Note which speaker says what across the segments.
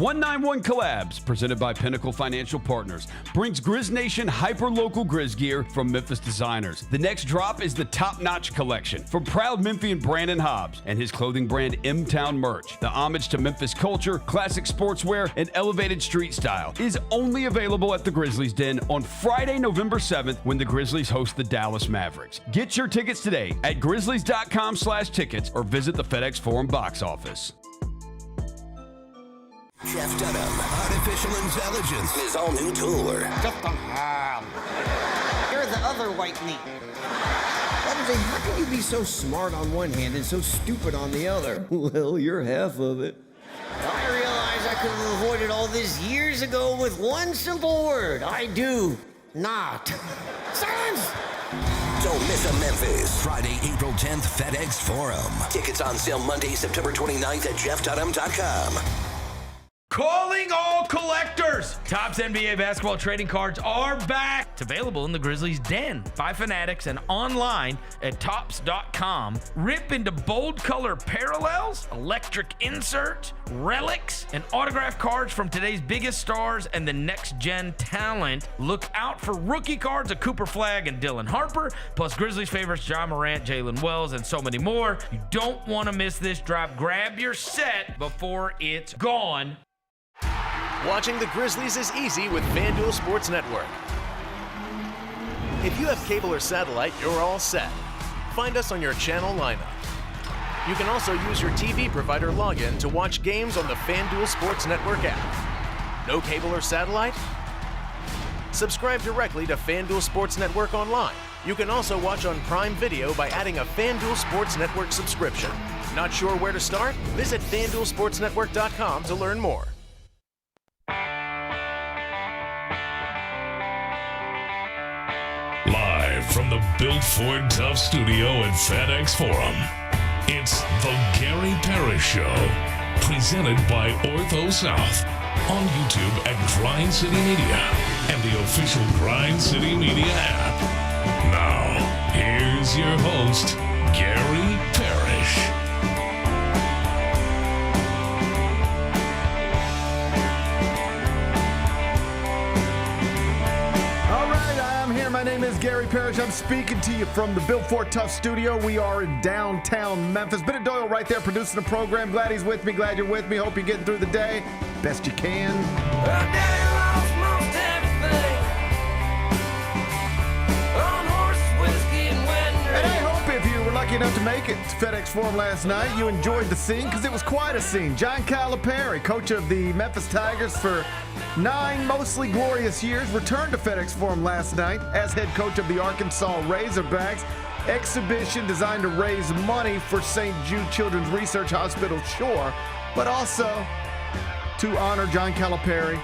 Speaker 1: 191 Collabs, presented by Pinnacle Financial Partners, brings Grizz Nation hyper-local Grizz gear from Memphis designers. The next drop is the Top Notch collection from proud Memphian Brandon Hobbs and his clothing brand M-Town Merch. The homage to Memphis culture, classic sportswear, and elevated street style is only available at the Grizzlies Den on Friday, November 7th when the Grizzlies host the Dallas Mavericks. Get your tickets today at grizzlies.com/tickets or visit the FedExForum box office.
Speaker 2: Jeff Dunham, Artificial Intelligence, his all-new tour.
Speaker 3: You're the other white meat.
Speaker 4: How can you be so smart on one hand and so stupid on the other? Well, you're half of it.
Speaker 3: I realize I could have avoided all this years ago with one simple word. I do not. Silence!
Speaker 2: Don't miss a Memphis. Friday, April 10th, FedExForum. Tickets on sale Monday, September 29th at jeffdunham.com.
Speaker 5: Calling all collectors! Topps NBA basketball trading cards are back. It's available in the Grizzlies Den by Fanatics and online at Topps.com. Rip into bold color parallels, electric inserts, relics, and autograph cards from today's biggest stars and the next-gen talent. Look out for rookie cards of Cooper Flagg and Dylan Harper, plus Grizzlies favorites John Morant, Jalen Wells, and so many more. You don't want to miss this drop. Grab your set before it's gone.
Speaker 6: Watching the Grizzlies is easy with FanDuel Sports Network. If you have cable or satellite, you're all set. Find us on your channel lineup. You can also use your TV provider login to watch games on the FanDuel Sports Network app. No cable or satellite? Subscribe directly to FanDuel Sports Network online. You can also watch on Prime Video by adding a FanDuel Sports Network subscription. Not sure where to start? Visit FanDuelSportsNetwork.com to learn more.
Speaker 7: Live from the Built Ford Tough studio at FedExForum, it's the Gary Parrish Show, presented by Ortho South, on YouTube at Grind City Media and the official Grind City Media app. Now, here's your host, Gary Parrish.
Speaker 8: My name is Gary Parrish. I'm speaking to you from the Built Ford Tough studio. We are in downtown Memphis. Bennett Doyle right there producing the program. Glad he's with me. Glad you're with me. Hope you're getting through the day best you can. And I hope if you were lucky enough to make it to FedExForum last night, you enjoyed the scene because it was quite a scene. John Calipari, coach of the Memphis Tigers for 9 mostly glorious years, returned to FedExForum last night as head coach of the Arkansas Razorbacks. Exhibition designed to raise money for St. Jude Children's Research Hospital, sure, but also to honor John Calipari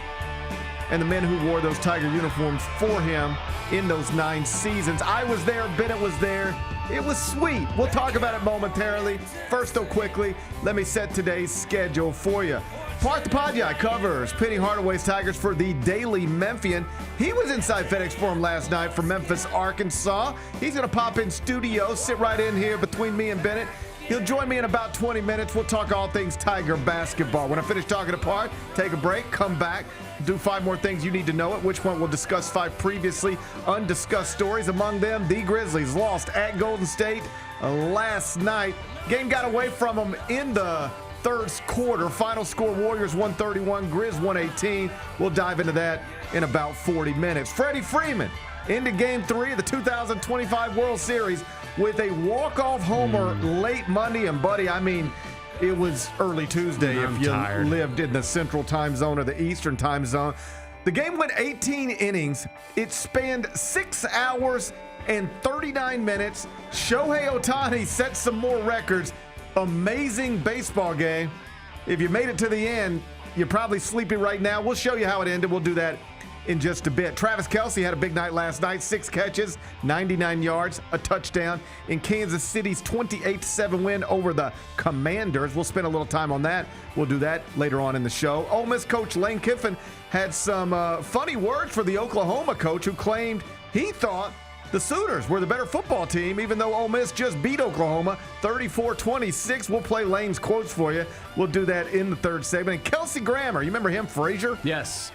Speaker 8: and the men who wore those Tiger uniforms for him in those 9 seasons. I was there. Bennett was there. It was sweet. We'll talk about it momentarily. First, though, quickly, let me set today's schedule for you. Parth Upadhyaya covers Penny Hardaway's Tigers for the Daily Memphian. He was inside FedExForum last night for Memphis, Arkansas. He's going to pop in studio, sit right in here between me and Bennett. He'll join me in about 20 minutes. We'll talk all things Tiger basketball. When I finish talking to Parth, take a break, come back, do 5 more things you need to know, at which point we'll discuss 5 previously undiscussed stories. Among them, the Grizzlies lost at Golden State last night. Game got away from them in the third quarter. Final score, Warriors 131, Grizz 118. We'll dive into that in about 40 minutes. Freddie Freeman into Game 3 of the 2025 World Series with a walk-off homer late Monday. And, buddy, I mean, it was early Tuesday if you lived in the Central Time Zone or the Eastern Time Zone. The game went 18 innings. It spanned 6 hours and 39 minutes. Shohei Ohtani set some more records. Amazing baseball game. If you made it to the end, you're probably sleepy right now. We'll show you how it ended. We'll do that in just a bit. Travis Kelsey had a big night last night. 6 catches, 99 yards, a touchdown in Kansas City's 28-7 win over the Commanders. We'll spend a little time on that. We'll do that later on in the show. Ole Miss coach Lane Kiffin had some funny words for the Oklahoma coach who claimed he thought the Sooners were the better football team, even though Ole Miss just beat Oklahoma 34-26. We'll play Lane's quotes for you. We'll do that in the third segment. And Kelsey Grammer, you remember him, Frazier?
Speaker 9: Yes.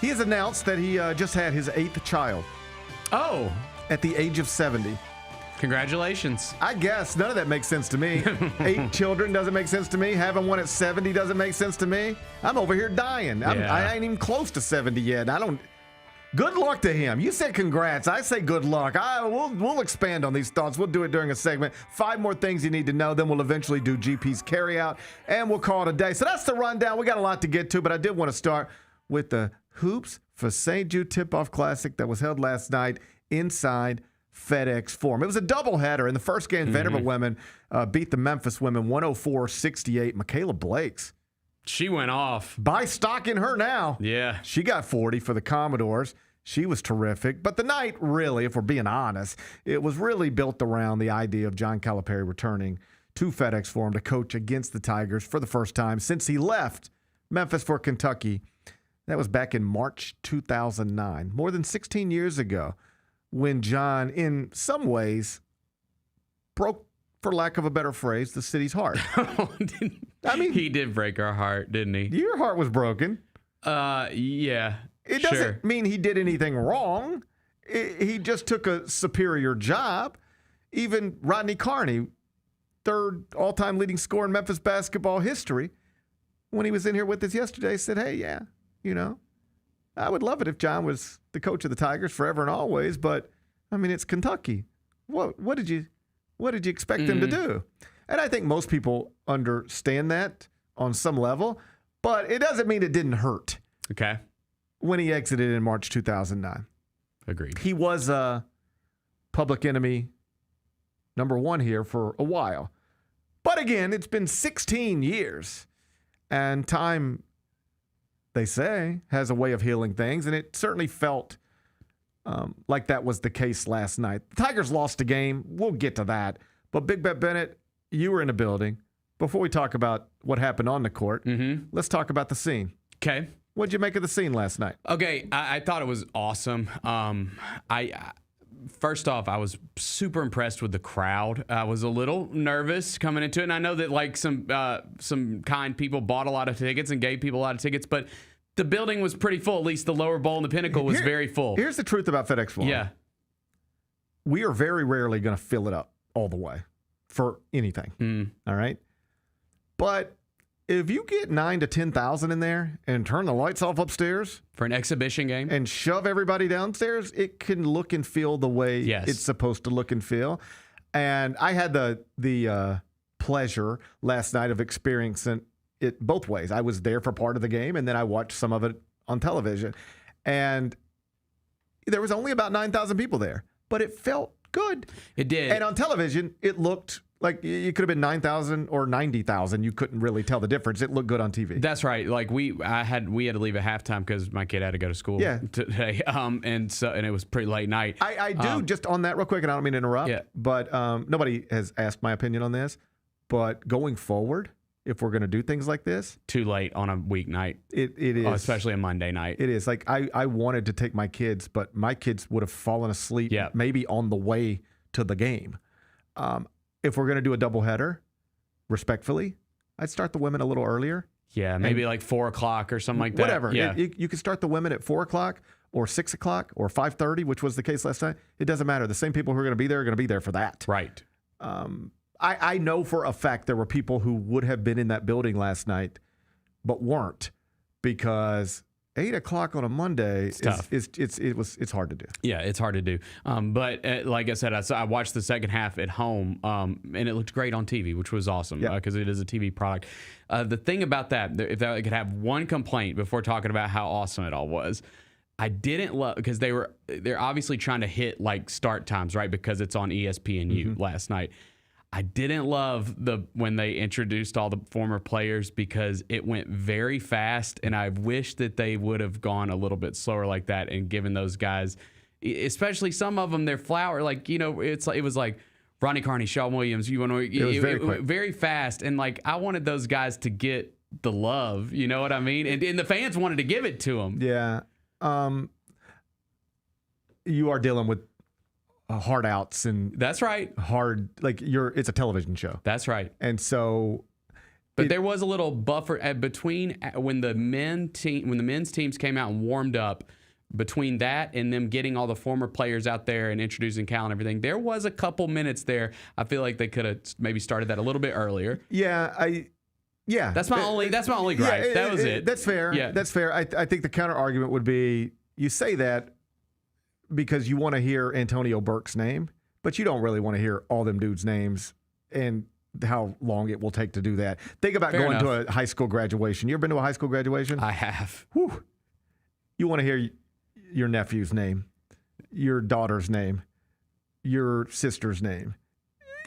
Speaker 8: He has announced that he just had his 8th child.
Speaker 9: Oh.
Speaker 8: At the age of 70.
Speaker 9: Congratulations.
Speaker 8: I guess none of that makes sense to me. 8 children doesn't make sense to me. Having one at 70 doesn't make sense to me. I'm over here dying. I ain't even close to 70 yet. Good luck to him. You said congrats. I say good luck. We'll expand on these thoughts. We'll do it during a segment. 5 more things you need to know. Then we'll eventually do GP's carryout, and we'll call it a day. So that's the rundown. We got a lot to get to, but I did want to start with the Hoops for St. Jude Tipoff Classic that was held last night inside FedExForum. It was a doubleheader. In the first game, Vanderbilt women beat the Memphis women 104-68. Michaela Blakes.
Speaker 9: She went off.
Speaker 8: Buy stock in her now.
Speaker 9: Yeah.
Speaker 8: She got 40 for the Commodores. She was terrific. But the night, really, if we're being honest, it was really built around the idea of John Calipari returning to FedExForum to coach against the Tigers for the first time since he left Memphis for Kentucky. That was back in March 2009, more than 16 years ago, when John, in some ways, broke, for lack of a better phrase, the city's heart. I mean,
Speaker 9: he did break our heart, didn't he?
Speaker 8: Your heart was broken.
Speaker 9: Yeah.
Speaker 8: It doesn't mean he did anything wrong. He just took a superior job. Even Rodney Carney, 3rd all-time leading scorer in Memphis basketball history, when he was in here with us yesterday, said, hey, yeah, I would love it if John was the coach of the Tigers forever and always, but, I mean, it's Kentucky. What did you expect them to do? And I think most people understand that on some level, but it doesn't mean it didn't hurt.
Speaker 9: Okay.
Speaker 8: When he exited in March 2009.
Speaker 9: Agreed.
Speaker 8: He was public enemy number 1 here for a while. But again, it's been 16 years, and time, they say, has a way of healing things, and it certainly felt like that was the case last night. The Tigers lost a game. We'll get to that. But Big Bet Bennett, you were in the building. Before we talk about what happened on the court, let's talk about the scene.
Speaker 9: Okay.
Speaker 8: What'd you make of the scene last night?
Speaker 9: Okay, I thought it was awesome. First off, I was super impressed with the crowd. I was a little nervous coming into it, and I know that like some kind people bought a lot of tickets and gave people a lot of tickets, but the building was pretty full. At least the lower bowl and the Pinnacle was very full.
Speaker 8: Here's the truth about FedExForum.
Speaker 9: Yeah,
Speaker 8: we are very rarely going to fill it up all the way for anything. All right, but if you get 9,000 to 10,000 in there and turn the lights off upstairs
Speaker 9: for an exhibition game
Speaker 8: and shove everybody downstairs, it can look and feel the way it's supposed to look and feel. And I had the pleasure last night of experiencing it both ways. I was there for part of the game, and then I watched some of it on television. And there was only about 9,000 people there, but it felt good.
Speaker 9: It did.
Speaker 8: And on television, it looked like it could have been 9,000 or 90,000. You couldn't really tell the difference. It looked good on TV.
Speaker 9: That's right. Like we had to leave at halftime because my kid had to go to school today. And it was pretty late night.
Speaker 8: I do just on that real quick, and I don't mean to interrupt.
Speaker 9: Yeah.
Speaker 8: But nobody has asked my opinion on this. But going forward, if we're going to do things like this,
Speaker 9: too late on a weeknight.
Speaker 8: It is,
Speaker 9: especially a Monday night.
Speaker 8: It is like I wanted to take my kids, but my kids would have fallen asleep maybe on the way to the game. If we're going to do a doubleheader, respectfully, I'd start the women a little earlier.
Speaker 9: Yeah, maybe like 4 o'clock or something like that.
Speaker 8: Whatever.
Speaker 9: Yeah.
Speaker 8: You can start the women at 4 o'clock or 6 o'clock or 5:30, which was the case last night. It doesn't matter. The same people who are going to be there are going to be there for that.
Speaker 9: Right.
Speaker 8: I know for a fact there were people who would have been in that building last night but weren't, because 8 o'clock on a Monday is tough. It's hard to do.
Speaker 9: Yeah, it's hard to do. But like I said, I watched the second half at home, and it looked great on TV, which was awesome because it is a TV product. The thing about that, if I could have one complaint before talking about how awesome it all was, I didn't love, because they're obviously trying to hit like start times, right? Because it's on ESPNU last night. I didn't love when they introduced all the former players, because it went very fast, and I wish that they would have gone a little bit slower like that and given those guys, especially some of them, their flower. Like, it was like Ronnie Carney, Shawn Williams. It was very quick, very fast, and like I wanted those guys to get the love. You know what I mean? And the fans wanted to give it to them.
Speaker 8: Yeah. You are dealing with hard outs and
Speaker 9: That's right.
Speaker 8: hard it's a television show.
Speaker 9: That's right.
Speaker 8: And so
Speaker 9: But there was a little buffer between when the men's teams came out and warmed up. Between that and them getting all the former players out there and introducing Cal and everything, there was a couple minutes there. I feel like they could have maybe started that a little bit earlier.
Speaker 8: Yeah,
Speaker 9: That's my only gripe. That was it.
Speaker 8: That's fair.
Speaker 9: Yeah.
Speaker 8: That's fair. I think the counter argument would be you say that because you want to hear Antonio Burke's name, but you don't really want to hear all them dudes' names and how long it will take to do that. Think about going to a high school graduation. You ever been to a high school graduation?
Speaker 9: I have.
Speaker 8: Whew. You want to hear your nephew's name, your daughter's name, your sister's name.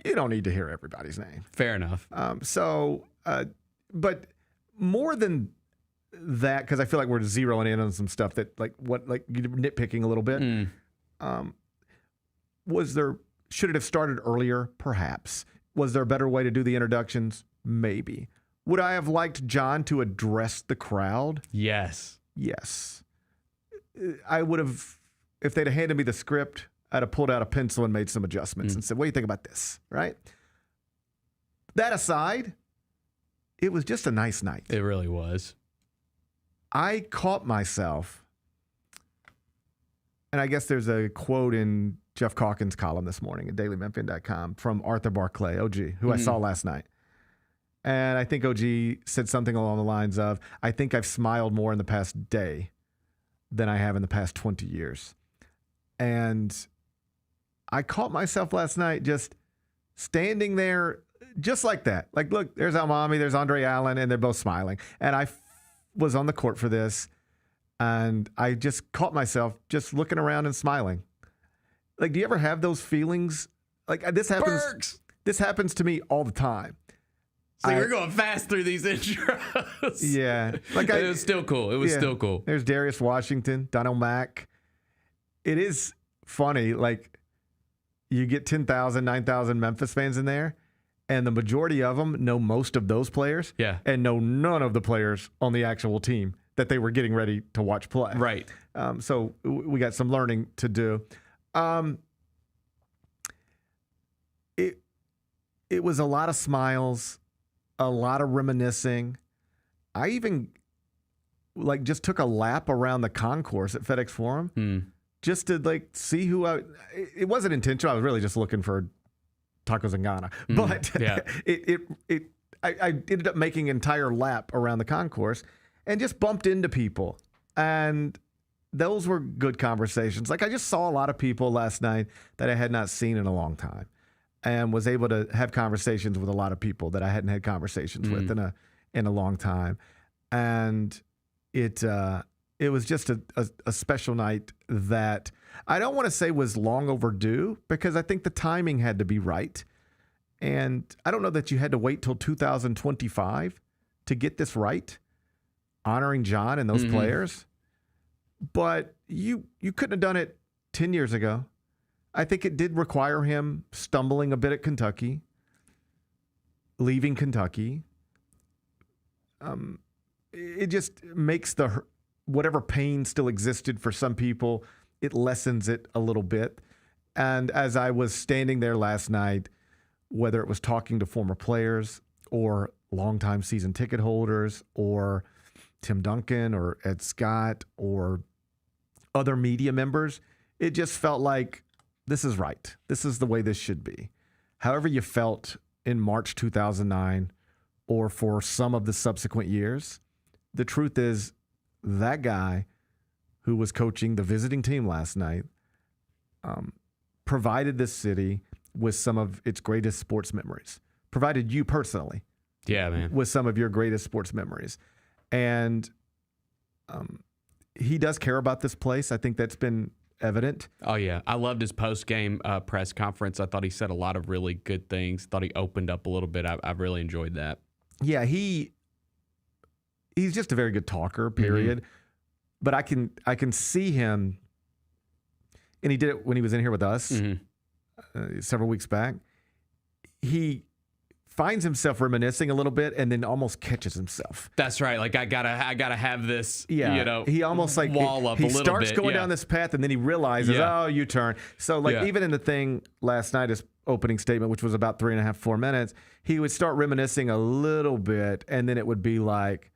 Speaker 8: You don't need to hear everybody's name.
Speaker 9: Fair enough.
Speaker 8: But more than that, because I feel like we're zeroing in on some stuff that you're nitpicking a little bit. Should it have started earlier? Perhaps. Was there a better way to do the introductions? Maybe. Would I have liked John to address the crowd?
Speaker 9: Yes.
Speaker 8: Yes. I would have, if they'd have handed me the script, I'd have pulled out a pencil and made some adjustments and said, what do you think about this? Right? That aside, it was just a nice night.
Speaker 9: It really was.
Speaker 8: I caught myself, and I guess there's a quote in Jeff Calkins' column this morning at dailymemphian.com from Arthur Barclay, OG, who I saw last night. And I think OG said something along the lines of, I think I've smiled more in the past day than I have in the past 20 years. And I caught myself last night just standing there just like that. Like, look, there's Almami, there's Andre Allen, and they're both smiling. And I was on the court for this, and I just caught myself just looking around and smiling. Like, do you ever have those feelings? Like, this happens.
Speaker 9: Bergs.
Speaker 8: This happens to me all the time.
Speaker 9: So we're going fast through these intros.
Speaker 8: Yeah.
Speaker 9: It was still cool. It was still cool.
Speaker 8: There's Darius Washington, Donald Mack. It is funny. Like, you get 10,000, 9,000 Memphis fans in there, and the majority of them know most of those players and know none of the players on the actual team that they were getting ready to watch play.
Speaker 9: Right.
Speaker 8: So we got some learning to do. It was a lot of smiles, a lot of reminiscing. I even just took a lap around the concourse at FedExForum just to see who it wasn't intentional. I was really just looking for tacos in Ghana, but I ended up making an entire lap around the concourse and just bumped into people. And those were good conversations. Like, I just saw a lot of people last night that I had not seen in a long time, and was able to have conversations with a lot of people that I hadn't had conversations with in a long time. And it was just a special night that I don't want to say was long overdue, because I think the timing had to be right. And I don't know that you had to wait till 2025 to get this right, honoring John and those players. But you couldn't have done it 10 years ago. I think it did require him stumbling a bit at Kentucky, leaving Kentucky. It just makes whatever pain still existed for some people, it lessens it a little bit. And as I was standing there last night, whether it was talking to former players or longtime season ticket holders or Tim Duncan or Ed Scott or other media members, it just felt like this is right. This is the way this should be. However you felt in March 2009 or for some of the subsequent years, the truth is that guy who was coaching the visiting team last night provided this city with some of its greatest sports memories, provided you personally with some of your greatest sports memories. And he does care about this place. I think that's been evident.
Speaker 9: Oh, yeah. I loved his post-game press conference. I thought he said a lot of really good things. Thought he opened up a little bit. I really enjoyed that. Yeah,
Speaker 8: he's just a very good talker, period. But I can see him, and he did it when he was in here with us several weeks back. He finds himself reminiscing a little bit and then almost catches himself.
Speaker 9: That's right. Like I gotta have this.
Speaker 8: Yeah,
Speaker 9: you know,
Speaker 8: he almost like
Speaker 9: wall up a little bit.
Speaker 8: He starts going down this path and then he realizes,
Speaker 9: Yeah.
Speaker 8: oh, you turn. So like even in the thing last night, his opening statement, which was about 3.5, 4 minutes, he would start reminiscing a little bit, and then it would be like,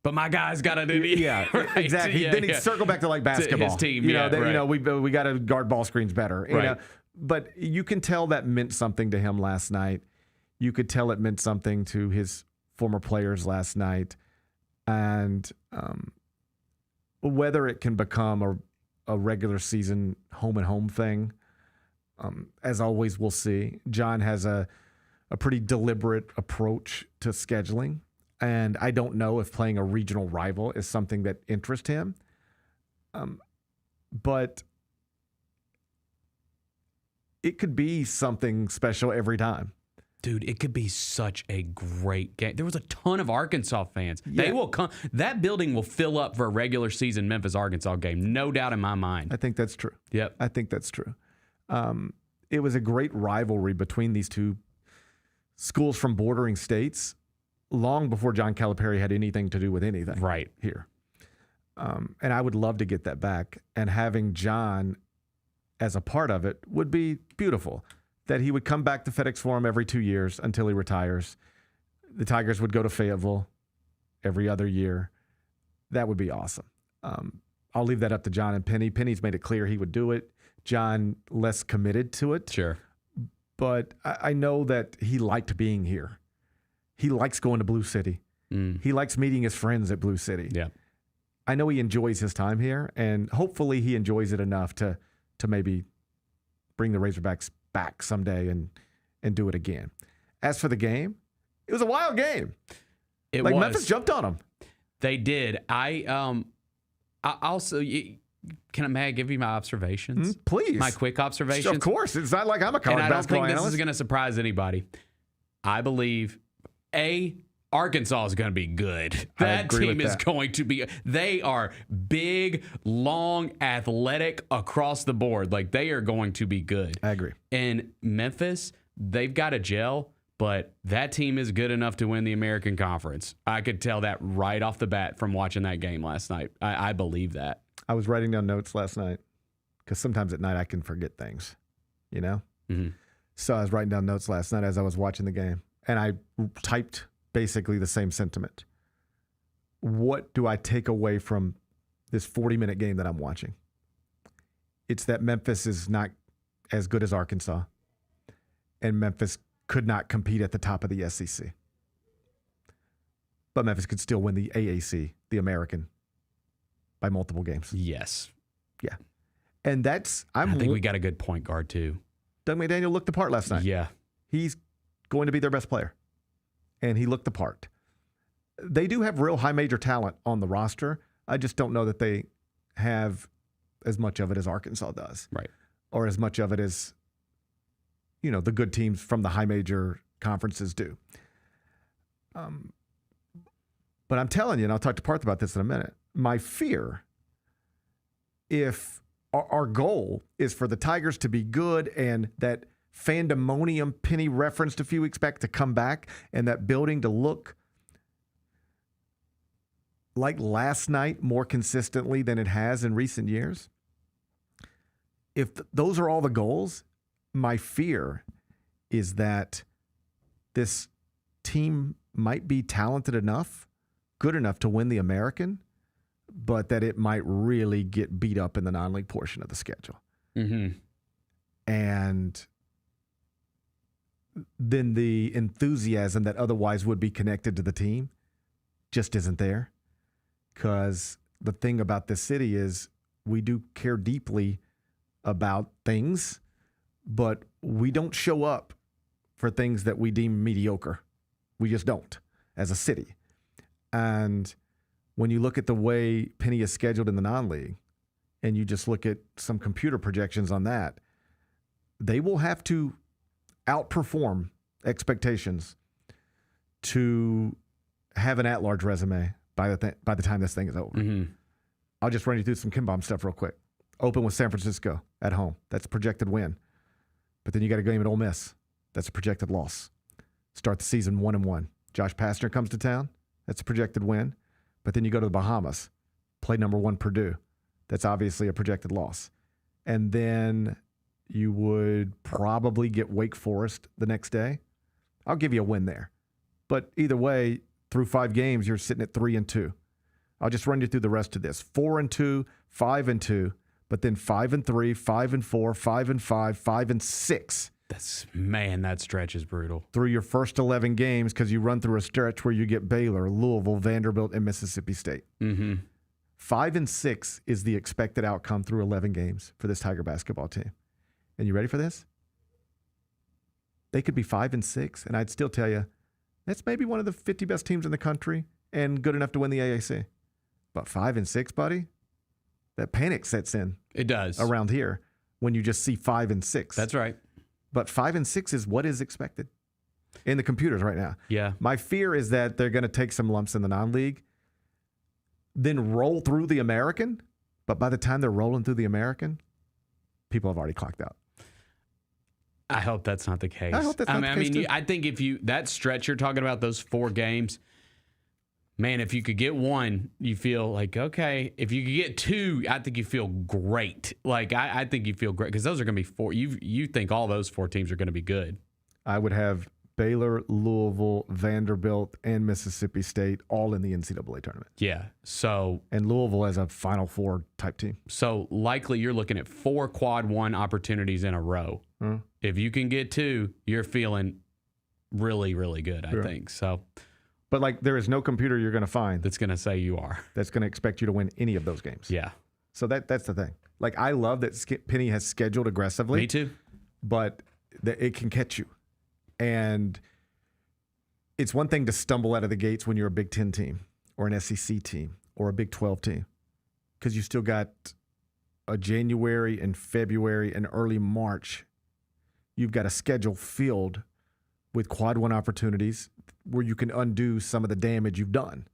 Speaker 9: but my guy's got to do the
Speaker 8: right, exactly. Then he'd circle back to like basketball.
Speaker 9: His team,
Speaker 8: you know, we got to guard ball screens better. You know? But you can tell that meant something to him last night. You could tell it meant something to his former players last night, and whether it can become a regular season home and home thing, as always, we'll see. John has a pretty deliberate approach to scheduling. And I don't know if playing a regional rival is something that interests him. But it could be something special every time.
Speaker 9: Dude, it could be such a great game. There was a ton of Arkansas fans.
Speaker 8: Yeah.
Speaker 9: They will come. That building will fill up for a regular season Memphis-Arkansas game. No doubt in my mind.
Speaker 8: I think that's true.
Speaker 9: Yep.
Speaker 8: I think that's true. It was a great rivalry between these two schools from bordering states long before John Calipari had anything to do with anything here. And I would love to get that back. And having John as a part of it would be beautiful. That he would come back to FedExForum every 2 years until he retires. The Tigers would go to Fayetteville every other year. That would be awesome. I'll leave that up to John and Penny. Penny's made it clear he would do it. John, less committed to it.
Speaker 9: Sure.
Speaker 8: But I know that he liked being here. He likes going to Blue City. He likes meeting his friends at Blue City.
Speaker 9: Yeah.
Speaker 8: I know he enjoys his time here, and hopefully he enjoys it enough to maybe bring the Razorbacks back someday and do it again. As for the game, it was a wild game.
Speaker 9: It was.
Speaker 8: Memphis jumped on them.
Speaker 9: They did. I also may I give you my observations?
Speaker 8: Please.
Speaker 9: My quick observations.
Speaker 8: Of course. It's not like I'm a college
Speaker 9: And I don't
Speaker 8: basketball
Speaker 9: think this
Speaker 8: analyst.
Speaker 9: is going to surprise anybody. I believe Arkansas is going to be good. That
Speaker 8: agree
Speaker 9: team
Speaker 8: with
Speaker 9: is
Speaker 8: that.
Speaker 9: going to be. They are big, long, athletic across the board. Like they are going to be good.
Speaker 8: I agree.
Speaker 9: And Memphis, they've got a gel, but that team is good enough to win the American Conference. I could tell that right off the bat from watching that game last night. I believe that.
Speaker 8: I was writing down notes last night because sometimes at night I can forget things, you know?
Speaker 9: Mm-hmm.
Speaker 8: So I was writing down notes last night as I was watching the game, and I typed basically the same sentiment. What do I take away from this 40-minute game that I'm watching? It's that Memphis is not as good as Arkansas, and Memphis could not compete at the top of the SEC. But Memphis could still win the AAC, the American, by multiple games.
Speaker 9: Yes.
Speaker 8: Yeah. And that's,
Speaker 9: I think we got a good point guard too.
Speaker 8: Doug McDaniel looked the part last night.
Speaker 9: Yeah.
Speaker 8: He's going to be their best player. And he looked the part. They do have real high major talent on the roster. I just don't know that they have as much of it as Arkansas does.
Speaker 9: Right.
Speaker 8: Or as much of it as, you know, the good teams from the high major conferences do. But I'm telling you, and I'll talk to Parth about this in a minute, my fear, if our goal is for the Tigers to be good and that fandemonium Penny referenced a few weeks back to come back and that building to look like last night more consistently than it has in recent years, if those are all the goals, my fear is that this team might be talented enough, good enough to win the American, but that it might really get beat up in the non-league portion of the schedule.
Speaker 9: Mm-hmm.
Speaker 8: And then the enthusiasm that otherwise would be connected to the team just isn't there. Because the thing about this city is we do care deeply about things, but we don't show up for things that we deem mediocre. We just don't as a city. And when you look at the way Penny is scheduled in the non-league, and you just look at some computer projections on that, they will have to outperform expectations to have an at-large resume by the time this thing is over.
Speaker 9: Mm-hmm.
Speaker 8: I'll just run you through some Kim-Bomb stuff real quick. Open with San Francisco at home. That's a projected win. But then you got a game at Ole Miss. That's a projected loss. Start the season 1-1. Josh Pastner comes to town. That's a projected win. But then you go to the Bahamas, play number 1 Purdue. That's obviously a projected loss. And then you would probably get Wake Forest the next day. I'll give you a win there. But either way, through 5 games, you're sitting at 3-2. I'll just run you through the rest of this. 4-2, 5-2, but then 5-3, 5-4, 5-5, 5-6.
Speaker 9: That stretch is brutal.
Speaker 8: Through your first 11 games, because you run through a stretch where you get Baylor, Louisville, Vanderbilt, and Mississippi State. 5-6 is the expected outcome through 11 games for this Tiger basketball team. And you ready for this? They could be 5-6, and I'd still tell you, that's maybe one of the 50 best teams in the country and good enough to win the AAC. But 5-6, buddy, that panic sets in.
Speaker 9: It does.
Speaker 8: Around here when you just see 5-6.
Speaker 9: That's right.
Speaker 8: But 5-6 is what is expected in the computers right now.
Speaker 9: Yeah.
Speaker 8: My fear is that they're going to take some lumps in the non-league, then roll through the American. But by the time they're rolling through the American, people have already clocked out.
Speaker 9: I hope that's not the case.
Speaker 8: I hope that's not the case, too.
Speaker 9: I think that stretch you're talking about, those 4 games, man, if you could get 1, you feel like, okay. If you could get 2, I think you feel great. Like, I think you feel great because those are going to be 4. You think all those 4 teams are going to be good.
Speaker 8: I would have Baylor, Louisville, Vanderbilt, and Mississippi State all in the NCAA tournament.
Speaker 9: Yeah. So,
Speaker 8: and Louisville as a Final Four type team.
Speaker 9: So likely you're looking at 4 quad 1 opportunities in a row. If you can get 2, you're feeling really, really good, I think. So,
Speaker 8: but like there is no computer you're going to find
Speaker 9: that's going to say you are.
Speaker 8: That's going to expect you to win any of those games.
Speaker 9: Yeah.
Speaker 8: So that's the thing. Like I love that Penny has scheduled aggressively.
Speaker 9: Me too.
Speaker 8: But it can catch you. And it's one thing to stumble out of the gates when you're a Big Ten team or an SEC team or a Big 12 team because you still got a January and February and early March. You've got a schedule filled with quad 1 opportunities where you can undo some of the damage you've done.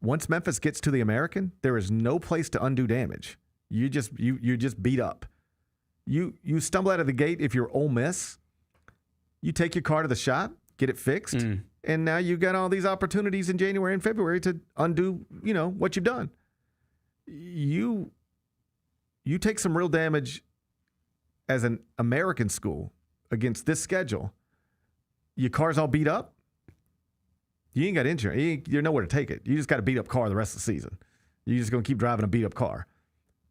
Speaker 8: Once Memphis gets to the American, there is no place to undo damage. You just beat up. You stumble out of the gate if you're Ole Miss. You take your car to the shop, get it fixed, and now you've got all these opportunities in January and February to undo, what you've done. You take some real damage as an American school against this schedule. Your car's all beat up. You ain't got insurance. You're nowhere to take it. You just got a beat up car the rest of the season. You're just going to keep driving a beat up car.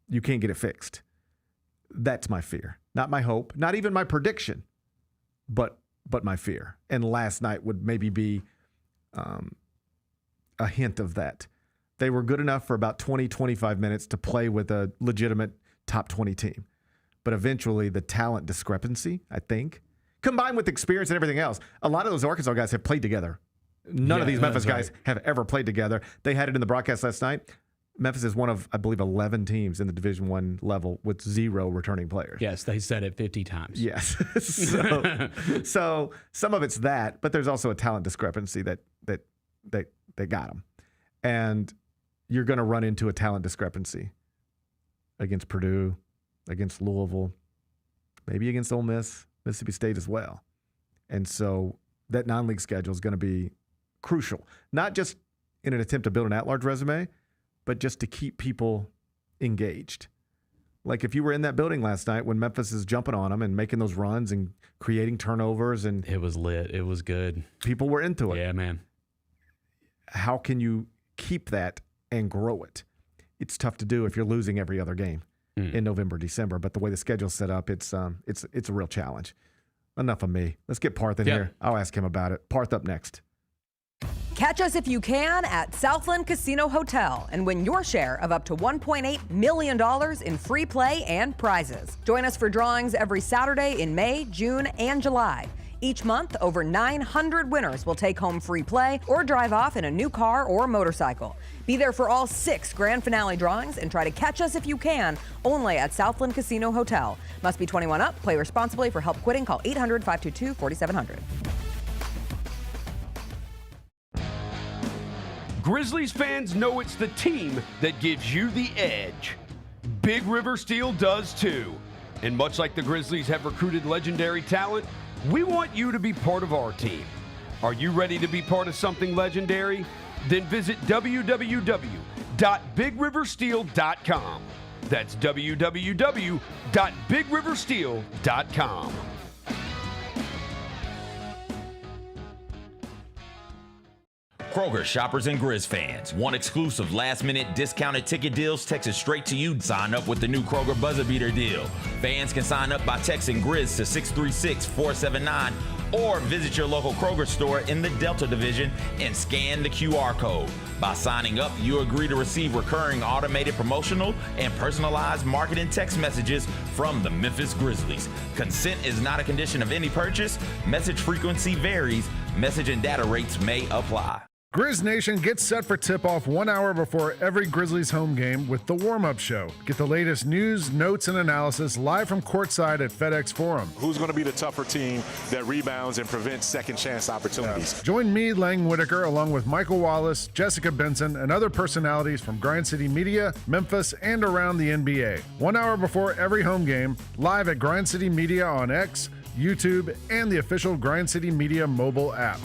Speaker 8: You can't get it fixed. That's my fear. Not my hope. Not even my prediction. But my fear. And last night would maybe be a hint of that. They were good enough for about 20, 25 minutes to play with a legitimate top 20 team. But eventually the talent discrepancy, I think, combined with experience and everything else, a lot of those Arkansas guys have played together. None of these Memphis guys have ever played together. They had it in the broadcast last night. Memphis is one of, I believe, 11 teams in the Division I level with 0 returning players.
Speaker 9: Yes, they said it 50 times.
Speaker 8: Yes. So some of it's that, but there's also a talent discrepancy that got them. And you're going to run into a talent discrepancy against Purdue, against Louisville, maybe against Ole Miss, Mississippi State as well. And so that non-league schedule is going to be crucial, not just in an attempt to build an at-large resume, but just to keep people engaged. Like if you were in that building last night when Memphis is jumping on them and making those runs and creating turnovers, and
Speaker 9: it was lit. It was good.
Speaker 8: People were into it.
Speaker 9: Yeah, man.
Speaker 8: How can you keep that and grow it? It's tough to do if you're losing every other game in November, December. But the way the schedule's set up, it's a real challenge. Enough of me. Let's get Parth in here. I'll ask him about it. Parth up next.
Speaker 10: Catch us if you can at Southland Casino Hotel and win your share of up to $1.8 million in free play and prizes. Join us for drawings every Saturday in May, June, and July. Each month, over 900 winners will take home free play or drive off in a new car or motorcycle. Be there for all 6 grand finale drawings and try to catch us if you can, only at Southland Casino Hotel. Must be 21 up. Play responsibly. For help quitting, call 800-522-4700.
Speaker 1: Grizzlies fans know it's the team that gives you the edge. Big River Steel does too. And much like the Grizzlies have recruited legendary talent, We want you to be part of our team. Are you ready to be part of something legendary? Then visit www.bigriversteel.com. That's www.bigriversteel.com.
Speaker 11: Kroger shoppers and Grizz fans. Want exclusive last-minute discounted ticket deals texted straight to you? Sign up with the new Kroger Buzzer Beater deal. Fans can sign up by texting Grizz to 636-479 or visit your local Kroger store in the Delta Division and scan the QR code. By signing up, you agree to receive recurring automated promotional and personalized marketing text messages from the Memphis Grizzlies. Consent is not a condition of any purchase. Message frequency varies. Message and data rates may apply.
Speaker 12: Grizz Nation gets set for tip-off 1 hour before every Grizzlies home game with the warm-up show. Get the latest news, notes, and analysis live from courtside at FedExForum.
Speaker 13: Who's going to be the tougher team that rebounds and prevents second-chance opportunities?
Speaker 12: Join me, Lang Whitaker, along with Michael Wallace, Jessica Benson, and other personalities from Grind City Media, Memphis, and around the NBA. 1 hour before every home game, live at Grind City Media on X, YouTube, and the official Grind City Media mobile app.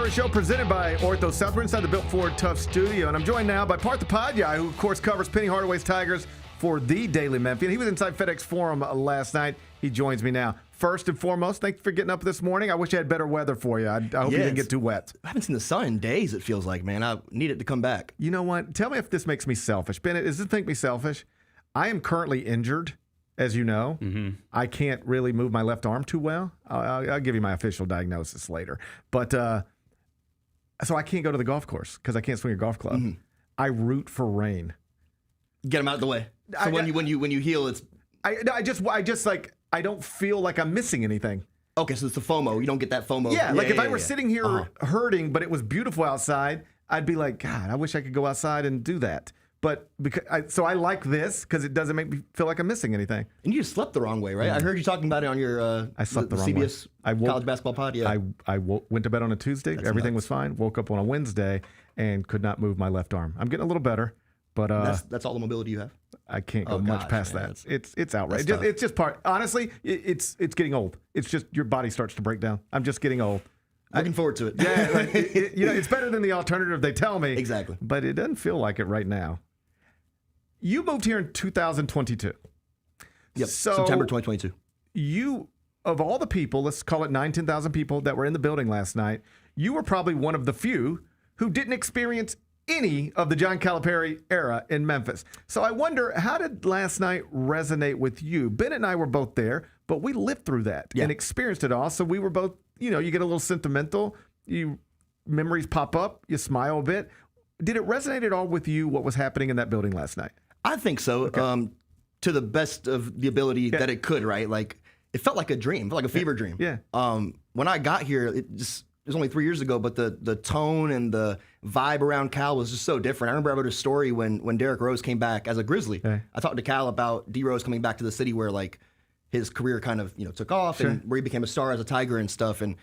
Speaker 12: Show presented by Ortho South. We're inside the Built Ford Tough studio, and I'm joined now by Parth Upadhyaya, who, of course, covers Penny Hardaway's Tigers for the Daily Memphian. He was inside FedExForum last night. He joins me now. First and foremost, thanks for getting up this morning. I wish I had better weather for you. I hope you didn't get too wet.
Speaker 14: I haven't seen the sun in days, it feels like, man. I need it to come back.
Speaker 12: You know what? Tell me if this makes me selfish. Bennett, does this make me selfish? I am currently injured, as you know. Mm-hmm. I can't really move my left arm too well. I'll give you my official diagnosis later. But so I can't go to the golf course because I can't swing a golf club. Mm-hmm. I root for rain.
Speaker 14: Get them out of the way. So when you heal, it's
Speaker 12: I don't feel like I'm missing anything.
Speaker 14: Okay, so it's the FOMO. You don't get that FOMO.
Speaker 12: Yeah, if I were sitting here hurting, but it was beautiful outside, I'd be like, God, I wish I could go outside and do that. But so I like this because it doesn't make me feel like I'm missing anything.
Speaker 14: And you just slept the wrong way, right? I heard you talking about it on your
Speaker 12: I slept the wrong
Speaker 14: CBS
Speaker 12: way.
Speaker 14: College basketball pod. Yeah,
Speaker 12: I went to bed on a Tuesday. Everything was fine. Woke up on a Wednesday and could not move my left arm. I'm getting a little better, but
Speaker 14: that's all the mobility you have.
Speaker 12: I can't go much past that. It's outrageous. It's just part. Honestly, it's getting old. It's just your body starts to break down. I'm just getting old.
Speaker 14: Looking forward to it.
Speaker 12: Yeah, it's better than the alternative they tell me.
Speaker 14: Exactly.
Speaker 12: But it doesn't feel like it right now. You moved here in 2022.
Speaker 14: Yep,
Speaker 12: so
Speaker 14: September 2022.
Speaker 12: You, of all the people, let's call it 10,000 people that were in the building last night, you were probably one of the few who didn't experience any of the John Calipari era in Memphis. So I wonder, how did last night resonate with you? Bennett and I were both there, but we lived through that and experienced it all. So we were both, you get a little sentimental. Memories pop up. You smile a bit. Did it resonate at all with you what was happening in that building last night?
Speaker 14: I think so. Okay. To the best of the ability that it could, right? Like, it felt like a dream, felt like a fever dream.
Speaker 12: Yeah.
Speaker 14: When I got here, it was only 3 years ago, but the tone and the vibe around Cal was just so different. I remember I wrote a story when Derrick Rose came back as a Grizzly. Okay. I talked to Cal about D Rose coming back to the city where like his career kind of took off and where he became a star as a Tiger and stuff. And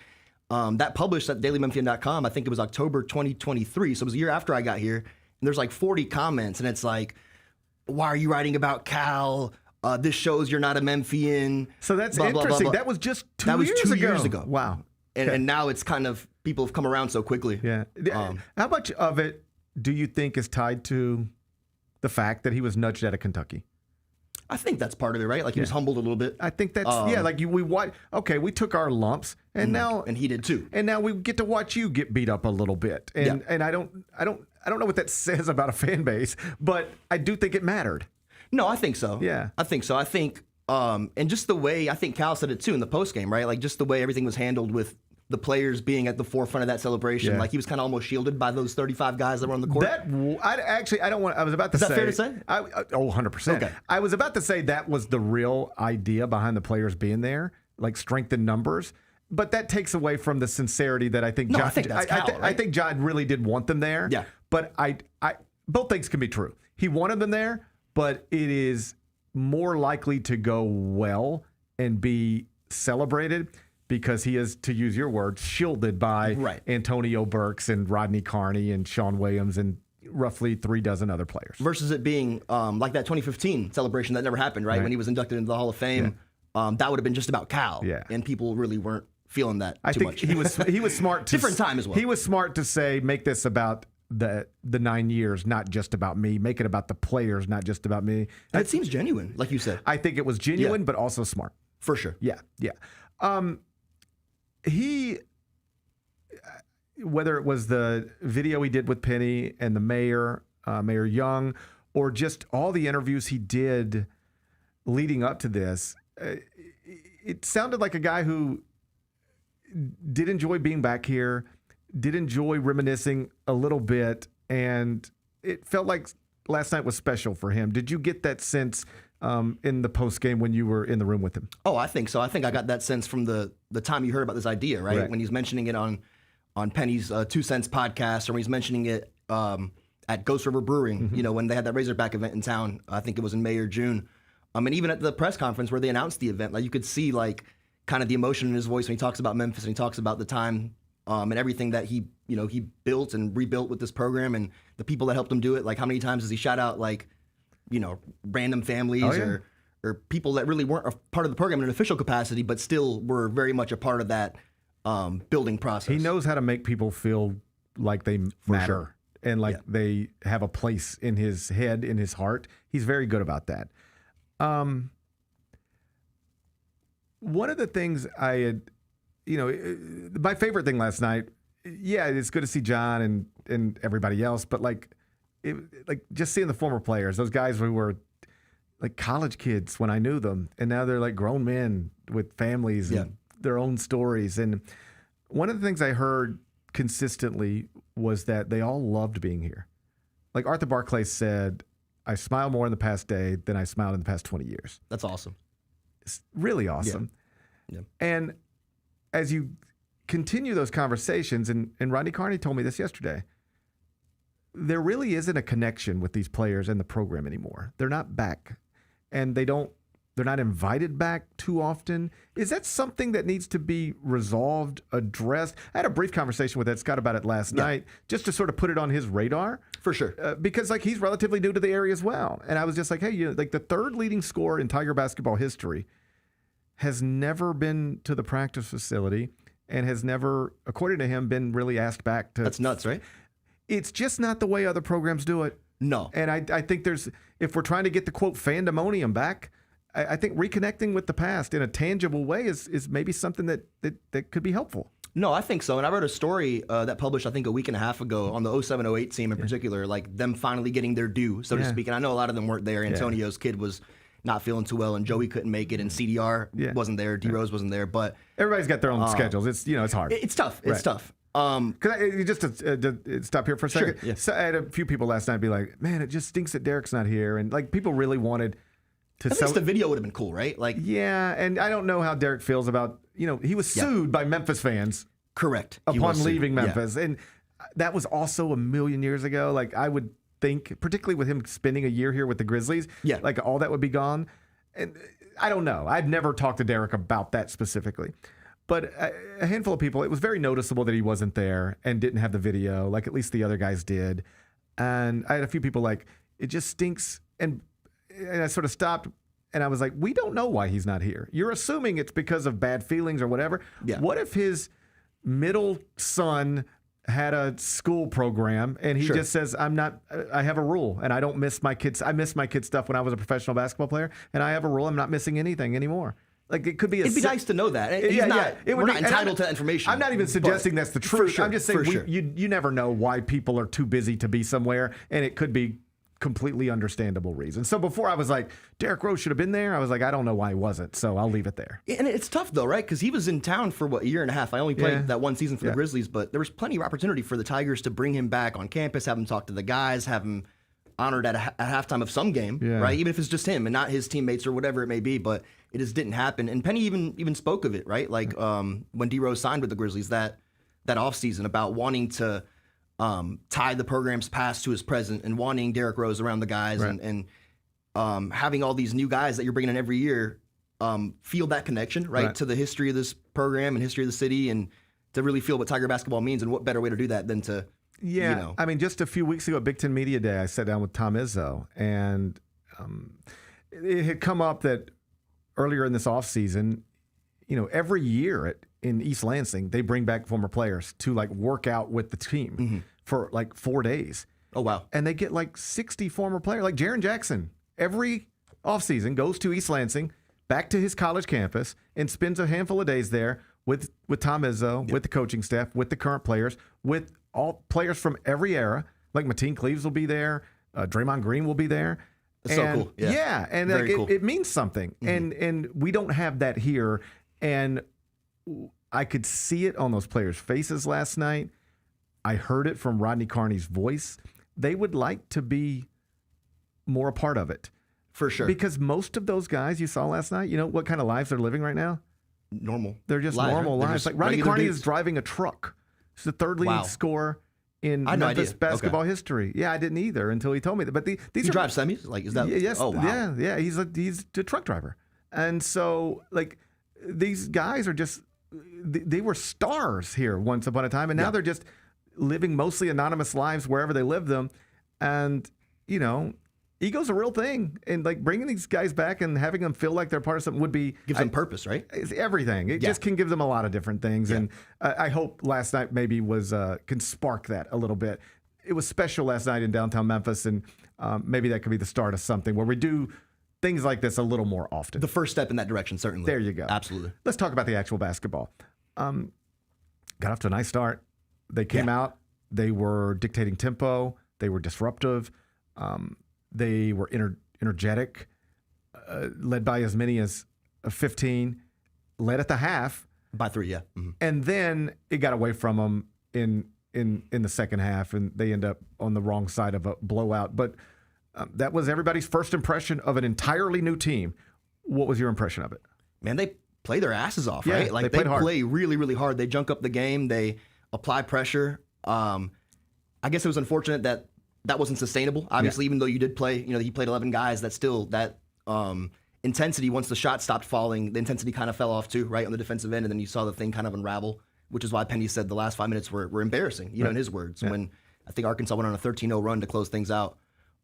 Speaker 14: that published at dailymemphian.com. I think it was October 2023. So it was a year after I got here. And there's like 40 comments, and it's like, why are you writing about Cal? This shows you're not a Memphian.
Speaker 12: So that's
Speaker 14: blah,
Speaker 12: interesting.
Speaker 14: Blah, blah, blah.
Speaker 12: That was just 2 years ago.
Speaker 14: Wow. And now it's kind of, people have come around so quickly.
Speaker 12: Yeah. How much of it do you think is tied to the fact that he was nudged out of Kentucky?
Speaker 14: I think that's part of it, right? Like he was humbled a little bit.
Speaker 12: I think that's we took our lumps and now
Speaker 14: he did too.
Speaker 12: And now we get to watch you get beat up a little bit. And I don't know what that says about a fan base, but I do think it mattered.
Speaker 14: No, I think so.
Speaker 12: Yeah.
Speaker 14: I think so. I think and just the way, I think Cal said it too in the post game, right? Like just the way everything was handled with the players being at the forefront of that celebration.
Speaker 12: Yeah.
Speaker 14: Like he was kind of almost shielded by those 35 guys that were on the court.
Speaker 12: I was about to say.
Speaker 14: Is that fair to say?
Speaker 12: 100%.
Speaker 14: Okay.
Speaker 12: I was about to say that was the real idea behind the players being there, like strength in numbers. But that takes away from the sincerity that I think John.
Speaker 14: I think that's Cal,
Speaker 12: I think John really did want them there.
Speaker 14: Yeah.
Speaker 12: But I both things can be true. He wanted them there, but it is more likely to go well and be celebrated because he is, to use your word, shielded by Antonio Burks and Rodney Carney and Sean Williams and roughly 3 dozen other players.
Speaker 14: Versus it being like that 2015 celebration that never happened, right? When he was inducted into the Hall of Fame, that would have been just about Cal.
Speaker 12: Yeah.
Speaker 14: And people really weren't feeling that
Speaker 12: I
Speaker 14: too
Speaker 12: think
Speaker 14: much.
Speaker 12: he was smart.
Speaker 14: Different time as well.
Speaker 12: He was smart to say, make this about the 9 years, not just about me. Make it about the players, not just about me.
Speaker 14: And it seems genuine, like you said.
Speaker 12: I think it was genuine, but also smart.
Speaker 14: For sure.
Speaker 12: Yeah. He, whether it was the video he did with Penny and the mayor, Mayor Young, or just all the interviews he did leading up to this, it sounded like a guy who did enjoy being back here, did enjoy reminiscing a little bit, and it felt like last night was special for him. Did you get that sense in the post game when you were in the room with him?
Speaker 14: Oh, I think so. I think I got that sense from the time you heard about this idea, right? When he's mentioning it on Penny's 2 Cents podcast, or when he's mentioning it at Ghost River Brewing, you know, when they had that Razorback event in town. I think it was in May or June. And even at the press conference where they announced the event, like you could see like kind of the emotion in his voice when he talks about Memphis and he talks about the time and everything that he built and rebuilt with this program and the people that helped him do it. Like how many times does he shout out like, random families or people that really weren't a part of the program in an official capacity, but still were very much a part of that building process.
Speaker 12: He knows how to make people feel like they matter and like they have a place in his head, in his heart. He's very good about that. One of the things I had, my favorite thing last night, it's good to see John and everybody else, but like just seeing the former players, those guys who were like college kids when I knew them, and now they're like grown men with families and their own stories. And one of the things I heard consistently was that they all loved being here. Like Arthur Barclay said, I smile more in the past day than I smiled in the past 20 years.
Speaker 14: That's awesome.
Speaker 12: It's really awesome.
Speaker 14: Yeah.
Speaker 12: And as you continue those conversations, and Rodney Carney told me this yesterday, there really isn't a connection with these players and the program anymore. They're not back, and they're not invited back too often. Is that something that needs to be resolved, addressed? I had a brief conversation with Ed Scott about it last night, just to sort of put it on his radar.
Speaker 14: For sure.
Speaker 12: Because like he's relatively new to the area as well. And I was just like, hey, like the 3rd leading scorer in Tiger basketball history has never been to the practice facility and has never, according to him, been really asked back to.
Speaker 14: That's nuts, right?
Speaker 12: It's just not the way other programs do it.
Speaker 14: No.
Speaker 12: And I think if we're trying to get the quote fandemonium back, I think reconnecting with the past in a tangible way is maybe something that could be helpful.
Speaker 14: No, I think so. And I wrote a story that published, I think, a week and a half ago on the 07-08 team in particular, like them finally getting their due, so to speak. And I know a lot of them weren't there. Antonio's kid was not feling too well, and Joey couldn't make it, and CDR wasn't there, D-Rose wasn't there. But
Speaker 12: everybody's got their own schedules. It's it's hard.
Speaker 14: It's tough. It's tough.
Speaker 12: Could I just stop here for a second?
Speaker 14: Sure, yeah.
Speaker 12: So I had a few people last night be like, "Man, it just stinks that Derek's not here," and like people really wanted to.
Speaker 14: At least the video would have been cool, right? Like,
Speaker 12: and I don't know how Derek feels about he was sued by Memphis fans.
Speaker 14: Correct.
Speaker 12: Upon leaving Memphis, and that was also a million years ago. Like I would think, particularly with him spending a year here with the Grizzlies, like all that would be gone. And I don't know. I've never talked to Derek about that specifically. But a handful of people, it was very noticeable that he wasn't there and didn't have the video, like at least the other guys did. And I had a few people like, it just stinks. And I sort of stopped and I was like, we don't know why he's not here. You're assuming it's because of bad feelings or whatever.
Speaker 14: Yeah.
Speaker 12: What if his middle son had a school program, and he just says, I have a rule, and I don't miss my kids. I missed my kids' stuff when I was a professional basketball player, and I have a rule. I'm not missing anything anymore. Like, it could be
Speaker 14: It'd be nice to know that. We're not entitled to that information.
Speaker 12: I'm not even suggesting that's the truth.
Speaker 14: Sure,
Speaker 12: I'm just saying you never know why people are too busy to be somewhere, and it could be completely understandable reasons. So before I was like, Derrick Rose should have been there, I was like, I don't know why he wasn't, so I'll leave it there.
Speaker 14: And it's tough though, right? Because he was in town for a year and a half. I only played that one season for the Grizzlies, but there was plenty of opportunity for the Tigers to bring him back on campus, have him talk to the guys, have him honored at halftime of some game, right? Even if it's just him and not his teammates or whatever it may be, but it just didn't happen. And Penny even spoke of it, right? Like when D Rose signed with the Grizzlies that offseason about wanting to tie the program's past to his present and wanting Derrick Rose around the guys and having all these new guys that you're bringing in every year feel that connection, right, to the history of this program and history of the city, and to really feel what Tiger basketball means. And what better way to do that than to,
Speaker 12: I mean, just a few weeks ago at Big Ten Media Day, I sat down with Tom Izzo, and it had come up that earlier in this offseason, every year in East Lansing, they bring back former players to like work out with the team for like 4 days.
Speaker 14: Oh, wow.
Speaker 12: And they get like 60 former players. Like Jaren Jackson, every offseason goes to East Lansing, back to his college campus, and spends a handful of days there with Tom Izzo, with the coaching staff, with the current players, with all players from every era. Like Mateen Cleaves will be there. Draymond Green will be there.
Speaker 14: That's so cool.
Speaker 12: Yeah, and like, cool. It means something. And we don't have that here. And I could see it on those players' faces last night. I heard it from Rodney Carney's voice. They would like to be more a part of it.
Speaker 14: For sure.
Speaker 12: Because most of those guys you saw last night, you know what kind of lives they're living right now?
Speaker 14: Normal.
Speaker 12: They're just normal lives. Like Rodney Carney is driving a truck. He's the third leading scorer in Memphis basketball history. Yeah, I didn't either until he told me that. But these
Speaker 14: he drives semis? Like, is that?
Speaker 12: Yes.
Speaker 14: Oh, wow.
Speaker 12: Yeah. He's a truck driver. And so, like, these guys are just, they were stars here once upon a time. And now they're just living mostly anonymous lives wherever they live them. And, ego's a real thing. And, like, bringing these guys back and having them feel like they're part of something would be...
Speaker 14: Gives them purpose, right?
Speaker 12: It's everything. It just can give them a lot of different things. Yeah. And I hope last night maybe can spark that a little bit. It was special last night in downtown Memphis, and maybe that could be the start of something where we do things like this a little more often.
Speaker 14: The first step in that direction, certainly.
Speaker 12: There you go.
Speaker 14: Absolutely.
Speaker 12: Let's talk about the actual basketball. Got off to a nice start. They came out. They were dictating tempo. They were disruptive. They were energetic, led by as many as 15, led at the half.
Speaker 14: By 3, yeah. Mm-hmm.
Speaker 12: And then it got away from them in the second half, and they end up on the wrong side of a blowout. But that was everybody's first impression of an entirely new team. What was your impression of it?
Speaker 14: Man, they play their asses off, right? Like they play really, really hard. They junk up the game. They apply pressure. I guess it was unfortunate that wasn't sustainable. Obviously, even though you did play, he played 11 guys, that intensity, once the shot stopped falling, the intensity kind of fell off too, right, on the defensive end, and then you saw the thing kind of unravel, which is why Penny said the last 5 minutes were embarrassing, in his words, when I think Arkansas went on a 13-0 run to close things out.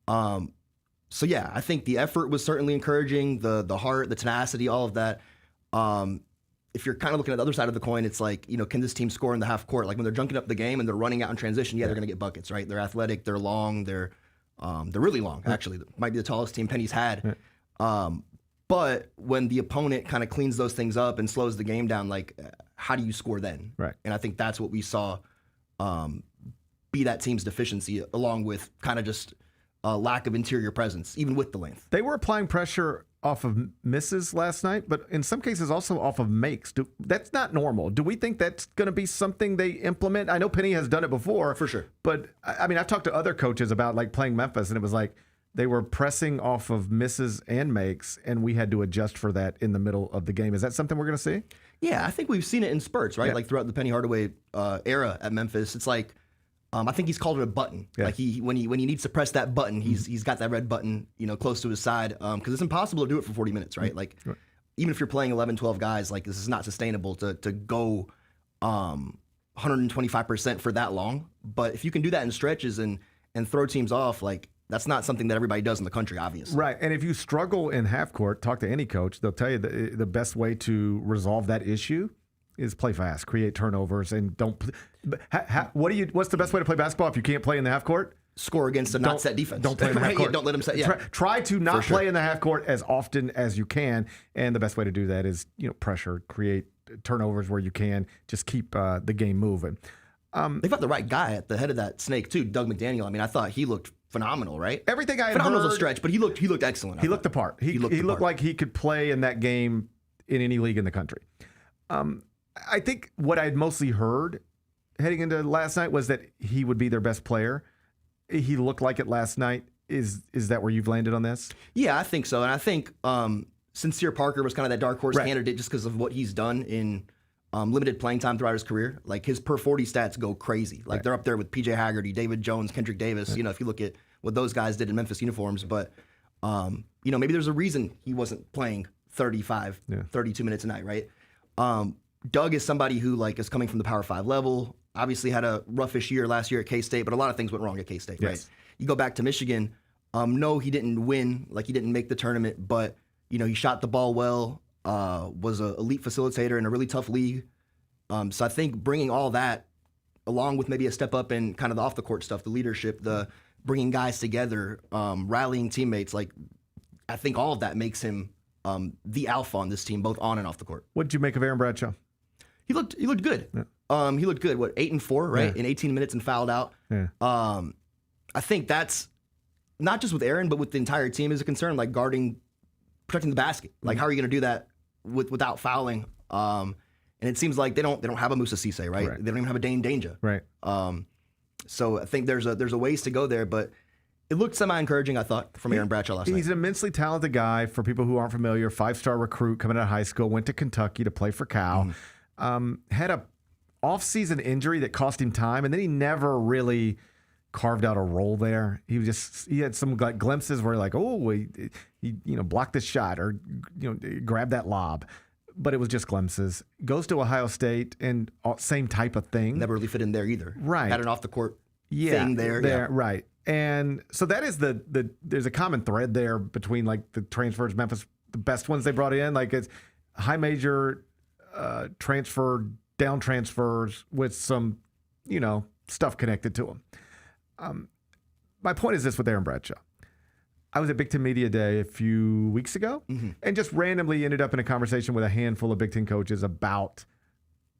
Speaker 14: So yeah, I think the effort was certainly encouraging, the heart, the tenacity, all of that. If you're kind of looking at the other side of the coin, it's like, can this team score in the half court? Like when they're junking up the game and they're running out in transition, they're going to get buckets, right? They're athletic, they're long, they're really long, actually. Might be the tallest team Penny's had. But when the opponent kind of cleans those things up and slows the game down, like, how do you score then?
Speaker 12: Right.
Speaker 14: And I think that's what we saw be that team's deficiency, along with kind of just a lack of interior presence, even with the length.
Speaker 12: They were applying pressure off of misses last night, but in some cases also off of makes. That's not normal. Do we think that's going to be something they implement? I know Penny has done it before.
Speaker 14: For sure.
Speaker 12: But, I mean, I've talked to other coaches about, like, playing Memphis, and it was like they were pressing off of misses and makes, and we had to adjust for that in the middle of the game. Is that something we're going to see?
Speaker 14: Yeah, I think we've seen it in spurts, right? Yeah. Like throughout the Penny Hardaway era at Memphis. It's like, I think he's called it a button. Yeah. Like when he needs to press that button, he's got that red button, close to his side. Because it's impossible to do it for 40 minutes, right? Like even if you're playing 11, 12 guys, like this is not sustainable to go 125% for that long. But if you can do that in stretches and throw teams off, like that's not something that everybody does in the country, obviously.
Speaker 12: Right. And if you struggle in half court, talk to any coach, they'll tell you the best way to resolve that issue is play fast, create turnovers, and don't. What's the best way to play basketball if you can't play in the half court?
Speaker 14: Score against a not set defense.
Speaker 12: Don't play in the half court.
Speaker 14: Don't let them set. Yeah.
Speaker 12: Try to not play in the half court as often as you can, and the best way to do that is pressure, create turnovers where you can, just keep the game moving.
Speaker 14: They've got the right guy at the head of that snake too, Doug McDaniel. I mean, I thought he looked phenomenal, right?
Speaker 12: Everything I had
Speaker 14: phenomenal
Speaker 12: heard,
Speaker 14: a stretch, but he looked excellent.
Speaker 12: He looked the part. He looked like he could play in that game in any league in the country. I think what I had mostly heard heading into last night was that he would be their best player. He looked like it last night. Is that where you've landed on this?
Speaker 14: Yeah, I think so. And I think Sincere Parker was kind of that dark horse candidate just because of what he's done in limited playing time throughout his career. Like his per 40 stats go crazy. Like they're up there with PJ Haggerty, David Jones, Kendrick Davis. If you look at what those guys did in Memphis uniforms. But, maybe there's a reason he wasn't playing 35, 32 minutes a night, right? Doug is somebody who is coming from the Power 5 level. Obviously had a roughish year last year at K-State, but a lot of things went wrong at K-State, right? You go back to Michigan, no, he didn't win, he didn't make the tournament, but, he shot the ball well, was an elite facilitator in a really tough league. So I think bringing all that, along with maybe a step up in kind of the off-the-court stuff, the leadership, the bringing guys together, rallying teammates, I think all of that makes him the alpha on this team, both on and off the court.
Speaker 12: What did you make of Aaron Bradshaw?
Speaker 14: He looked good. Yeah. He looked good. 8-4, right? In 18 minutes and fouled out. Yeah. I think that's not just with Aaron, but with the entire team is a concern, protecting the basket. How are you going to do that without fouling? And it seems like they don't have a Musa Cisse, right? They don't even have a Dane Danger.
Speaker 12: Right.
Speaker 14: So I think there's a ways to go there, but it looked semi-encouraging, I thought, from Aaron Bradshaw last night.
Speaker 12: He's an immensely talented guy. For people who aren't familiar, 5-star recruit coming out of high school, went to Kentucky to play for Cal. Had a off-season injury that cost him time, and then he never really carved out a role there. He had some glimpses where he blocked this shot or grabbed that lob, but it was just glimpses. Goes to Ohio State and same type of thing.
Speaker 14: Never really fit in there either.
Speaker 12: Right.
Speaker 14: Had an off-the-court thing there.
Speaker 12: Right. And so that is there's a common thread there between the transfers, Memphis, the best ones they brought in, it's high major transfer, down transfers with some, stuff connected to them. My point is this with Aaron Bradshaw. I was at Big Ten Media Day a few weeks ago and just randomly ended up in a conversation with a handful of Big Ten coaches about,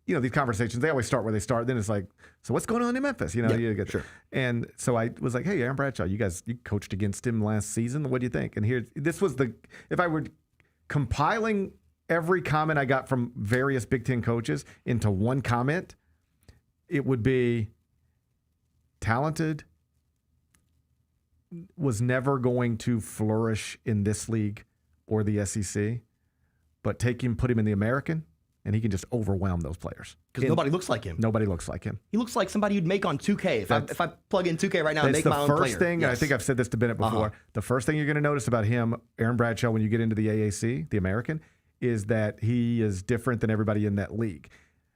Speaker 12: these conversations. They always start where they start. Then it's so what's going on in Memphis?
Speaker 14: Sure.
Speaker 12: And so I was like, hey, Aaron Bradshaw, you coached against him last season. What do you think? And this was if I were compiling every comment I got from various Big Ten coaches into one comment, it would be talented, was never going to flourish in this league or the SEC, but put him in the American, and he can just overwhelm those players.
Speaker 14: Because nobody looks like him.
Speaker 12: Nobody looks like him.
Speaker 14: He looks like somebody you'd make on 2K. If I plug in 2K right now and make my own player.
Speaker 12: That's the first thing, I think I've said this to Bennett before, the first thing you're going to notice about him, Aaron Bradshaw, when you get into the AAC, the American, is that he is different than everybody in that league.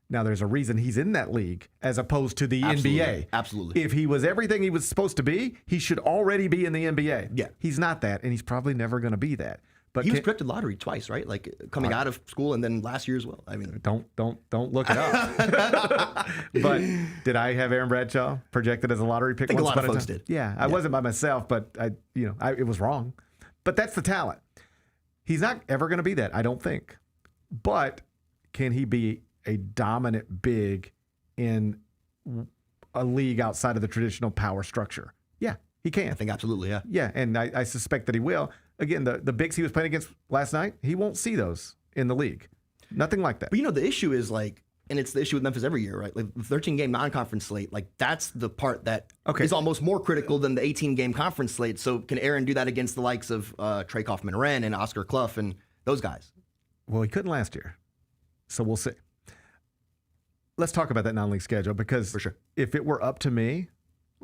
Speaker 12: Now, there's a reason he's in that league as opposed to the NBA.
Speaker 14: Absolutely.
Speaker 12: If he was everything he was supposed to be, he should already be in the NBA.
Speaker 14: Yeah.
Speaker 12: He's not that, and he's probably never going to be that. But
Speaker 14: he was projected lottery twice, right? Coming out of school and then last year as well. I mean,
Speaker 12: don't look it up. But did I have Aaron Bradshaw projected as a lottery pick?
Speaker 14: I think a lot of folks did.
Speaker 12: Yeah, I wasn't by myself, but it was wrong. But that's the talent. He's not ever going to be that, I don't think. But can he be a dominant big in a league outside of the traditional power structure? Yeah, he can.
Speaker 14: I think absolutely, yeah.
Speaker 12: Yeah, and I suspect that he will. Again, the bigs he was playing against last night, he won't see those in the league. Nothing like that.
Speaker 14: But the issue is and it's the issue with Memphis every year, right? 13-game non-conference slate, that's the part that is almost more critical than the 18-game conference slate. So can Aaron do that against the likes of Trey Kaufman-Wren and Oscar Clough and those guys?
Speaker 12: Well, he couldn't last year, so we'll see. Let's talk about that non-league schedule, because
Speaker 14: for sure,
Speaker 12: if it were up to me,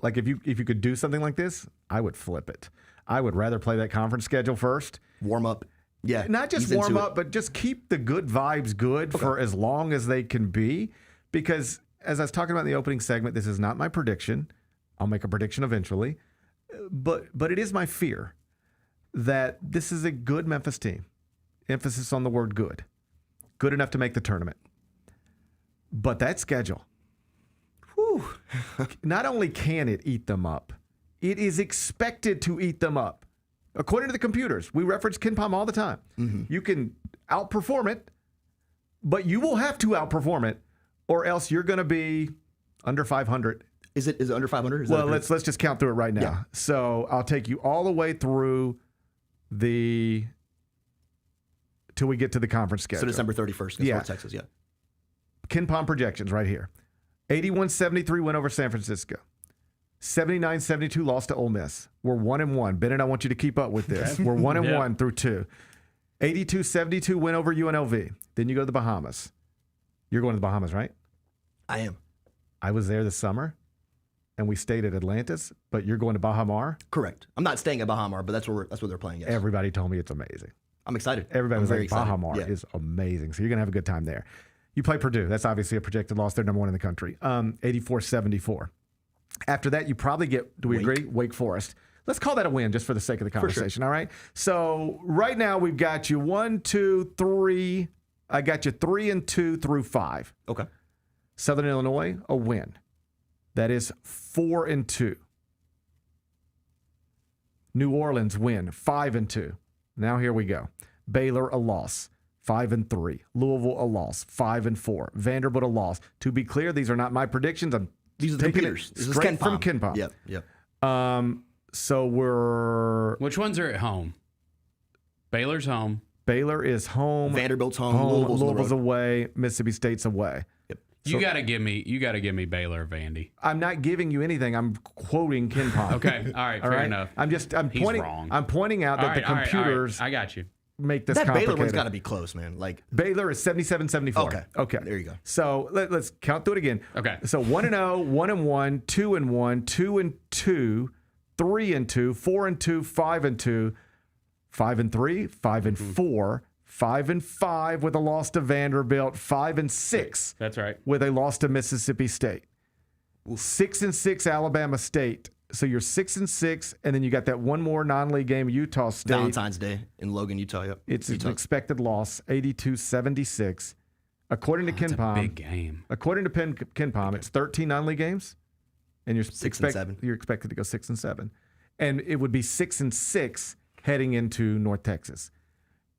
Speaker 12: if you could do something like this, I would flip it. I would rather play that conference schedule first.
Speaker 14: Warm up. Yeah.
Speaker 12: Not just warm up, but just keep the good vibes good for as long as they can be. Because as I was talking about in the opening segment, this is not my prediction. I'll make a prediction eventually. But it is my fear that this is a good Memphis team. Emphasis on the word good. Good enough to make the tournament. But that schedule, not only can it eat them up, it is expected to eat them up. According to the computers, we reference KenPom all the time. You can outperform it, but you will have to outperform it, or else you're going to be under 500.
Speaker 14: Is it under 500?
Speaker 12: Well, let's just count through it right now. Yeah. So I'll take you all the way through till we get to the conference schedule.
Speaker 14: So December 31st against North Texas,
Speaker 12: KenPom projections right here. 81-73 win over San Francisco. 79-72 loss to Ole Miss. We're 1-1. Bennett, I want you to keep up with this. We're 1-1 through 2. 82-72 win over UNLV. Then you go to the Bahamas. You're going to the Bahamas, right?
Speaker 14: I am.
Speaker 12: I was there this summer, and we stayed at Atlantis, but you're going to Baha Mar?
Speaker 14: Correct. I'm not staying at Baha Mar, but that's where they're playing, yes.
Speaker 12: Everybody told me it's amazing.
Speaker 14: I'm excited.
Speaker 12: Everybody was like, Baha Mar is amazing. So you're going to have a good time there. You play Purdue. That's obviously a projected loss. They're number 1 in the country. 84-74. After that, you probably get, do we agree? Wake Forest. Let's call that a win just for the sake of the conversation, all right? So right now we've got you 1, 2, 3. I got you 3-2 through 5.
Speaker 14: Okay.
Speaker 12: Southern Illinois, a win. That is 4-2. New Orleans win, 5-2. Now here we go. Baylor, a loss, 5-3. Louisville, a loss, 5-4. Vanderbilt, a loss. To be clear, these are not my predictions.
Speaker 14: These are the computers.
Speaker 12: This is straight from KenPom.
Speaker 14: Yep.
Speaker 12: So we're...
Speaker 9: Which ones are at home? Baylor's home.
Speaker 12: Baylor is home.
Speaker 14: Vanderbilt's home.
Speaker 12: Louisville's away. Mississippi State's away.
Speaker 14: Yep.
Speaker 9: You gotta give me Baylor, Vandy.
Speaker 12: I'm not giving you anything. I'm quoting KenPom.
Speaker 9: Okay. All right. Fair enough.
Speaker 12: He's wrong. I'm pointing out that the computers.
Speaker 9: I got you.
Speaker 12: Make this
Speaker 14: that
Speaker 12: complicated.
Speaker 14: Baylor one's got to be close, man. Like
Speaker 12: Baylor is 77-74. Okay.
Speaker 14: There you go.
Speaker 12: So let's count through it again.
Speaker 9: Okay.
Speaker 12: So 1-0, 1-1, 2-1, 2-2, 3-2, 4-2, 5-2, 5-3, 5-4, 5-5 with a loss to Vanderbilt, 5-6.
Speaker 9: That's right.
Speaker 12: With a loss to Mississippi State. 6-6 Alabama State. So you're 6-6, and then you got that one more non-league game, Utah State.
Speaker 14: Valentine's Day in Logan, Utah. Yep.
Speaker 12: It's an expected loss, 82-76. According to KenPom,
Speaker 9: a big game.
Speaker 12: According to KenPom, it's 13 non-league games, and you're
Speaker 14: 6-7.
Speaker 12: You're expected to go 6-7, and it would be 6-6 heading into North Texas.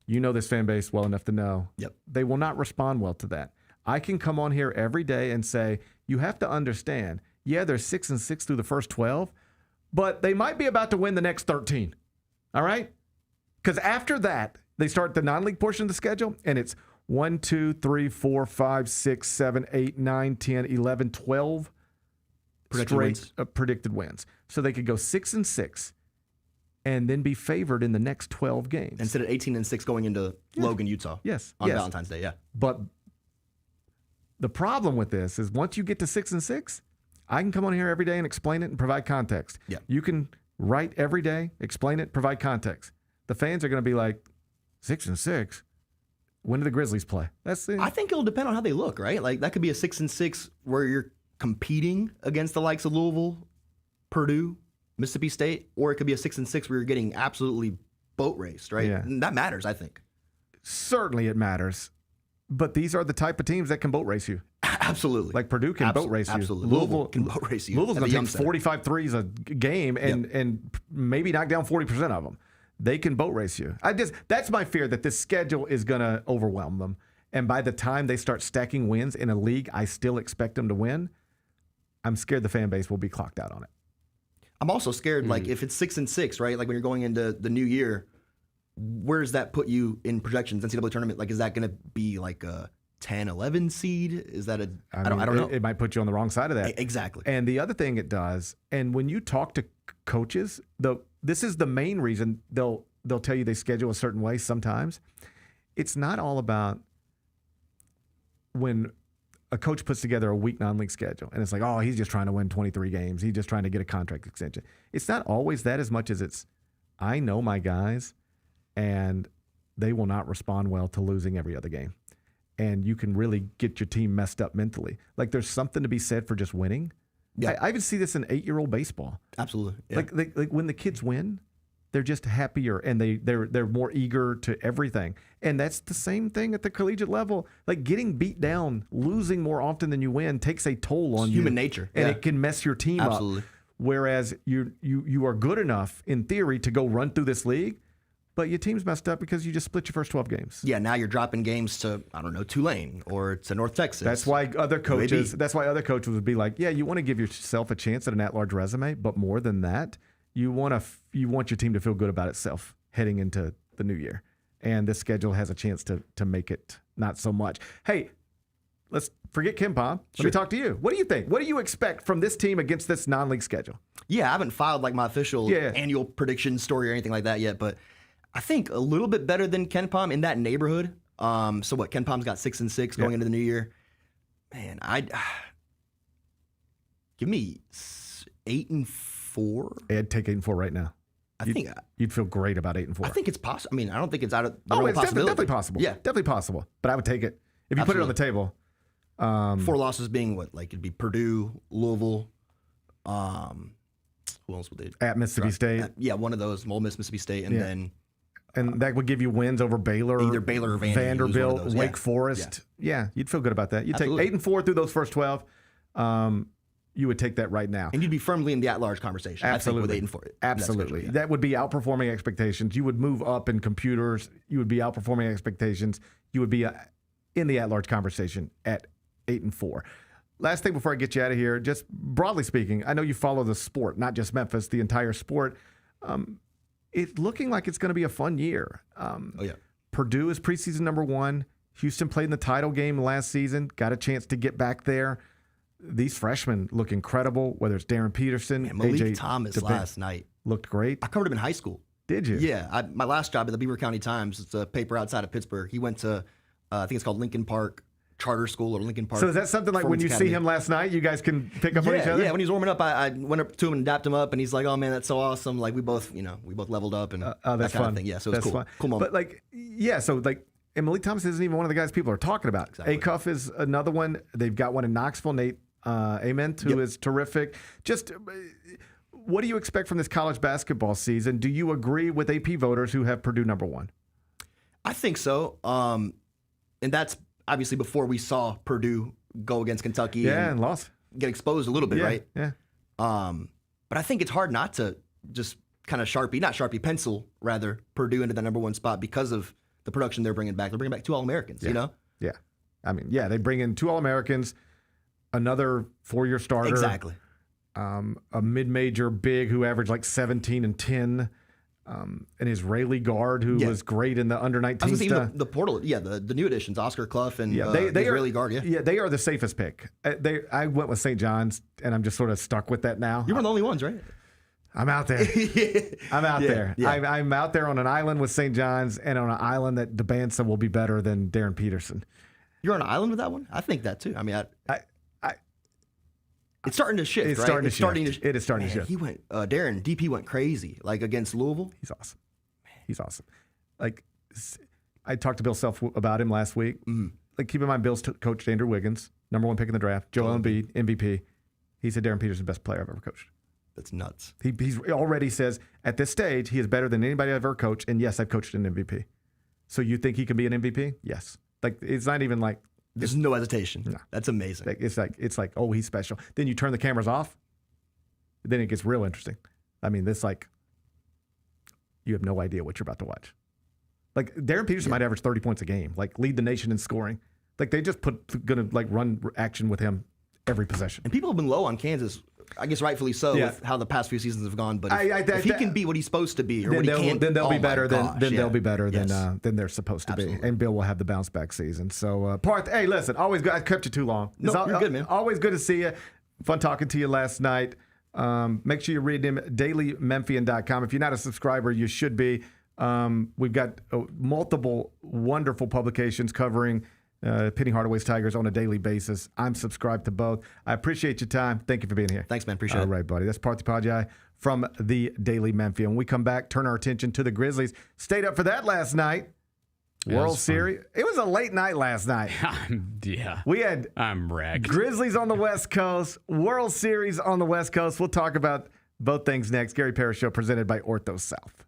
Speaker 12: You know this fan base well enough to know.
Speaker 14: Yep.
Speaker 12: They will not respond well to that. I can come on here every day and say, you have to understand, yeah, they're 6-6 through the first 12, but they might be about to win the next 13. All right? Because after that, they start the non-league portion of the schedule, and it's 1, 2, 3, 4, 5, 6, 7, 8, 9, 10, 11, 12 predicted wins. So they could go 6-6 and then be favored in the next 12 games.
Speaker 14: Instead of 18-6 going into Logan, Utah.
Speaker 12: Yes.
Speaker 14: On Valentine's Day, yeah.
Speaker 12: But the problem with this is once you get to 6-6, I can come on here every day and explain it and provide context.
Speaker 14: Yeah.
Speaker 12: You can write every day, explain it, provide context. The fans are going to be like, 6-6? When do the Grizzlies play?
Speaker 14: I think it'll depend on how they look, right? Like that could be a 6-6 where you're competing against the likes of Louisville, Purdue, Mississippi State, or it could be a 6-6 where you're getting absolutely boat raced, right?
Speaker 12: Yeah.
Speaker 14: And that matters, I think.
Speaker 12: Certainly it matters. But these are the type of teams that can boat race you.
Speaker 14: Absolutely.
Speaker 12: Like Purdue can boat race you.
Speaker 14: Absolutely. Louisville can boat race you.
Speaker 12: Louisville's going to take 45 threes a game and maybe knock down 40% of them. They can boat race you. That's my fear, that this schedule is going to overwhelm them. And by the time they start stacking wins in a league I still expect them to win, I'm scared the fan base will be clocked out on it.
Speaker 14: I'm also scared, like, if it's 6-6, right? Like, when you're going into the new year, where does that put you in projections, NCAA tournament? Like, is that going to be like a 10-11 seed? Is that I don't know.
Speaker 12: It might put you on the wrong side of that.
Speaker 14: Exactly.
Speaker 12: And the other thing it does, and when you talk to coaches, this is the main reason they'll tell you they schedule a certain way sometimes. It's not all about when a coach puts together a weak non-league schedule and it's like, oh, he's just trying to win 23 games. He's just trying to get a contract extension. It's not always that as much as it's, I know my guys and they will not respond well to losing every other game. And you can really get your team messed up mentally. Like there's something to be said for just winning. Yeah. I even see this in 8-year-old baseball.
Speaker 14: Absolutely. Yeah.
Speaker 12: Like when the kids win, They're just happier, and they're more eager to everything. And that's the same thing at the collegiate level. Like getting beat down, losing more often than you win takes a toll on you.
Speaker 14: Human nature.
Speaker 12: And
Speaker 14: Yeah.
Speaker 12: it can mess your team
Speaker 14: Absolutely.
Speaker 12: up. Whereas you are good enough, in theory, to go run through this league, but your team's messed up because you just split your first 12 games.
Speaker 14: Yeah, now you're dropping games to, I don't know, Tulane or to North Texas.
Speaker 12: That's why other coaches would be like, yeah, you want to give yourself a chance at an at-large resume, but more than that, you want your team to feel good about itself heading into the new year. And this schedule has a chance to make it not so much. Hey, let's forget KenPom. Let me talk to you. What do you think? What do you expect from this team against this non-league schedule?
Speaker 14: Yeah, I haven't filed like my official annual prediction story or anything like that yet, but I think a little bit better than KenPom in that neighborhood. So what? KenPom's got 6-6 going into the new year. Man, give me 8-4.
Speaker 12: I'd take 8-4 right now.
Speaker 14: I think
Speaker 12: you'd feel great about 8-4.
Speaker 14: I think it's possible. I mean, I don't think it's out of the
Speaker 12: it's
Speaker 14: possibility.
Speaker 12: definitely possible.
Speaker 14: Yeah,
Speaker 12: definitely possible. But I would take it if you put it on the table.
Speaker 14: 4 losses being what? Like it'd be Purdue, Louisville. Who else would they?
Speaker 12: At Mississippi State.
Speaker 14: One of those. Ole Miss, Mississippi State, and then.
Speaker 12: And that would give you wins over Baylor,
Speaker 14: either Baylor or
Speaker 12: Vanderbilt, Wake Forest. Yeah, you'd feel good about that. You'd take 8-4 through those first 12. You would take that right now.
Speaker 14: And you'd be firmly in the at-large conversation.
Speaker 12: Absolutely.
Speaker 14: I think, with 8-4.
Speaker 12: Absolutely. That would be outperforming expectations. You would move up in computers. You would be outperforming expectations. You would be in the at-large conversation at 8-4. Last thing before I get you out of here, just broadly speaking, I know you follow the sport, not just Memphis, the entire sport. It's looking like it's going to be a fun year. Purdue is preseason number 1. Houston played in the title game last season, got a chance to get back there. These freshmen look incredible, whether it's Darren Peterson,
Speaker 14: Malik
Speaker 12: AJ
Speaker 14: Thomas
Speaker 12: DeBent
Speaker 14: last night.
Speaker 12: Looked great.
Speaker 14: I covered him in high school.
Speaker 12: Did you?
Speaker 14: Yeah. My last job at the Beaver County Times, it's a paper outside of Pittsburgh. He went to, I think it's called Lincoln Park Charter School or Lincoln Park.
Speaker 12: So is that something like when you see him last night, you guys can pick up on each other?
Speaker 14: Yeah, when he was warming up, I went up to him and dapped him up, and he's like, "Oh man, that's so awesome!" Like we both leveled up and
Speaker 12: that's
Speaker 14: that kind
Speaker 12: fun.
Speaker 14: of thing. Yeah, so it's cool.
Speaker 12: Fun.
Speaker 14: Cool moment.
Speaker 12: But and Malik Thomas isn't even one of the guys people are talking about.
Speaker 14: Exactly.
Speaker 12: Acuff is another one. They've got one in Knoxville, Nate Ament, who is terrific. Just what do you expect from this college basketball season? Do you agree with AP voters who have Purdue number 1?
Speaker 14: I think so. And that's obviously before we saw Purdue go against Kentucky
Speaker 12: and lost,
Speaker 14: get exposed a little bit, right?
Speaker 12: Yeah.
Speaker 14: But I think it's hard not to just kind of pencil rather Purdue into the number 1 spot because of the production they're bringing back. They're bringing back 2 All-Americans, you know?
Speaker 12: Yeah. I mean, they bring in 2 All-Americans, another 4-year starter.
Speaker 14: Exactly.
Speaker 12: A mid-major big who averaged like 17 and 10. An Israeli guard who was great in the under-19
Speaker 14: I was
Speaker 12: stuff.
Speaker 14: gonna say the portal, the new additions, Oscar Clough and
Speaker 12: they
Speaker 14: Israeli
Speaker 12: are,
Speaker 14: guard.
Speaker 12: Yeah, they are the safest pick. I went with St. John's, and I'm just sort of stuck with that now.
Speaker 14: You're one of the only ones, right?
Speaker 12: I'm out there. I'm out there.
Speaker 14: Yeah.
Speaker 12: I'm out there on an island with St. John's and on an island that DeBansa will be better than Darren Peterson.
Speaker 14: You're on an island with that one? I think that too. I mean, it's starting to shift, right?
Speaker 12: It is starting to shift.
Speaker 14: He went, Darren, DP went crazy, like against Louisville.
Speaker 12: He's awesome. He's awesome. Like, I talked to Bill Self about him last week. Like, keep in mind, Bill's coached Andrew Wiggins, number 1 pick in the draft, Joel Embiid, MVP. He said Darren Peterson's the best player I've ever coached.
Speaker 14: That's nuts.
Speaker 12: He's already says, at this stage, he is better than anybody I've ever coached, and yes, I've coached an MVP. So you think he can be an MVP? Yes. Like, it's not even like...
Speaker 14: There's no hesitation. No. That's amazing.
Speaker 12: It's like, oh, he's special. Then you turn the cameras off. Then it gets real interesting. I mean, you have no idea what you're about to watch. Like Darren Peterson might average 30 points a game, like lead the nation in scoring. Like they just gonna run action with him every possession.
Speaker 14: And people have been low on Kansas. I guess rightfully so with how the past few seasons have gone. But if he can be what he's supposed to be, or what he can,
Speaker 12: then they'll be better.
Speaker 14: They'll
Speaker 12: be better than they're supposed to be. And Bill will have the bounce back season. So Parth, hey, listen, always good. I kept you too long.
Speaker 14: You're good, man.
Speaker 12: Always good to see you. Fun talking to you last night. Make sure you read him dailymemphian.com. If you're not a subscriber, you should be. We've got multiple wonderful publications covering Penny Hardaway's Tigers on a daily basis. I'm subscribed to both. I appreciate your time. Thank you for being here.
Speaker 14: Thanks, man. Appreciate it.
Speaker 12: All right, buddy. That's Parth Upadhyaya from the Daily Memphian. When we come back, turn our attention to the Grizzlies. Stayed up for that last night. World Series. It was a late night last night. We had
Speaker 9: I'm wrecked.
Speaker 12: Grizzlies on the West Coast, World Series on the West Coast. We'll talk about both things next. Gary Parrish Show presented by Ortho South.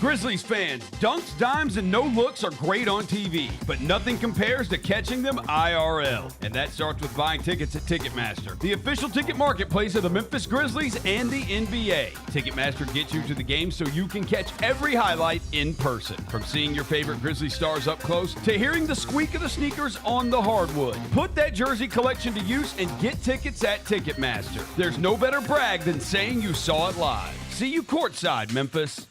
Speaker 1: Grizzlies fans, dunks, dimes, and no-looks are great on TV, but nothing compares to catching them IRL. And that starts with buying tickets at Ticketmaster, the official ticket marketplace of the Memphis Grizzlies and the NBA. Ticketmaster gets you to the game so you can catch every highlight in person. From seeing your favorite Grizzly stars up close to hearing the squeak of the sneakers on the hardwood. Put that jersey collection to use and get tickets at Ticketmaster. There's no better brag than saying you saw it live. See you courtside, Memphis.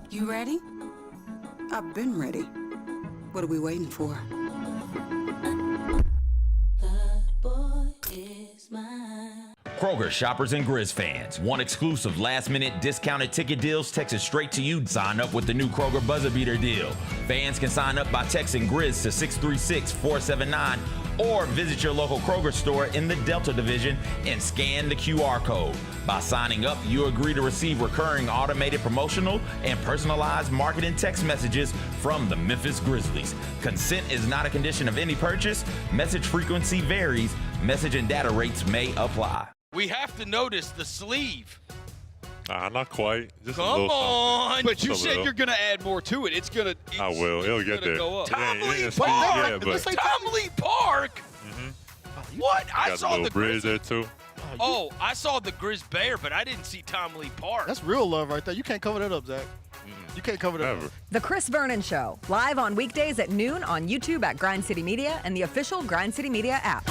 Speaker 15: You ready? I've been ready. What are we waiting for?
Speaker 11: Kroger shoppers and Grizz fans. Want exclusive last-minute discounted ticket deals texted straight to you? Sign up with the new Kroger Buzzer Beater deal. Fans can sign up by texting Grizz to 636-479 or visit your local Kroger store in the Delta Division and scan the QR code. By signing up, you agree to receive recurring automated promotional and personalized marketing text messages from the Memphis Grizzlies. Consent is not a condition of any purchase. Message frequency varies. Message and data rates may apply.
Speaker 5: We have to notice the sleeve.
Speaker 16: Not quite. Just
Speaker 5: Come on.
Speaker 1: But you said you're going to add more to it. It's going to.
Speaker 16: I will. It'll get there.
Speaker 1: Go up.
Speaker 5: Tom Lee
Speaker 16: Yeah,
Speaker 5: Park.
Speaker 16: but
Speaker 5: Tom Lee Park. What? I
Speaker 16: got
Speaker 5: saw
Speaker 16: the
Speaker 5: the
Speaker 16: little bridge
Speaker 5: Grizz.
Speaker 16: there too.
Speaker 5: Oh, I saw the Grizz Bear, but I didn't see Tom Lee Park.
Speaker 17: That's real love right there. You can't cover that up, Zach. You can't cover that up.
Speaker 10: The Chris Vernon Show, live on weekdays at noon on YouTube at Grind City Media and the official Grind City Media app.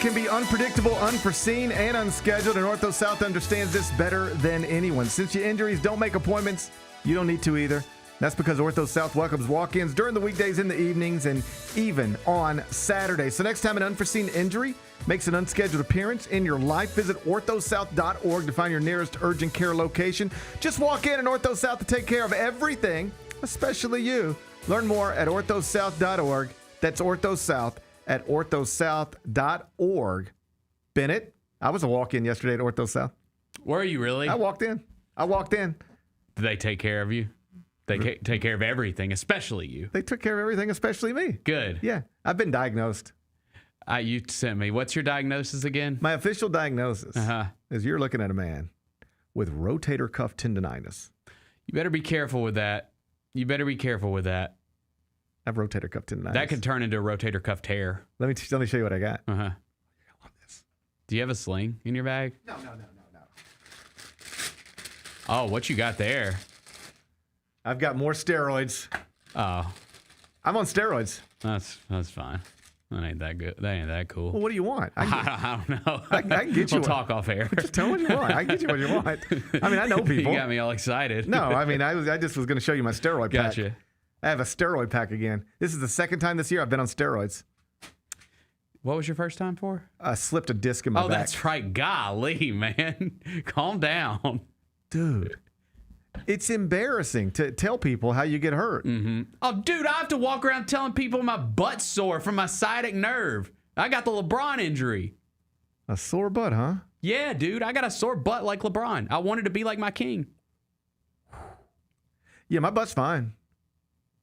Speaker 12: Can be unpredictable, unforeseen, and unscheduled, and Ortho South understands this better than anyone. Since your injuries don't make appointments, you don't need to either. That's because Ortho South welcomes walk-ins during the weekdays, in the evenings, and even on Saturdays. So next time an unforeseen injury makes an unscheduled appearance in your life, visit orthosouth.org to find your nearest urgent care location. Just walk in and Ortho South to take care of everything, especially you. Learn more at orthosouth.org. That's Ortho South at orthosouth.org. Bennett, I was a walk-in yesterday at Ortho South.
Speaker 9: Were you really?
Speaker 12: I walked in.
Speaker 9: Did they take care of you? They take care of everything, especially you.
Speaker 12: They took care of everything, especially me.
Speaker 9: Good.
Speaker 12: Yeah. I've been diagnosed.
Speaker 9: You sent me. What's your diagnosis again?
Speaker 12: My official diagnosis is you're looking at a man with rotator cuff tendonitis.
Speaker 9: You better be careful with that.
Speaker 12: I have rotator cuff tendonitis.
Speaker 9: That could turn into a rotator cuff tear.
Speaker 12: Let me show you what I got.
Speaker 9: I love this. Do you have a sling in your bag?
Speaker 12: No.
Speaker 9: Oh, what you got there?
Speaker 12: I've got more steroids.
Speaker 9: Oh.
Speaker 12: I'm on steroids.
Speaker 9: That's fine. That ain't that good. That ain't that cool.
Speaker 12: Well, what do you want?
Speaker 9: I don't know.
Speaker 12: I can get you
Speaker 9: We'll talk off air.
Speaker 12: Just tell me what you want. I can get you what you want. I mean, I know people.
Speaker 9: You got me all excited.
Speaker 12: No, I mean, I just was going to show you my steroid pack.
Speaker 9: Gotcha.
Speaker 12: I have a steroid pack again. This is the second time this year I've been on steroids.
Speaker 9: What was your first time for?
Speaker 12: I slipped a disc in my back.
Speaker 9: Oh, that's right. Golly, man. Calm down.
Speaker 12: Dude. It's embarrassing to tell people how you get hurt.
Speaker 9: Mm-hmm. Oh, dude, I have to walk around telling people my butt's sore from my sciatic nerve. I got the LeBron injury.
Speaker 12: A sore butt, huh?
Speaker 9: Yeah, dude. I got a sore butt like LeBron. I wanted to be like my king.
Speaker 12: Yeah, my butt's fine.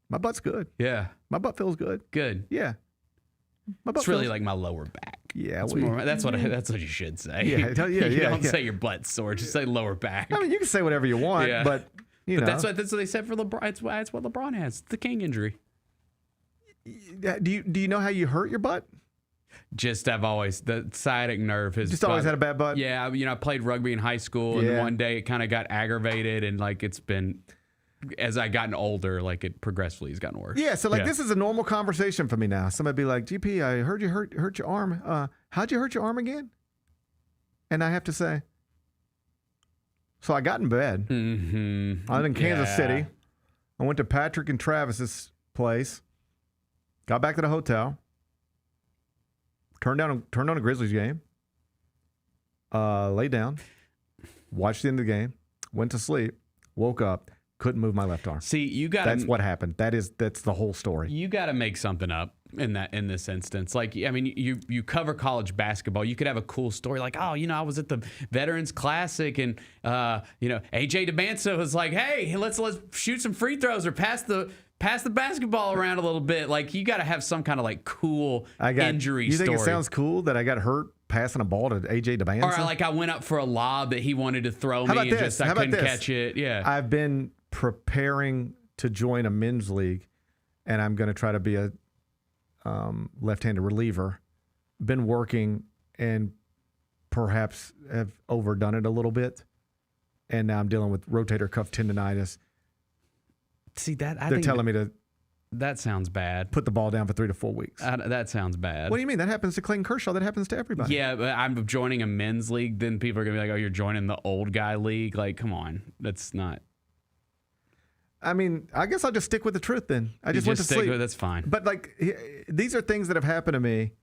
Speaker 12: My butt's good.
Speaker 9: Yeah.
Speaker 12: My butt feels good.
Speaker 9: Good.
Speaker 12: Yeah. My butt
Speaker 9: it's really
Speaker 12: feels...
Speaker 9: like my lower back.
Speaker 12: Yeah.
Speaker 9: That's what you should say.
Speaker 12: Yeah.
Speaker 9: You don't say your butt's sore. Just say lower back.
Speaker 12: I mean, you can say whatever you want, but you know.
Speaker 9: That's what they said for LeBron. That's what LeBron has. The king injury.
Speaker 12: Do you know how you hurt your butt?
Speaker 9: Just the sciatic nerve has
Speaker 12: just always had a bad butt.
Speaker 9: Yeah, I played rugby in high school, and one day it kind of got aggravated, and like it's been as I gotten older, like it progressively has gotten worse.
Speaker 12: Yeah, so this is a normal conversation for me now. Somebody be like, "GP, I heard you hurt your arm. How'd you hurt your arm again?" And I have to say, so I got in bed. I was in Kansas City. I went to Patrick and Travis's place. Got back to the hotel. Turned on a Grizzlies game. Laid down. Watched the end of the game. Went to sleep. Woke up. Couldn't move my left arm.
Speaker 9: See, you got.
Speaker 12: That's what happened. That's the whole story.
Speaker 9: You got to make something up in this instance. Like, I mean, you cover college basketball. You could have a cool story like, oh, I was at the Veterans Classic, and AJ DeBanza was like, hey, let's shoot some free throws or pass the basketball around a little bit. Like, you got to have some kind of like cool injury
Speaker 12: you
Speaker 9: story.
Speaker 12: You think it sounds cool that I got hurt passing a ball to AJ DeBanza?
Speaker 9: Or like I went up for a lob that he wanted to throw me and just I couldn't catch it. Yeah.
Speaker 12: I've been preparing to join a men's league, and I'm going to try to be a left-handed reliever. Been working and perhaps have overdone it a little bit, and now I'm dealing with rotator cuff tendonitis.
Speaker 9: See that?
Speaker 12: They're telling me to.
Speaker 9: That sounds bad.
Speaker 12: Put the ball down for 3 to 4 weeks.
Speaker 9: That sounds bad.
Speaker 12: What do you mean? That happens to Clayton Kershaw. That happens to everybody.
Speaker 9: Yeah, but I'm joining a men's league. Then people are going to be like, oh, you're joining the old guy league. Like, come on. That's not.
Speaker 12: I mean, I guess I'll just stick with the truth then. I just went to sleep.
Speaker 9: That's fine.
Speaker 12: But like, these are things that have happened to me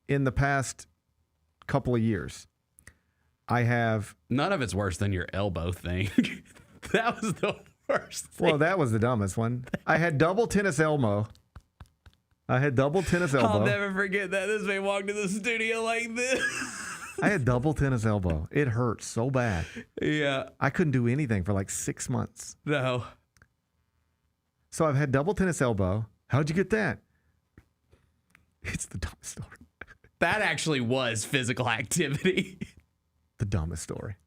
Speaker 12: in the past couple of years. I have.
Speaker 9: None of it's worse than your elbow thing. That was the worst thing.
Speaker 12: Well, that was the dumbest one. I had double tennis elbow. I'll
Speaker 9: never forget that. This man walked in the studio like this.
Speaker 12: I had double tennis elbow. It hurt so bad.
Speaker 9: Yeah.
Speaker 12: I couldn't do anything for like 6 months.
Speaker 9: No.
Speaker 12: So I've had double tennis elbow. How'd you get that? It's the dumbest story.
Speaker 9: That actually was physical activity.
Speaker 12: The dumbest story.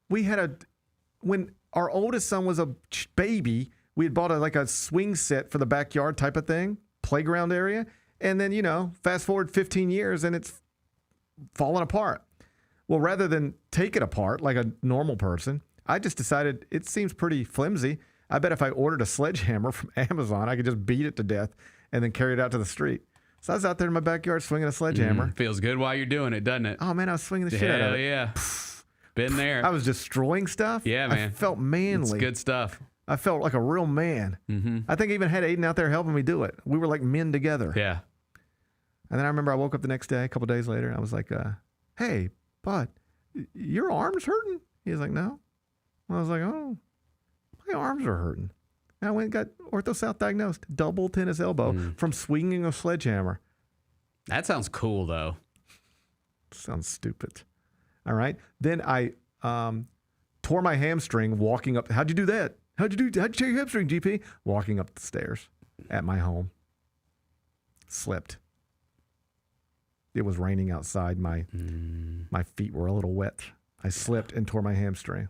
Speaker 12: When our oldest son was a baby, we had bought a swing set for the backyard type of thing, playground area. And then, fast forward 15 years and it's fallen apart. Well, rather than take it apart like a normal person, I just decided it seems pretty flimsy. I bet if I ordered a sledgehammer from Amazon, I could just beat it to death and then carry it out to the street. So I was out there in my backyard swinging a sledgehammer.
Speaker 9: Feels good while you're doing it, doesn't it?
Speaker 12: Oh, man, I was swinging the shit out of it.
Speaker 9: Yeah. Been there.
Speaker 12: I was destroying stuff.
Speaker 9: Yeah, man.
Speaker 12: I felt manly.
Speaker 9: It's good stuff.
Speaker 12: I felt like a real man.
Speaker 9: Mm-hmm.
Speaker 12: I think I even had Aiden out there helping me do it. We were like men together.
Speaker 9: Yeah.
Speaker 12: And then I remember I woke up the next day, a couple days later, and I was like, hey, bud, your arm's hurting? He was like, no. I was like, oh, my arms are hurting. And I went and got Ortho South diagnosed. Double tennis elbow from swinging a sledgehammer.
Speaker 9: That sounds cool, though.
Speaker 12: Sounds stupid. All right. Then I tore my hamstring walking up. How'd you do that? How'd you tear your hamstring, GP? Walking up the stairs at my home. Slipped. It was raining outside. My feet were a little wet. I slipped and tore my hamstring.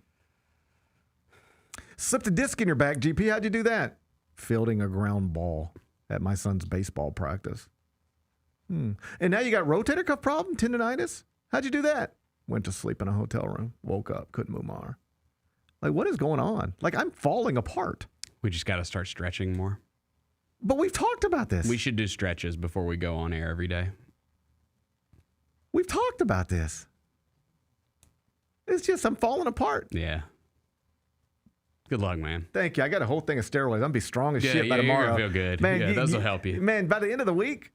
Speaker 12: Slipped a disc in your back, GP. How'd you do that? Fielding a ground ball at my son's baseball practice. And now you got rotator cuff problem, tendonitis? How'd you do that? Went to sleep in a hotel room. Woke up, couldn't move my arm. Like, what is going on? Like, I'm falling apart.
Speaker 9: We just got to start stretching more.
Speaker 12: But we've talked about this.
Speaker 9: We should do stretches before we go on air every day.
Speaker 12: We've talked about this. It's just I'm falling apart.
Speaker 9: Yeah. Good luck, man.
Speaker 12: Thank you. I got a whole thing of steroids. I'm going to be strong as shit by tomorrow.
Speaker 9: You're going to feel good.
Speaker 12: Man,
Speaker 9: those will help you.
Speaker 12: Man, by the end of the week,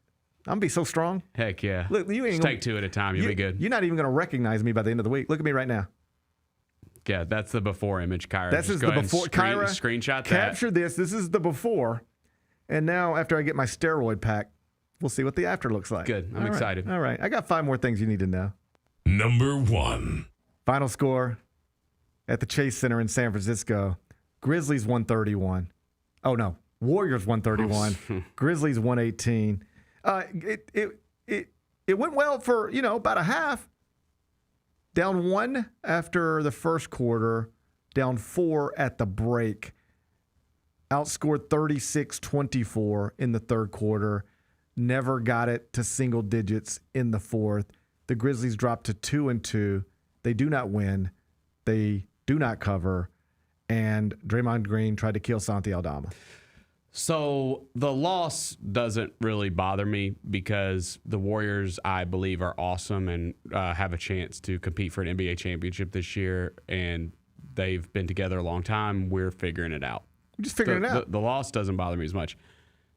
Speaker 12: I'm going to be so strong.
Speaker 9: Heck yeah.
Speaker 12: Look, you ain't
Speaker 9: just take 2 at a time. You'll be good.
Speaker 12: You're not even going to recognize me by the end of the week. Look at me right now.
Speaker 9: Yeah, that's the before image, Kyra.
Speaker 12: This is the before. Kyra,
Speaker 9: screenshot that.
Speaker 12: Capture this. This is the before. And now, after I get my steroid pack, we'll see what the after looks like.
Speaker 9: Good. I'm excited.
Speaker 12: All right. I got 5 more things you need to know.
Speaker 7: Number 1.
Speaker 12: Final score at the Chase Center in San Francisco. Grizzlies 131. Oh, no. Warriors 131. Grizzlies 118. It went well for, about a half. Down 1 after the first quarter. Down 4 at the break. Outscored 36-24 in the third quarter. never got it to single digits in the fourth. The Grizzlies dropped to 2-2. They do not win. They do not cover. And Draymond Green tried to kill Santi Aldama.
Speaker 9: So the loss doesn't really bother me because the Warriors, I believe, are awesome and have a chance to compete for an NBA championship this year. And they've been together a long time. We're figuring it out.
Speaker 12: We're just figuring it out.
Speaker 9: The loss doesn't bother me as much.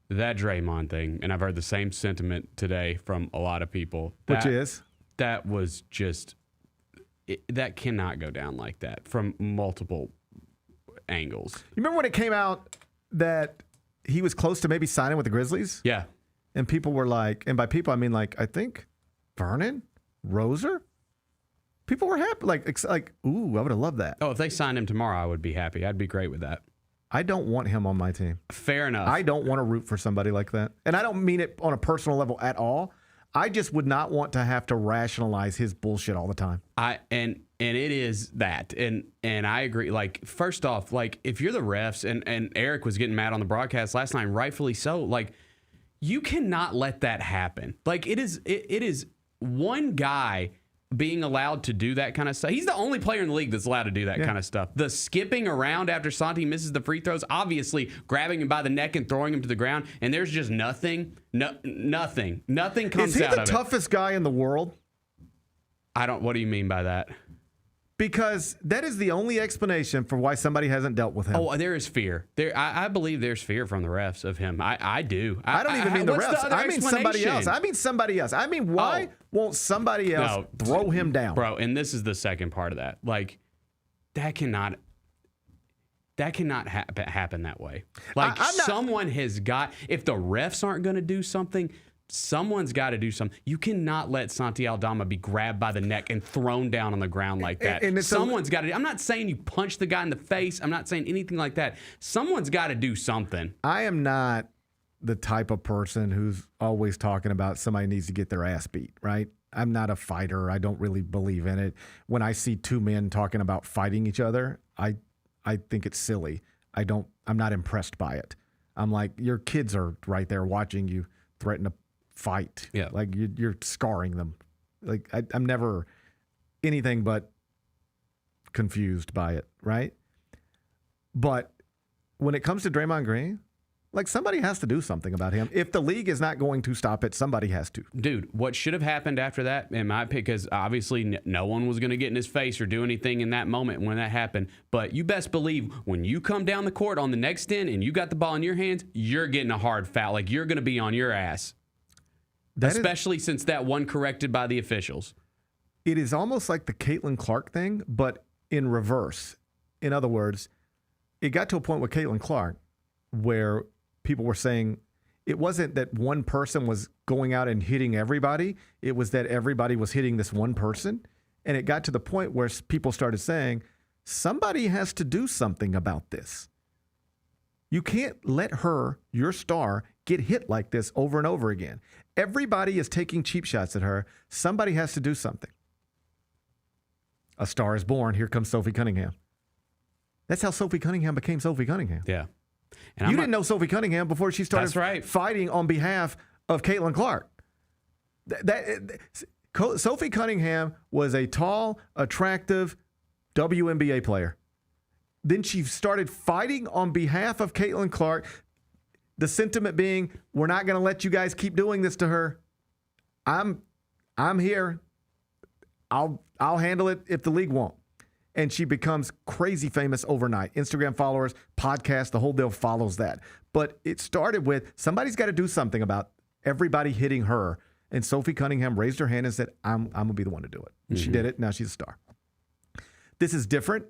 Speaker 9: That Draymond thing, and I've heard the same sentiment today from a lot of people. That was just that cannot go down like that from multiple angles.
Speaker 12: You remember when it came out that he was close to maybe signing with the Grizzlies?
Speaker 9: Yeah.
Speaker 12: And people were like, and by people I mean like I think Vernon, Roser. People were happy, like, ooh, I would have loved that.
Speaker 9: Oh, if they signed him tomorrow, I would be happy. I'd be great with that.
Speaker 12: I don't want him on my team.
Speaker 9: Fair enough.
Speaker 12: I don't want to root for somebody like that. And I don't mean it on a personal level at all. I just would not want to have to rationalize his bullshit all the time.
Speaker 9: And it is that. And I agree. Like, first off, like if you're the refs and Eric was getting mad on the broadcast last night, rightfully so, like you cannot let that happen. Like it is one guy being allowed to do that kind of stuff. He's the only player in the league that's allowed to do that kind of stuff. The skipping around after Santi misses the free throws, obviously grabbing him by the neck and throwing him to the ground, and there's just nothing comes out of it.
Speaker 12: Is he the toughest guy in the world?
Speaker 9: What do you mean by that?
Speaker 12: Because that is the only explanation for why somebody hasn't dealt with him.
Speaker 9: Oh, there is fear. I believe there's fear from the refs of him. I do.
Speaker 12: I don't even mean the refs. I mean somebody else. I mean, why won't somebody else throw him down?
Speaker 9: Bro, and this is the second part of that. Like, that cannot happen that way. Like, someone has got, if the refs aren't going to do something, someone's got to do something. You cannot let Santi Aldama be grabbed by the neck and thrown down on the ground like that. Someone's got to. I'm not saying you punch the guy in the face. I'm not saying anything like that. Someone's got to do something.
Speaker 12: I am not the type of person who's always talking about somebody needs to get their ass beat, right? I'm not a fighter. I don't really believe in it. When I see two men talking about fighting each other, I think it's silly. I'm not impressed by it. I'm like, your kids are right there watching you threaten to fight.
Speaker 9: Yeah.
Speaker 12: Like you're scarring them. Like I'm never anything but confused by it, right? But when it comes to Draymond Green, like somebody has to do something about him. If the league is not going to stop it, somebody has to.
Speaker 9: Dude, what should have happened after that, in my opinion, because obviously no one was going to get in his face or do anything in that moment when that happened. But you best believe when you come down the court on the next end and you got the ball in your hands, you're getting a hard foul. Like you're going to be on your ass. Especially since that one corrected by the officials.
Speaker 12: It is almost like the Caitlin Clark thing, but in reverse. In other words, it got to a point with Caitlin Clark where people were saying it wasn't that one person was going out and hitting everybody. It was that everybody was hitting this one person. And it got to the point where people started saying, somebody has to do something about this. You can't let her, your star, get hit like this over and over again. Everybody is taking cheap shots at her. Somebody has to do something. A star is born. Here comes Sophie Cunningham. That's how Sophie Cunningham became Sophie Cunningham.
Speaker 9: Yeah.
Speaker 12: And you didn't know Sophie Cunningham before she started fighting on behalf of Caitlin Clark. Sophie Cunningham was a tall, attractive WNBA player. Then she started fighting on behalf of Caitlin Clark. The sentiment being, we're not going to let you guys keep doing this to her. I'm here. I'll handle it if the league won't. And she becomes crazy famous overnight. Instagram followers, podcast, the whole deal follows that. But it started with somebody's got to do something about everybody hitting her. And Sophie Cunningham raised her hand and said, I'm going to be the one to do it. And she did it. Now she's a star. This is different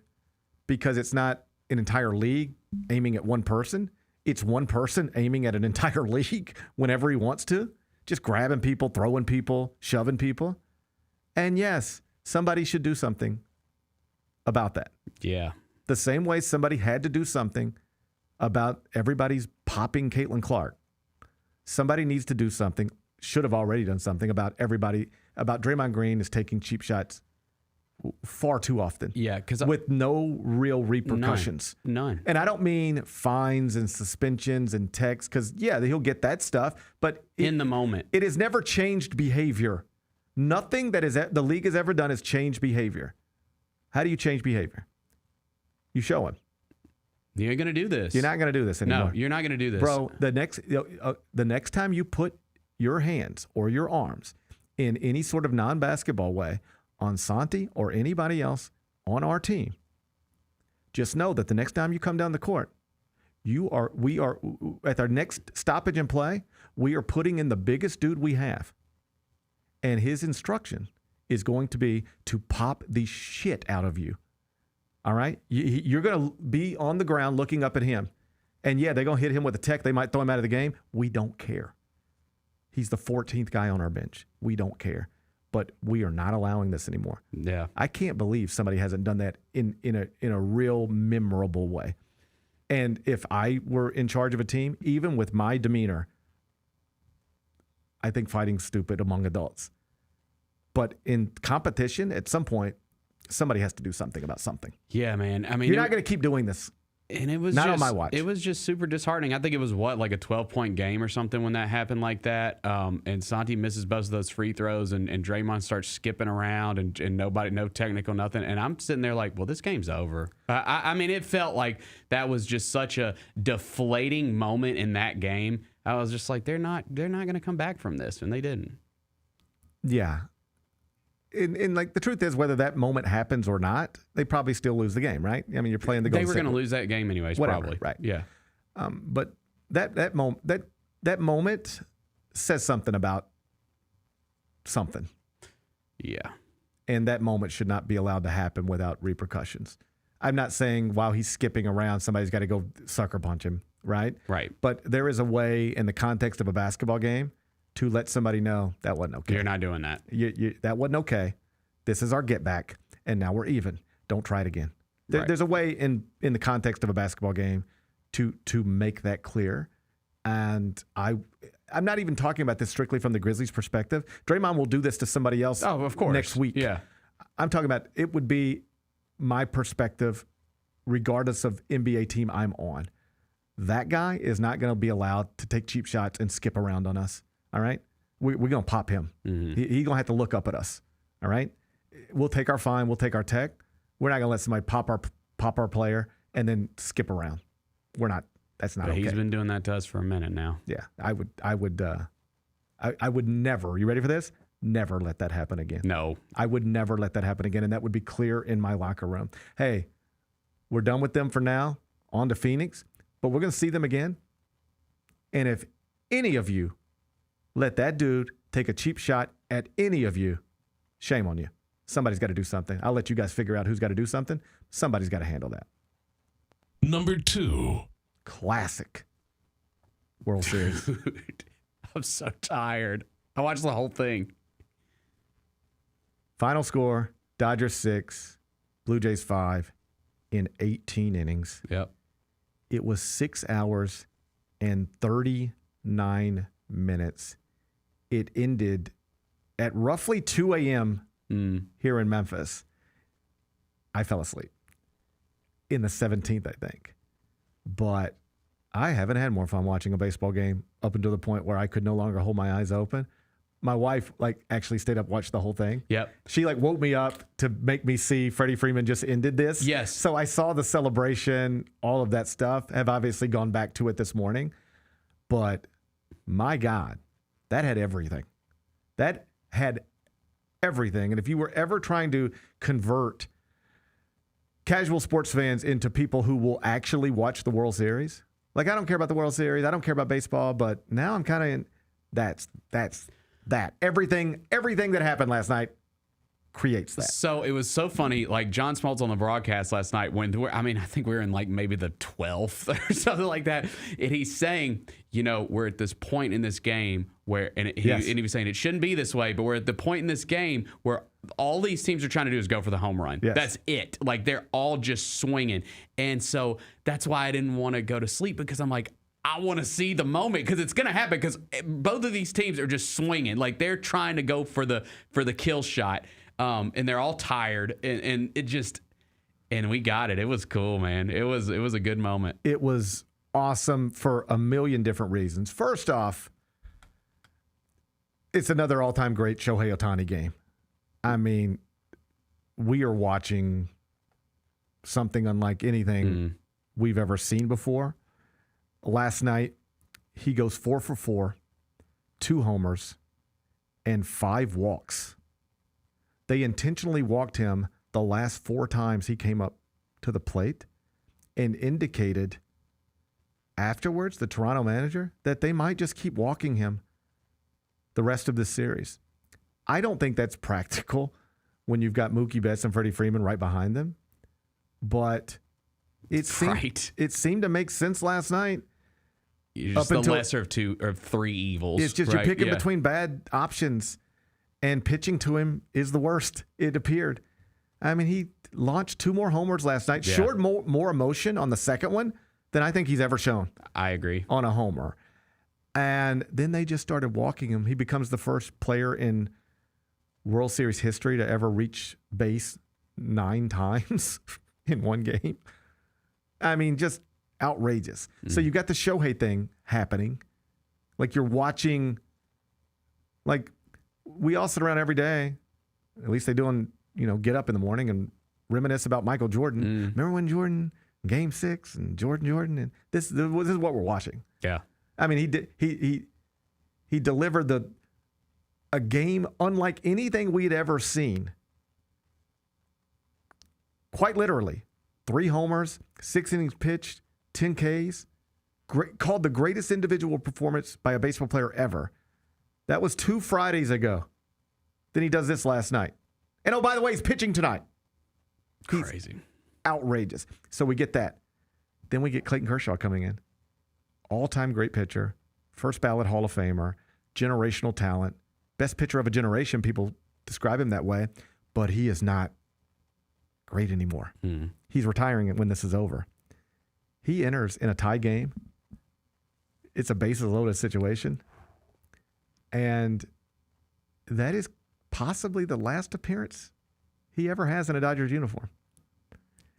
Speaker 12: because it's not an entire league aiming at one person. It's one person aiming at an entire league whenever he wants to, just grabbing people, throwing people, shoving people. And yes, somebody should do something about that.
Speaker 9: Yeah.
Speaker 12: The same way somebody had to do something about everybody's popping Caitlin Clark. Somebody needs to do something, should have already done something about everybody, about Draymond Green is taking cheap shots far too often.
Speaker 9: Yeah, because
Speaker 12: with no real repercussions.
Speaker 9: None.
Speaker 12: And I don't mean fines and suspensions and texts, because he'll get that stuff. But
Speaker 9: in the moment,
Speaker 12: it has never changed behavior. Nothing that the league has ever done has changed behavior. How do you change behavior? You show him.
Speaker 9: You ain't gonna do this.
Speaker 12: You're not gonna do this anymore.
Speaker 9: No, you're not gonna do this,
Speaker 12: bro. The next time you put your hands or your arms in any sort of non-basketball way on Santi or anybody else on our team, just know that the next time you come down the court, we are at our next stoppage in play, we are putting in the biggest dude we have. And his instruction is going to be to pop the shit out of you. All right? You're going to be on the ground looking up at him. And they're going to hit him with a tech. They might throw him out of the game. We don't care. He's the 14th guy on our bench. We don't care. But we are not allowing this anymore.
Speaker 9: Yeah.
Speaker 12: I can't believe somebody hasn't done that in a real memorable way. And if I were in charge of a team, even with my demeanor, I think fighting's stupid among adults. But in competition, at some point, somebody has to do something about something.
Speaker 9: Yeah, man. I mean,
Speaker 12: you're not going to keep doing this.
Speaker 9: And it was
Speaker 12: not
Speaker 9: just,
Speaker 12: on my watch.
Speaker 9: It was just super disheartening. I think it was like a 12-point game or something when that happened like that. And Santi misses both of those free throws, and Draymond starts skipping around, and no technical, nothing. And I'm sitting there like, well, this game's over. I mean, it felt like that was just such a deflating moment in that game. I was just like, they're not going to come back from this, and they didn't.
Speaker 12: Yeah. And like the truth is, whether that moment happens or not, they probably still lose the game, right? I mean, you're playing the
Speaker 9: They were going to lose that game anyways,
Speaker 12: whatever,
Speaker 9: probably.
Speaker 12: Right.
Speaker 9: Yeah.
Speaker 12: But that moment says something about something.
Speaker 9: Yeah.
Speaker 12: And that moment should not be allowed to happen without repercussions. I'm not saying while he's skipping around, somebody's got to go sucker punch him, right?
Speaker 9: Right.
Speaker 12: But there is a way in the context of a basketball game to let somebody know that wasn't okay.
Speaker 9: You're not doing that.
Speaker 12: That wasn't okay. This is our get back, and now we're even. Don't try it again.
Speaker 9: Right.
Speaker 12: There's a way in the context of a basketball game to make that clear. And I'm not even talking about this strictly from the Grizzlies' perspective. Draymond will do this to somebody else
Speaker 9: of course.
Speaker 12: next week.
Speaker 9: Yeah.
Speaker 12: I'm talking about it would be my perspective regardless of NBA team I'm on. That guy is not going to be allowed to take cheap shots and skip around on us. All right? We're going to pop him.
Speaker 9: Mm-hmm.
Speaker 12: He's going to have to look up at us. All right? We'll take our fine. We'll take our tech. We're not going to let somebody pop our player and then skip around. We're not. That's not okay.
Speaker 9: He's been doing that to us for a minute now.
Speaker 12: Yeah. I would never, you ready for this? Never let that happen again.
Speaker 9: No.
Speaker 12: I would never let that happen again. And that would be clear in my locker room. Hey, we're done with them for now. On to Phoenix. But we're going to see them again. And if any of you let that dude take a cheap shot at any of you, shame on you. Somebody's got to do something. I'll let you guys figure out who's got to do something. Somebody's got to handle that.
Speaker 7: Number 2.
Speaker 12: Classic World Series.
Speaker 9: Dude, I'm so tired. I watched the whole thing.
Speaker 12: Final score, Dodgers 6, Blue Jays 5 in 18 innings.
Speaker 9: Yep.
Speaker 12: It was 6 hours and 39 minutes. It ended at roughly 2 a.m. Here in Memphis. I fell asleep in the 17th, I think. But I haven't had more fun watching a baseball game up until the point where I could no longer hold my eyes open. My wife actually stayed up, watched the whole thing.
Speaker 9: Yep.
Speaker 12: She woke me up to make me see Freddie Freeman just ended this.
Speaker 9: Yes.
Speaker 12: So I saw the celebration, all of that stuff. Have obviously gone back to it this morning. But my God, that had everything. That had everything. And if you were ever trying to convert casual sports fans into people who will actually watch the World Series, I don't care about the World Series. I don't care about baseball, but now I'm kind of in that's that. Everything that happened last night creates that.
Speaker 9: So it was so funny. John Smoltz on the broadcast last night I think we were in maybe the 12th or something like that. And he's saying, we're at this point in this game where, and he was saying it shouldn't be this way, but we're at the point in this game where all these teams are trying to do is go for the home run.
Speaker 12: Yes.
Speaker 9: That's it. They're all just swinging. And so that's why I didn't want to go to sleep, because I'm like, I want to see the moment, because it's going to happen, because both of these teams are just swinging. They're trying to go for the kill shot. and they're all tired, and it just, and we got it. It was cool, man. It was a good moment.
Speaker 12: It was awesome for a million different reasons. First off, it's another all-time great Shohei Ohtani game. I mean, we are watching something unlike anything we've ever seen before. Last night, he goes 4 for 4, 2 homers, and 5 walks. They intentionally walked him the last 4 times he came up to the plate and indicated afterwards, the Toronto manager, that they might just keep walking him the rest of this series. I don't think that's practical when you've got Mookie Betts and Freddie Freeman right behind them, but it seemed to make sense last night.
Speaker 9: You're just the lesser of 2 or 3 evils.
Speaker 12: It's just you're picking between bad options, and pitching to him is the worst, it appeared. I mean, he launched 2 more homers last night, showed more emotion on the second one than I think he's ever shown.
Speaker 9: I agree.
Speaker 12: On a homer. And then they just started walking him. He becomes the first player in World Series history to ever reach base 9 times in one game. I mean, just outrageous. So you got the Shohei thing happening. Like you're watching, like we all sit around every day, at least they do on, get up in the morning and reminisce about Michael Jordan. Remember when Jordan, Game 6 and Jordan, and this is what we're watching.
Speaker 9: Yeah.
Speaker 12: I mean, he delivered a game unlike anything we had ever seen. Quite literally. 3 homers, 6 innings pitched, 10 Ks. Called the greatest individual performance by a baseball player ever. That was 2 Fridays ago. Then he does this last night. And oh, by the way, he's pitching tonight.
Speaker 9: Crazy.
Speaker 12: He's outrageous. So we get that. Then we get Clayton Kershaw coming in. All-time great pitcher, first ballot Hall of Famer, generational talent, best pitcher of a generation. People describe him that way, but he is not great anymore. He's retiring when this is over. He enters in a tie game. It's a bases loaded situation. And that is possibly the last appearance he ever has in a Dodgers uniform.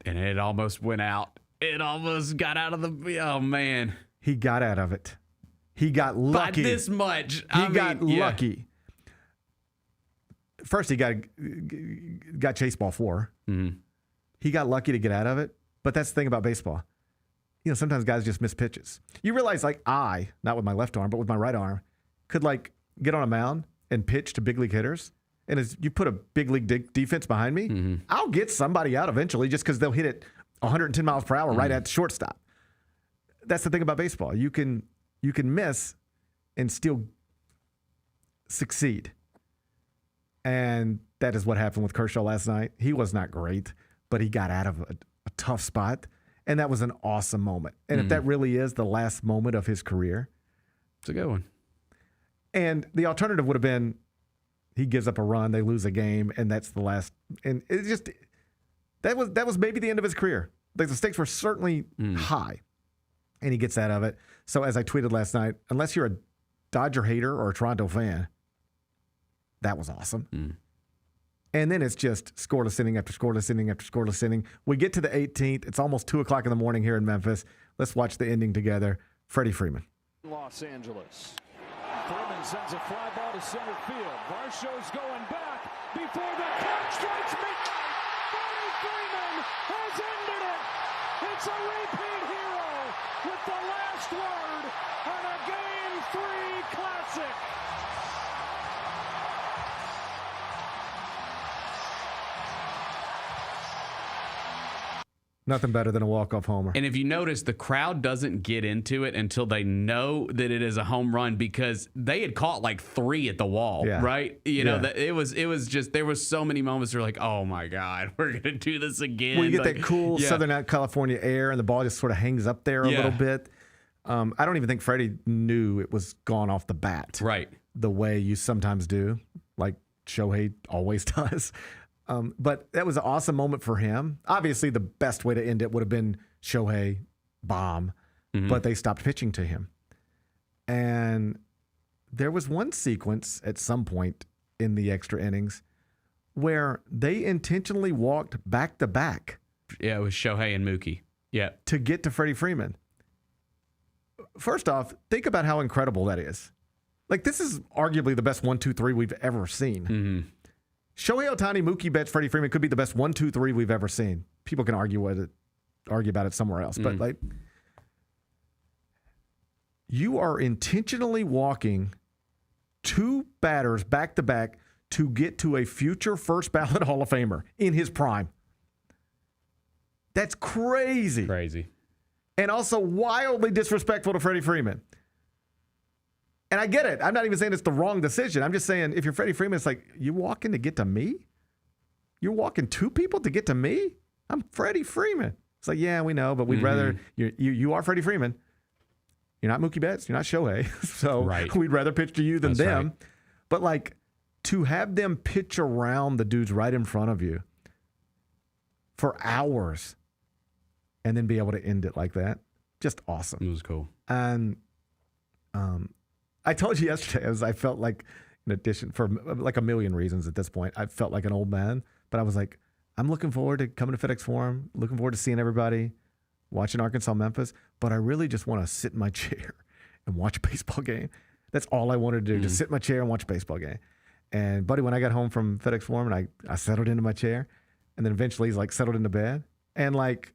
Speaker 9: And it almost went out. It almost got out of the... Oh, man.
Speaker 12: He got out of it. He got lucky.
Speaker 9: By this much.
Speaker 12: He got lucky. First, he got chased ball 4. He got lucky to get out of it. But that's the thing about baseball. Sometimes guys just miss pitches. You realize, not with my left arm, but with my right arm, could get on a mound and pitch to big league hitters. And as you put a big league defense behind me, I'll get somebody out eventually just because they'll hit it 110 miles per hour right at the shortstop. That's the thing about baseball. You can miss and still succeed. And that is what happened with Kershaw last night. He was not great, but he got out of a tough spot. And that was an awesome moment. And if that really is the last moment of his career,
Speaker 9: it's a good one.
Speaker 12: And the alternative would have been he gives up a run, they lose a game, and that's the last. And it just that was maybe the end of his career. Like the stakes were certainly high. And he gets out of it. So as I tweeted last night, unless you're a Dodger hater or a Toronto fan, that was awesome. And then it's just scoreless inning after scoreless inning after scoreless inning. We get to the 18th. It's almost 2 o'clock in the morning here in Memphis. Let's watch the ending together. Freddie Freeman.
Speaker 18: Los Angeles. Freeman sends a fly ball to center field. Varsho's going back before the clock strikes midnight. Freddie Freeman has ended it. It's a repeat hero with the last word on a Game 3 classic.
Speaker 12: Nothing better than a walk-off homer.
Speaker 9: And if you notice, the crowd doesn't get into it until they know that it is a home run because they had caught 3 at the wall, right? That it was just, there was so many moments where like, oh my God, we're going to do this again.
Speaker 12: Well, you get that cool Southern California air and the ball just sort of hangs up there a little bit. I don't even think Freddie knew it was gone off the bat.
Speaker 9: Right.
Speaker 12: The way you sometimes do, like Shohei always does. But that was an awesome moment for him. Obviously, the best way to end it would have been Shohei bomb, but they stopped pitching to him. And there was one sequence at some point in the extra innings where they intentionally walked back to back.
Speaker 9: Yeah, it was Shohei and Mookie. Yeah.
Speaker 12: To get to Freddie Freeman. First off, think about how incredible that is. Like, this is arguably the best 1-2-3 we've ever seen.
Speaker 9: Mm-hmm.
Speaker 12: Shohei Ohtani, Mookie Betts, Freddie Freeman could be the best 1-2-3 we've ever seen. People can argue about it somewhere else. But, like, you are intentionally walking two batters back to back to get to a future first ballot Hall of Famer in his prime. That's crazy.
Speaker 9: Crazy.
Speaker 12: And also wildly disrespectful to Freddie Freeman. And I get it. I'm not even saying it's the wrong decision. I'm just saying if you're Freddie Freeman, it's like, you walking to get to me? You're walking two people to get to me? I'm Freddie Freeman. It's like, yeah, we know, but we'd rather, you are Freddie Freeman. You're not Mookie Betts. You're not Shohei. So we'd rather pitch to you than them. Right. But like, to have them pitch around the dudes right in front of you for hours and then be able to end it like that, just awesome.
Speaker 9: It was cool.
Speaker 12: And I told you yesterday, as I felt like, in addition, for like a million reasons at this point, I felt like an old man. But I was like, I'm looking forward to coming to FedExForum, looking forward to seeing everybody, watching Arkansas Memphis. But I really just want to sit in my chair and watch a baseball game. That's all I wanted to do, just sit in my chair and watch a baseball game. And, buddy, when I got home from FedExForum and I settled into my chair, and then eventually he's like settled into bed, and like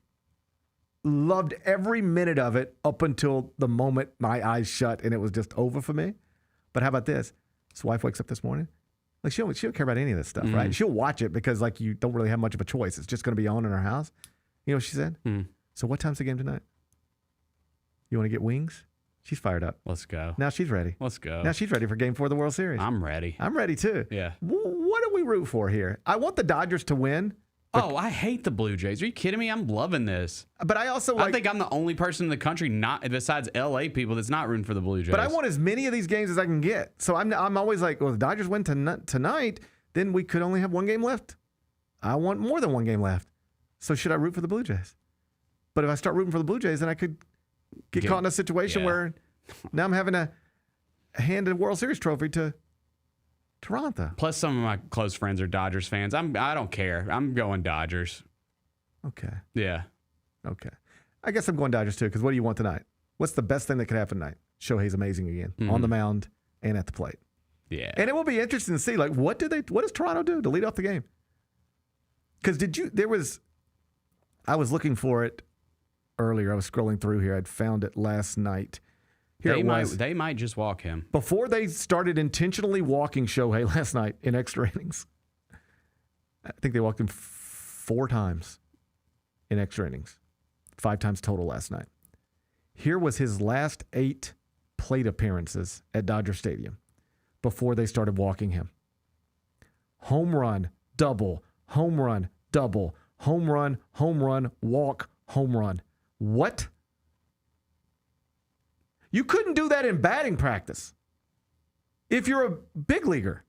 Speaker 12: loved every minute of it up until the moment my eyes shut and it was just over for me. But how about this? His wife wakes up this morning. Like, she don't care about any of this stuff, right? She'll watch it because, like, you don't really have much of a choice. It's just going to be on in her house. You know what she said? So what time's the game tonight? You want to get wings? She's fired up.
Speaker 9: Let's go.
Speaker 12: Now she's ready.
Speaker 9: Let's go.
Speaker 12: Now she's ready for Game 4 of the World Series.
Speaker 9: I'm ready.
Speaker 12: I'm ready, too.
Speaker 9: Yeah.
Speaker 12: What do we root for here? I want the Dodgers to win.
Speaker 9: Oh, I hate the Blue Jays. Are you kidding me? I'm loving this.
Speaker 12: But I also
Speaker 9: I think I'm the only person in the country, not besides LA people, that's not rooting for the Blue Jays.
Speaker 12: But I want as many of these games as I can get. So I'm always like, well, if the Dodgers win tonight, then we could only have one game left. I want more than one game left. So should I root for the Blue Jays? But if I start rooting for the Blue Jays, then I could get caught in a situation where now I'm having to hand a World Series trophy to Toronto.
Speaker 9: Plus, some of my close friends are Dodgers fans. I don't care. I'm going Dodgers.
Speaker 12: Okay.
Speaker 9: Yeah.
Speaker 12: Okay. I guess I'm going Dodgers too, because what do you want tonight? What's the best thing that could happen tonight? Shohei's amazing again on the mound and at the plate.
Speaker 9: Yeah.
Speaker 12: And it will be interesting to see, like, what does Toronto do to lead off the game? Because I was looking for it earlier. I was scrolling through here. I'd found it last night.
Speaker 9: They might just walk him.
Speaker 12: Before they started intentionally walking Shohei last night in extra innings, I think they walked him 4 times in extra innings, 5 times total last night. Here was his last 8 plate appearances at Dodger Stadium before they started walking him. Home run, double, home run, double, home run, walk, home run. What? You couldn't do that in batting practice. If you're a big leaguer,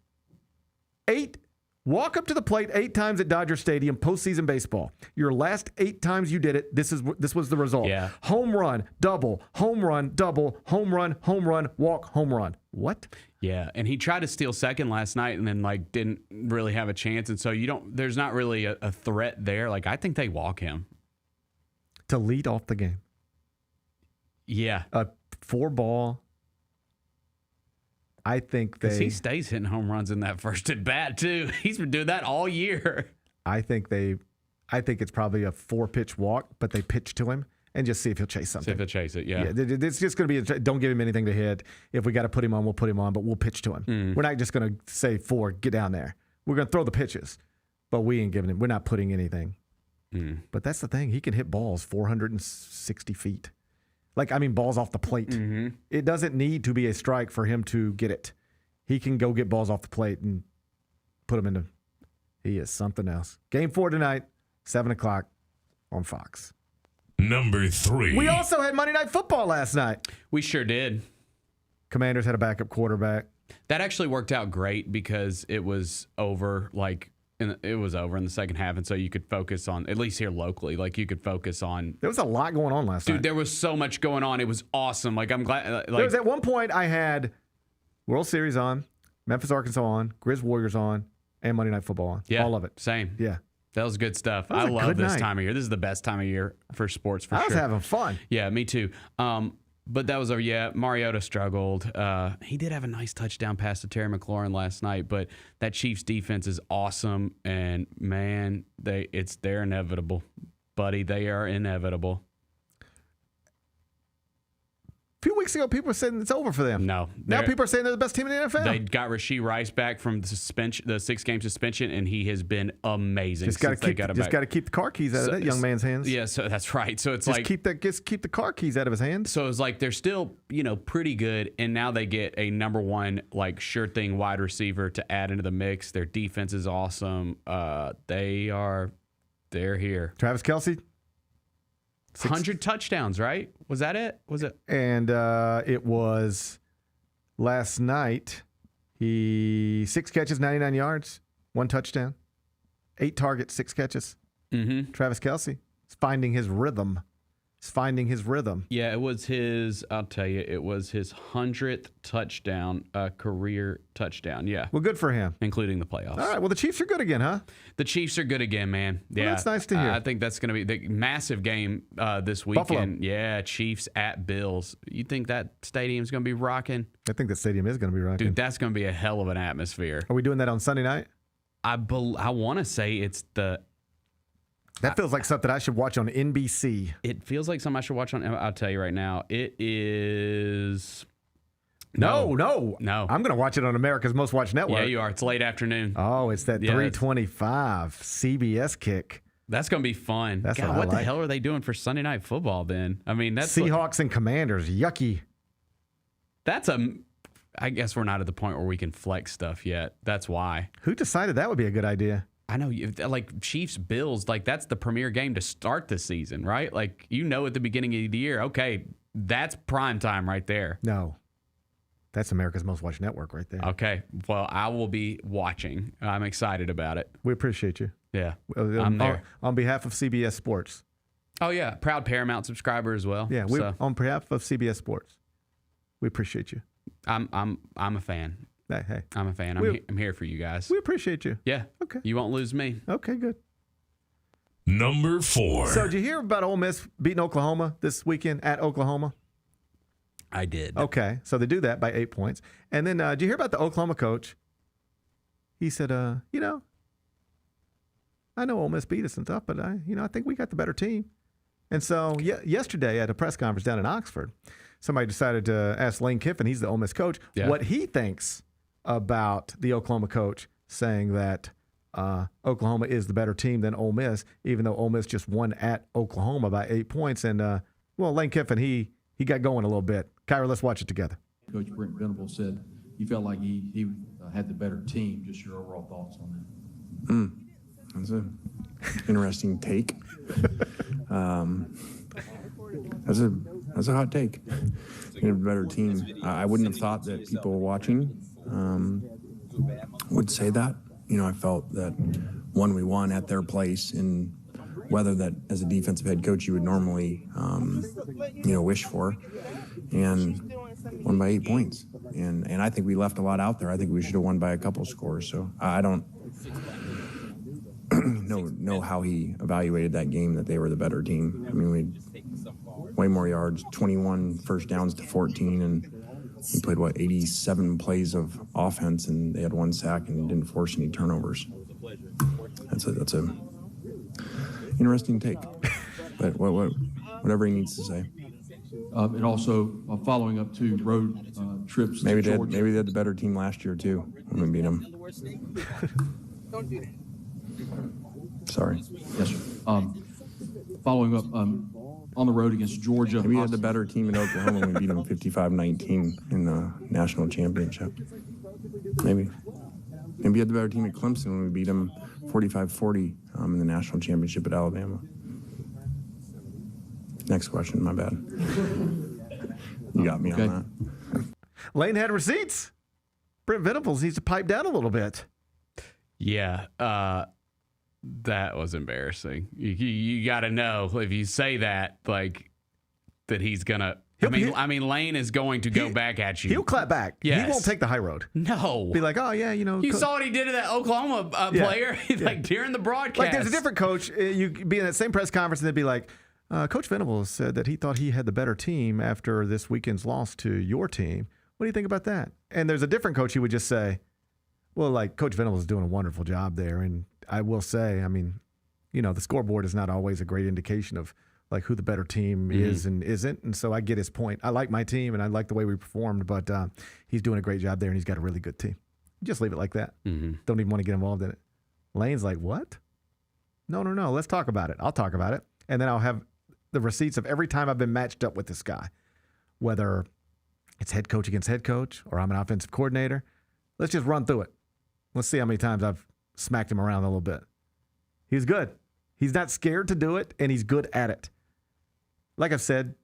Speaker 12: walk up to the plate 8 times at Dodger Stadium, postseason baseball. Your last 8 times you did it, this was the result.
Speaker 9: Yeah.
Speaker 12: Home run, double, home run, double, home run, walk, home run. What?
Speaker 9: Yeah, and he tried to steal second last night and then like didn't really have a chance, and so there's not really a threat there. Like, I think they walk him
Speaker 12: to lead off the game.
Speaker 9: Yeah.
Speaker 12: 4-ball. I think
Speaker 9: he stays hitting home runs in that first at bat too. He's been doing that all year.
Speaker 12: I think it's probably a 4-pitch walk, but they pitch to him and just see if he'll chase something.
Speaker 9: See if he'll chase it, yeah.
Speaker 12: It's just going to be don't give him anything to hit. If we got to put him on, we'll put him on, but we'll pitch to him. We're not just going to say 4, get down there. We're going to throw the pitches, but we ain't giving him. We're not putting anything. But that's the thing. He can hit balls 460 feet. Balls off the plate. It doesn't need to be a strike for him to get it. He can go get balls off the plate and put them into. He is something else. Game 4 tonight, 7 o'clock on Fox.
Speaker 7: Number 3.
Speaker 12: We also had Monday Night Football last night.
Speaker 9: We sure did.
Speaker 12: Commanders had a backup quarterback.
Speaker 9: That actually worked out great because it was over it was over in the second half, and so you could focus on, at least here locally, you could focus on.
Speaker 12: There was a lot going on last night.
Speaker 9: Dude, there was so much going on. It was awesome. I'm glad.
Speaker 12: There was at one point I had World Series on, Memphis, Arkansas on, Grizz Warriors on, and Monday Night Football on.
Speaker 9: Yeah,
Speaker 12: all of it.
Speaker 9: Same.
Speaker 12: Yeah.
Speaker 9: That was good stuff.
Speaker 12: That was
Speaker 9: I
Speaker 12: a
Speaker 9: love
Speaker 12: good
Speaker 9: this
Speaker 12: night.
Speaker 9: time of year. This is the best time of year for sports, for sure.
Speaker 12: I was having fun.
Speaker 9: Yeah, me too. But that was Mariota struggled. He did have a nice touchdown pass to Terry McLaurin last night, but that Chiefs defense is awesome, and man, they're inevitable, buddy. They are inevitable.
Speaker 12: A few weeks ago, people were saying it's over for them.
Speaker 9: No.
Speaker 12: Now people are saying they're the best team in the NFL.
Speaker 9: They got Rashee Rice back from the 6-game suspension, and he has been amazing.
Speaker 12: Just got to keep the car keys out of that young man's hands.
Speaker 9: Yeah, so that's right. So it's
Speaker 12: keep the car keys out of his hands.
Speaker 9: So it's like they're still, pretty good, and now they get a number one, sure thing wide receiver to add into the mix. Their defense is awesome. They're here.
Speaker 12: Travis Kelsey.
Speaker 9: 100 touchdowns, right? Was that it? Was it?
Speaker 12: And it was last night. He 6 catches, 99 yards, 1 touchdown, 8 targets, 6 catches.
Speaker 9: Mm-hmm.
Speaker 12: Travis Kelsey is finding his rhythm.
Speaker 9: Yeah, it was his 100th touchdown, career touchdown. Yeah.
Speaker 12: Well, good for him.
Speaker 9: Including the playoffs.
Speaker 12: All right. Well, the Chiefs are good again, huh?
Speaker 9: The Chiefs are good again, man. Yeah.
Speaker 12: Well, that's nice to hear.
Speaker 9: I think that's going to be the massive game this weekend.
Speaker 12: Buffalo.
Speaker 9: Yeah, Chiefs at Bills. You think that stadium's going to be rocking?
Speaker 12: I think the stadium is going to be rocking.
Speaker 9: Dude, that's going to be a hell of an atmosphere.
Speaker 12: Are we doing that on Sunday night?
Speaker 9: I want to say it's the...
Speaker 12: That feels like something I should watch on NBC.
Speaker 9: It feels like something I should watch on... I'll tell you right now. It is...
Speaker 12: No.
Speaker 9: I'm
Speaker 12: going to watch it on America's Most Watched Network.
Speaker 9: Yeah, you are. It's late afternoon.
Speaker 12: Oh, it's that 325 CBS kick.
Speaker 9: That's going to be fun.
Speaker 12: That's
Speaker 9: God,
Speaker 12: what I
Speaker 9: what
Speaker 12: like.
Speaker 9: the hell are they doing for Sunday Night Football then? I mean, that's...
Speaker 12: Seahawks and Commanders. Yucky.
Speaker 9: I guess we're not at the point where we can flex stuff yet. That's why.
Speaker 12: Who decided that would be a good idea?
Speaker 9: I know, Chiefs, Bills, that's the premier game to start the season, right? At the beginning of the year, okay, that's prime time right there.
Speaker 12: No. That's America's Most Watched Network right there.
Speaker 9: Okay. Well, I will be watching. I'm excited about it.
Speaker 12: We appreciate you.
Speaker 9: Yeah. I'm there.
Speaker 12: On behalf of CBS Sports.
Speaker 9: Oh, yeah. Proud Paramount subscriber as well.
Speaker 12: Yeah. On behalf of CBS Sports, we appreciate you.
Speaker 9: I'm a fan.
Speaker 12: Hey.
Speaker 9: I'm a fan. I'm here for you guys.
Speaker 12: We appreciate you.
Speaker 9: Yeah.
Speaker 12: Okay.
Speaker 9: You won't lose me.
Speaker 12: Okay, good.
Speaker 7: Number 4.
Speaker 12: So did you hear about Ole Miss beating Oklahoma this weekend at Oklahoma?
Speaker 9: I did.
Speaker 12: Okay. So they do that by 8 points. And then did you hear about the Oklahoma coach? He said, I know Ole Miss beat us and stuff, but I think we got the better team. And so yesterday at a press conference down in Oxford, somebody decided to ask Lane Kiffin, he's the Ole Miss coach, what he thinks about the Oklahoma coach saying that Oklahoma is the better team than Ole Miss, even though Ole Miss just won at Oklahoma by 8 points. And, Lane Kiffin, he got going a little bit. Kyra, let's watch it together.
Speaker 19: Coach Brent Venables said he felt like he had the better team. Just your overall thoughts on that?
Speaker 20: That's an interesting take. That's a hot take. You have a better team. I wouldn't have thought that people watching would say that. I felt that we won at their place in weather that as a defensive head coach you would normally wish for, and won by 8 points. And I think we left a lot out there. I think we should have won by a couple scores. So I don't know how he evaluated that game, that they were the better team. I mean, we had way more yards, 21 first downs to 14, and we played 87 plays of offense, and they had 1 sack and didn't force any turnovers. That's a interesting take, but whatever he needs to say.
Speaker 19: And also following up to road trips.
Speaker 20: Maybe
Speaker 19: to Georgia.
Speaker 20: they had the better team last year too when we beat them. Sorry.
Speaker 19: Yes, sir. Following up on the road against Georgia.
Speaker 20: Maybe we had the better team in Oklahoma when we beat them 55-19 in the national championship. Maybe we had the better team at Clemson when we beat them 45-40 in the national championship at Alabama. Next question, my bad. You got me on that.
Speaker 12: Lane had receipts. Brent Venables needs to pipe down a little bit.
Speaker 9: Yeah, that was embarrassing. You got to know if you say that, that he's gonna I mean, Lane is going to go back at you.
Speaker 12: He'll clap back.
Speaker 9: Yes.
Speaker 12: He won't take the high road.
Speaker 9: No.
Speaker 12: Be like, oh, yeah,
Speaker 9: You saw what he did to that Oklahoma player during the broadcast.
Speaker 12: Like, there's a different coach. You'd be in that same press conference, and they'd be like, Coach Venables said that he thought he had the better team after this weekend's loss to your team. What do you think about that? And there's a different coach who would just say, well, like, Coach Venables is doing a wonderful job there. And I will say, I mean, the scoreboard is not always a great indication of like who the better team is and isn't. And so I get his point. I like my team and I like the way we performed, but he's doing a great job there and he's got a really good team. Just leave it like that. Don't even want to get involved in it. Lane's like, what? No. Let's talk about it. I'll talk about it. And then I'll have the receipts of every time I've been matched up with this guy, whether it's head coach against head coach or I'm an offensive coordinator. Let's just run through it. Let's see how many times I've smacked him around a little bit. He's good. He's not scared to do it, and he's good at it. Like I've said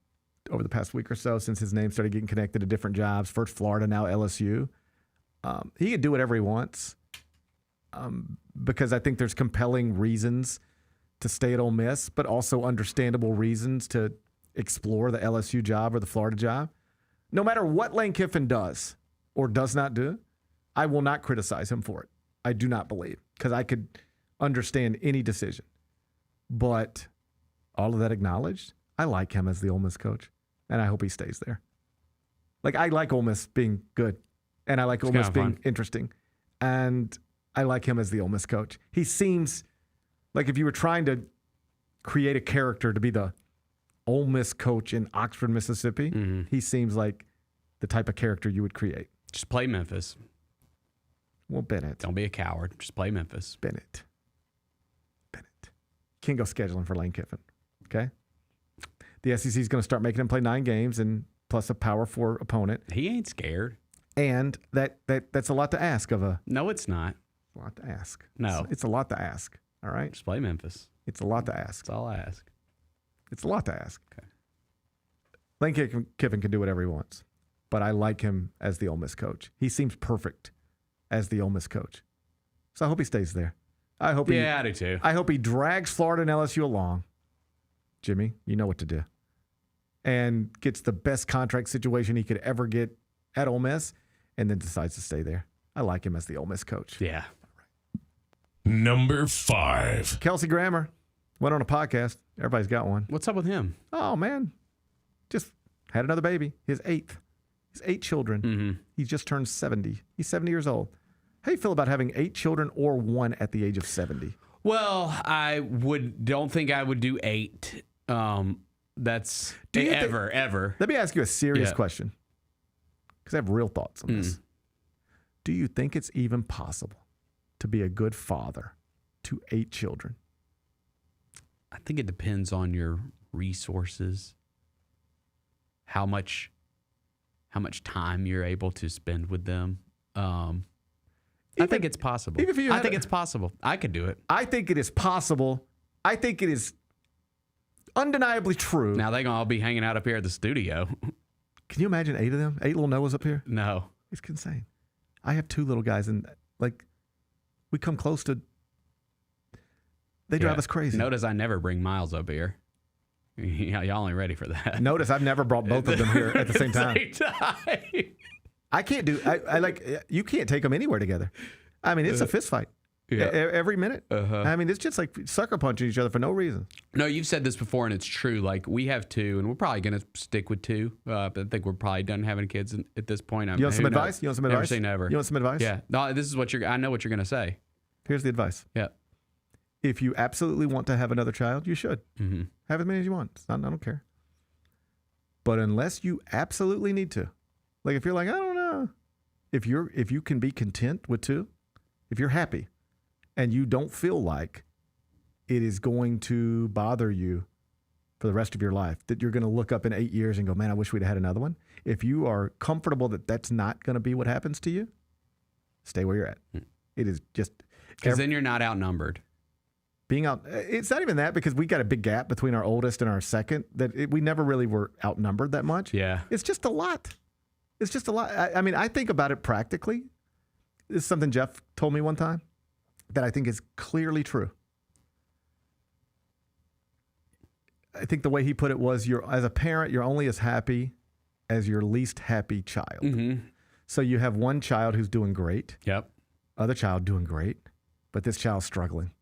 Speaker 12: over the past week or so, since his name started getting connected to different jobs, first Florida, now LSU, he can do whatever he wants because I think there's compelling reasons to stay at Ole Miss, but also understandable reasons to explore the LSU job or the Florida job. No matter what Lane Kiffin does or does not do, I will not criticize him for it. I do not believe, because I could understand any decision. But all of that acknowledged, I like him as the Ole Miss coach, and I hope he stays there. Like, I like Ole Miss being good, and I like Ole Miss being interesting, and I like him as the Ole Miss coach. He seems like if you were trying to create a character to be the Ole Miss coach in Oxford, Mississippi, he seems like the type of character you would create.
Speaker 9: Just play Memphis.
Speaker 12: Well, Bennett.
Speaker 9: Don't be a coward. Just play Memphis.
Speaker 12: Bennett. Can't go scheduling for Lane Kiffin, okay? The SEC is going to start making him play 9 games and plus a Power 4 opponent.
Speaker 9: He ain't scared.
Speaker 12: And that's a lot to ask of a...
Speaker 9: No, it's not.
Speaker 12: A lot to ask.
Speaker 9: No.
Speaker 12: It's a lot to ask, all right?
Speaker 9: Just play Memphis.
Speaker 12: It's a lot to ask.
Speaker 9: That's all I ask.
Speaker 12: It's a lot to ask.
Speaker 9: Okay.
Speaker 12: Lane Kiffin can do whatever he wants, but I like him as the Ole Miss coach. He seems perfect as the Ole Miss coach. So I hope he stays there. I hope
Speaker 9: I do too.
Speaker 12: I hope he drags Florida and LSU along. Jimmy, you know what to do. And gets the best contract situation he could ever get at Ole Miss and then decides to stay there. I like him as the Ole Miss coach.
Speaker 9: Yeah.
Speaker 7: Number 5.
Speaker 12: Kelsey Grammer went on a podcast. Everybody's got one.
Speaker 9: What's up with him?
Speaker 12: Oh, man. Just had another baby. His 8th. His 8 children. He's just turned 70. He's 70 years old. How do you feel about having 8 children or 1 at the age of 70?
Speaker 9: Well, I don't think I would do 8. That's ever.
Speaker 12: Let me ask you a serious question, because I have real thoughts on this. Do you think it's even possible to be a good father to 8 children?
Speaker 9: I think it depends on your resources, how much time you're able to spend with them. I think it's possible. I think it's possible. I could do it.
Speaker 12: I think it is possible. I think it is undeniably true.
Speaker 9: Now they're going to all be hanging out up here at the studio.
Speaker 12: Can you imagine 8 of them? 8 little Noahs up here?
Speaker 9: No.
Speaker 12: It's insane. I have 2 little guys, and like we come close to. They drive us crazy.
Speaker 9: Notice I never bring Miles up here. Y'all ain't ready for that.
Speaker 12: Notice I've never brought both of them here at the same time. I can't do. I like. You can't take them anywhere together. I mean, it's a fist fight. Every minute. I mean, it's just like sucker punching each other for no reason.
Speaker 9: No, you've said this before, and it's true. Like, we have 2, and we're probably going to stick with 2. But I think we're probably done having kids at this point.
Speaker 12: You want some advice? You want some advice?
Speaker 9: Never say never.
Speaker 12: You want some advice?
Speaker 9: Yeah. No, this is what I know what you're going to say.
Speaker 12: Here's the advice.
Speaker 9: Yeah.
Speaker 12: If you absolutely want to have another child, you should. Have as many as you want. I don't care. But unless you absolutely need to, like if you're like, I don't know, if you can be content with 2, if you're happy, and you don't feel like it is going to bother you for the rest of your life, that you're going to look up in 8 years and go, man, I wish we'd had another one. If you are comfortable that that's not going to be what happens to you, stay where you're at. It is just...
Speaker 9: Because then you're not outnumbered.
Speaker 12: Being out... It's not even that, because we got a big gap between our oldest and our second, that we never really were outnumbered that much.
Speaker 9: Yeah.
Speaker 12: It's just a lot. It's just a lot. I mean, I think about it practically. This is something Jeff told me one time that I think is clearly true. I think the way he put it was, as a parent, you're only as happy as your least happy child.
Speaker 9: Mm-hmm.
Speaker 12: So you have one child who's doing great.
Speaker 9: Yep.
Speaker 12: Other child doing great, but this child's struggling.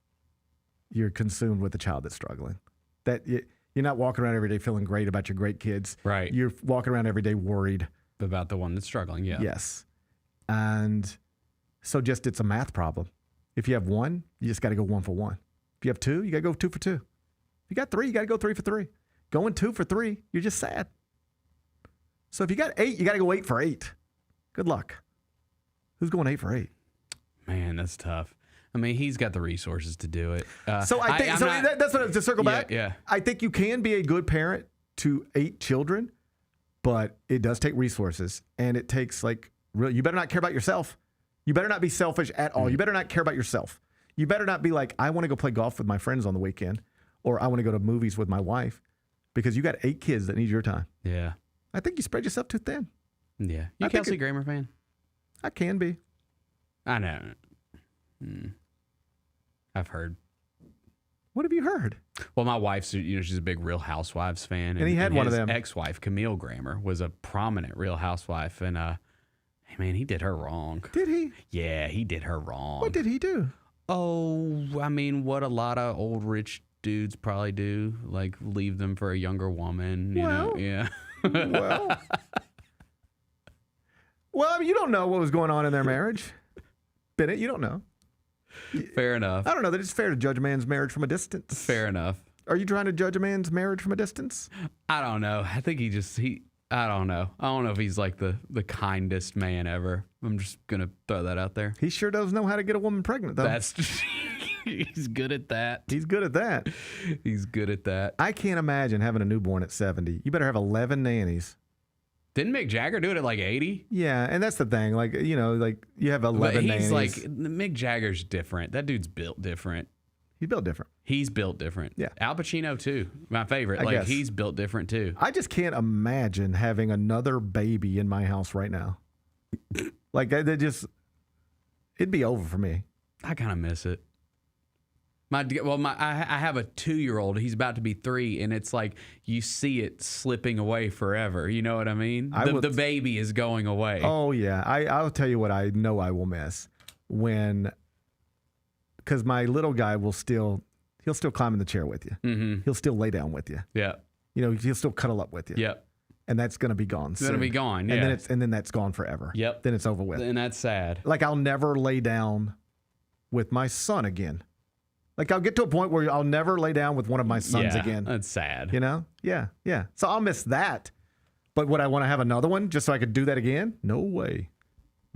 Speaker 12: You're consumed with the child that's struggling. You're not walking around every day feeling great about your great kids.
Speaker 9: Right.
Speaker 12: You're walking around every day worried
Speaker 9: about the one that's struggling. Yeah.
Speaker 12: Yes. And so it's a math problem. If you have one, you just got to go 1 for 1. If you have 2, you got to go 2 for 2. If you got 3, you got to go 3 for 3. Going 2 for 3, you're just sad. So if you got 8, you got to go 8 for 8. Good luck. Who's going 8 for 8?
Speaker 9: Man, that's tough. I mean, he's got the resources to do it.
Speaker 12: So I think that's what to circle back.
Speaker 9: Yeah.
Speaker 12: I think you can be a good parent to 8 children, but it does take resources, and it takes you better not care about yourself. You better not be selfish at all. You better not care about yourself. You better not be like, I want to go play golf with my friends on the weekend, or I want to go to movies with my wife, because you got 8 kids that need your time.
Speaker 9: Yeah.
Speaker 12: I think you spread yourself too thin.
Speaker 9: Yeah. You a Kelsey Grammer fan?
Speaker 12: I can be.
Speaker 9: I know. I've heard.
Speaker 12: What have you heard?
Speaker 9: Well, my wife's, she's a big Real Housewives fan.
Speaker 12: And he had one of
Speaker 9: his
Speaker 12: them.
Speaker 9: Ex-wife, Camille Grammer, was a prominent Real Housewife. And, hey, man, he did her wrong.
Speaker 12: Did he?
Speaker 9: Yeah, he did her wrong.
Speaker 12: What did he do?
Speaker 9: Oh, I mean, what a lot of old rich dudes probably do. Like, leave them for a younger woman. You know? Yeah.
Speaker 12: Well, I mean, you don't know what was going on in their marriage. Bennett, you don't know.
Speaker 9: Fair enough.
Speaker 12: I don't know that it's fair to judge a man's marriage from a distance.
Speaker 9: Fair enough.
Speaker 12: Are you trying to judge a man's marriage from a distance?
Speaker 9: I don't know. I think I don't know. I don't know if he's like the kindest man ever. I'm just going to throw that out there.
Speaker 12: He sure does know how to get a woman pregnant, though.
Speaker 9: He's good at that.
Speaker 12: He's good at that.
Speaker 9: He's good at that.
Speaker 12: I can't imagine having a newborn at 70. You better have 11 nannies.
Speaker 9: Didn't Mick Jagger do it at like 80?
Speaker 12: Yeah, and that's the thing. You have 11 nannies.
Speaker 9: Mick Jagger's different. That dude's built different.
Speaker 12: He's built different.
Speaker 9: He's built different.
Speaker 12: Yeah.
Speaker 9: Al Pacino, too. My favorite.
Speaker 12: I guess.
Speaker 9: He's built different, too.
Speaker 12: I just can't imagine having another baby in my house right now. It'd be over for me.
Speaker 9: I kind of miss it. I have a 2-year-old. He's about to be 3, and it's like you see it slipping away forever. You know what I mean? The baby is going away.
Speaker 12: Oh yeah, I'll tell you what I know I will miss because my little guy he'll still climb in the chair with you.
Speaker 9: Mm-hmm.
Speaker 12: He'll still lay down with you.
Speaker 9: Yeah.
Speaker 12: He'll still cuddle up with you.
Speaker 9: Yep.
Speaker 12: And that's gonna be gone.
Speaker 9: It's gonna be gone. Yeah.
Speaker 12: And then that's gone forever.
Speaker 9: Yep.
Speaker 12: Then it's over with.
Speaker 9: And that's sad.
Speaker 12: Like I'll never lay down with my son again. Like I'll get to a point where I'll never lay down with one of my sons again.
Speaker 9: That's sad.
Speaker 12: Yeah. So I'll miss that. But would I want to have another one just so I could do that again? No way.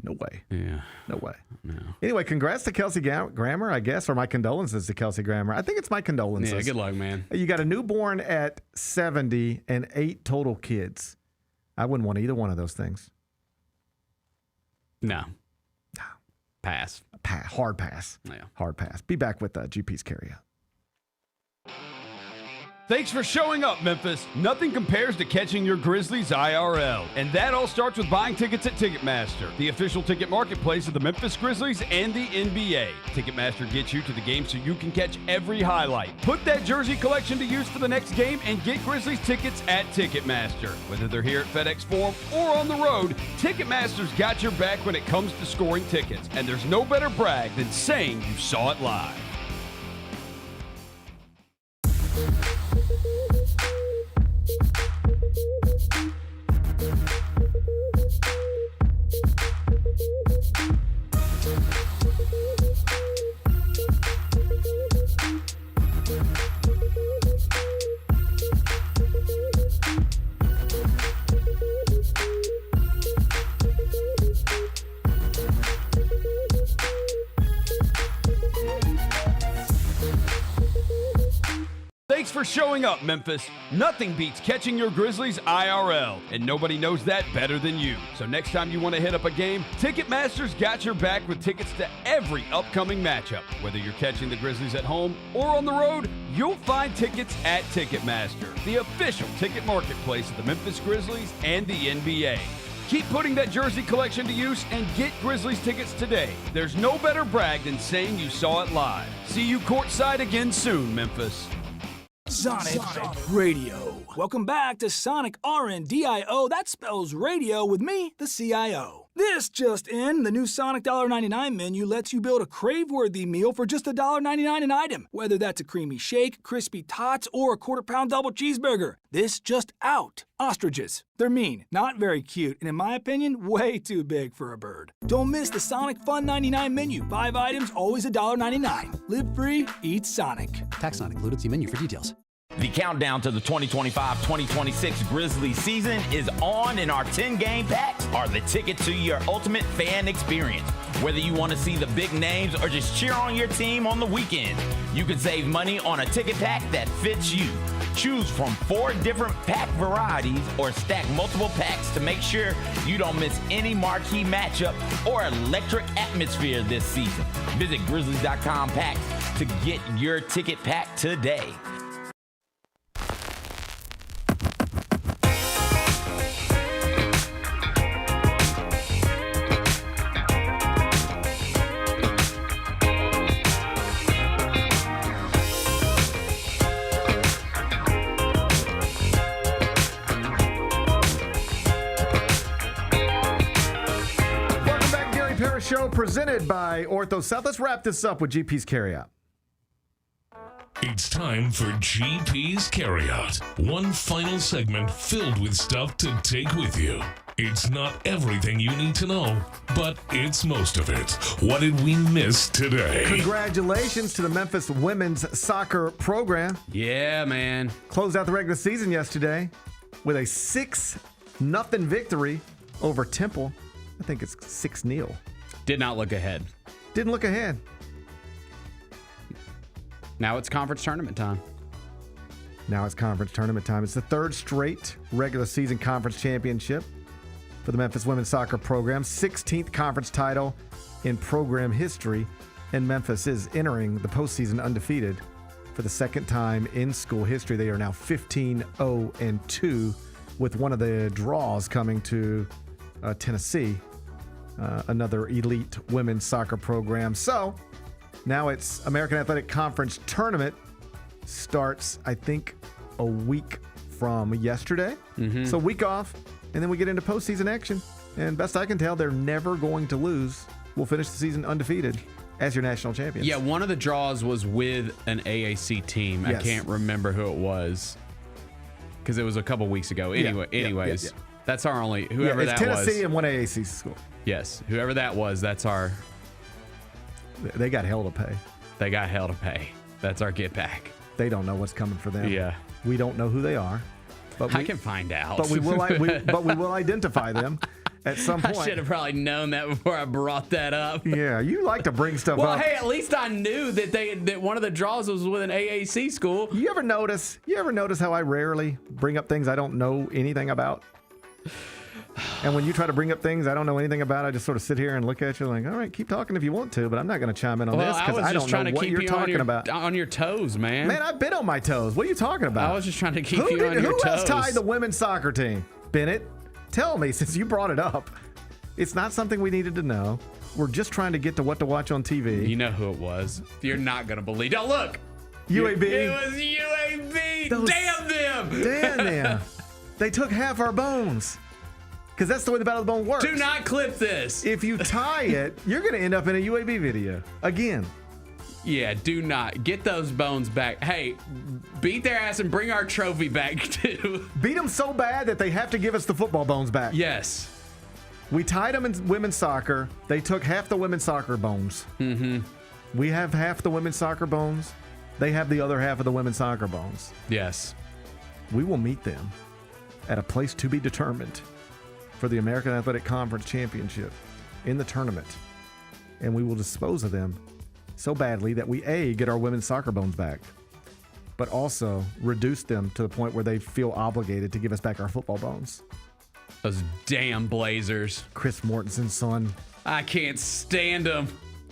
Speaker 9: Yeah.
Speaker 12: No way.
Speaker 9: No.
Speaker 12: Anyway, congrats to Kelsey Grammer, I guess, or my condolences to Kelsey Grammer. I think it's my condolences.
Speaker 9: Yeah, good luck, man.
Speaker 12: You got a newborn at 70 and 8 total kids. I wouldn't want either one of those things.
Speaker 9: No. Pass.
Speaker 12: Hard pass.
Speaker 9: Yeah.
Speaker 12: Hard pass. Be back with GP's Carryout.
Speaker 1: Thanks for showing up, Memphis. Nothing compares to catching your Grizzlies IRL. And that all starts with buying tickets at Ticketmaster, the official ticket marketplace of the Memphis Grizzlies and the NBA. Ticketmaster gets you to the game so you can catch every highlight. Put that jersey collection to use for the next game and get Grizzlies tickets at Ticketmaster. Whether they're here at FedExForum or on the road, Ticketmaster's got your back when it comes to scoring tickets. And there's no better brag than saying you saw it live. Thanks for showing up, Memphis. Nothing beats catching your Grizzlies IRL, and nobody knows that better than you. So next time you want to hit up a game, Ticketmaster's got your back with tickets to every upcoming matchup. Whether you're catching the Grizzlies at home or on the road, you'll find tickets at Ticketmaster, the official ticket marketplace of the Memphis Grizzlies and the NBA. Keep putting that jersey collection to use and get Grizzlies tickets today. There's no better brag than saying you saw it live. See you courtside again soon, Memphis.
Speaker 21: Sonic Radio. Welcome back to Sonic RNDIO. That spells radio with me, the CIO. This just in, the new Sonic $1.99 menu lets you build a crave-worthy meal for just $1.99 an item, whether that's a creamy shake, crispy tots, or a quarter-pound double cheeseburger. This just out. Ostriches. They're mean, not very cute, and in my opinion, way too big for a bird. Don't miss the Sonic Fun 99 menu. 5 items, always $1.99. Live free, eat Sonic.
Speaker 22: Tax not included. See menu for details.
Speaker 11: The countdown to the 2025-2026 Grizzlies season is on, and our 10-game packs are the ticket to your ultimate fan experience. Whether you want to see the big names or just cheer on your team on the weekend, you can save money on a ticket pack that fits you. Choose from 4 different pack varieties or stack multiple packs to make sure you don't miss any marquee matchup or electric atmosphere this season. Visit Grizzlies.com packs to get your ticket pack today.
Speaker 12: Show presented by Ortho South. Let's wrap this up with GP's Carryout.
Speaker 7: It's time for GP's Carryout. One final segment filled with stuff to take with you. It's not everything you need to know, but it's most of it. What did we miss today?
Speaker 12: Congratulations to the Memphis women's soccer program.
Speaker 9: Yeah, man.
Speaker 12: Closed out the regular season yesterday with a 6-0 victory over Temple. I think it's 6-0.
Speaker 9: Did not look ahead.
Speaker 12: Didn't look ahead.
Speaker 9: Now it's conference tournament time.
Speaker 12: It's the 3rd straight regular season conference championship for the Memphis women's soccer program. 16th conference title in program history. And Memphis is entering the postseason undefeated for the 2nd time in school history. They are now 15-0-2 with one of the draws coming to Tennessee. Another elite women's soccer program. So now it's American Athletic Conference tournament starts, I think, a week from yesterday. So week off, and then we get into postseason action. And best I can tell, they're never going to lose. We'll finish the season undefeated as your national champions.
Speaker 9: Yeah, one of the draws was with an AAC team. Yes. I can't remember who it was because it was a couple weeks ago. Anyways, that's our only, whoever that was.
Speaker 12: It's Tennessee and one AAC school.
Speaker 9: Yes, whoever that was, that's our...
Speaker 12: They got hell to pay.
Speaker 9: That's our get back.
Speaker 12: They don't know what's coming for them.
Speaker 9: Yeah.
Speaker 12: We don't know who they are.
Speaker 9: But I can find out.
Speaker 12: But we will identify them at some point.
Speaker 9: I should have probably known that before I brought that up.
Speaker 12: Yeah, you like to bring stuff up.
Speaker 9: Well, hey, at least I knew that one of the draws was with an AAC school.
Speaker 12: You ever notice how I rarely bring up things I don't know anything about? And when you try to bring up things I don't know anything about, I just sort of sit here and look at you like, all right, keep talking if you want to, but I'm not going to chime in on this because I don't know what you're talking about.
Speaker 9: On your toes, man.
Speaker 12: Man, I've been on my toes. What are you talking about?
Speaker 9: I was just trying to keep you on your toes.
Speaker 12: Who else tied the women's soccer team? Bennett, tell me since you brought it up. It's not something we needed to know. We're just trying to get to what to watch on TV.
Speaker 9: You know who it was. You're not going to believe. Oh, look.
Speaker 12: UAB.
Speaker 9: It was UAB. Damn them.
Speaker 12: Damn them. They took half our bones. Because that's the way the Battle of the Bone works.
Speaker 9: Do not clip this.
Speaker 12: If you tie it, you're going to end up in a UAB video. Again.
Speaker 9: Yeah, do not. Get those bones back. Hey, beat their ass and bring our trophy back, too.
Speaker 12: Beat them so bad that they have to give us the football bones back.
Speaker 9: Yes.
Speaker 12: We tied them in women's soccer. They took half the women's soccer bones. We have half the women's soccer bones. They have the other half of the women's soccer bones.
Speaker 9: Yes.
Speaker 12: We will meet them at a place to be determined for the American Athletic Conference Championship in the tournament. And we will dispose of them so badly that we, A, get our women's soccer bones back, but also reduce them to the point where they feel obligated to give us back our football bones.
Speaker 9: Those damn Blazers.
Speaker 12: Chris Mortensen's son.
Speaker 9: I can't stand them.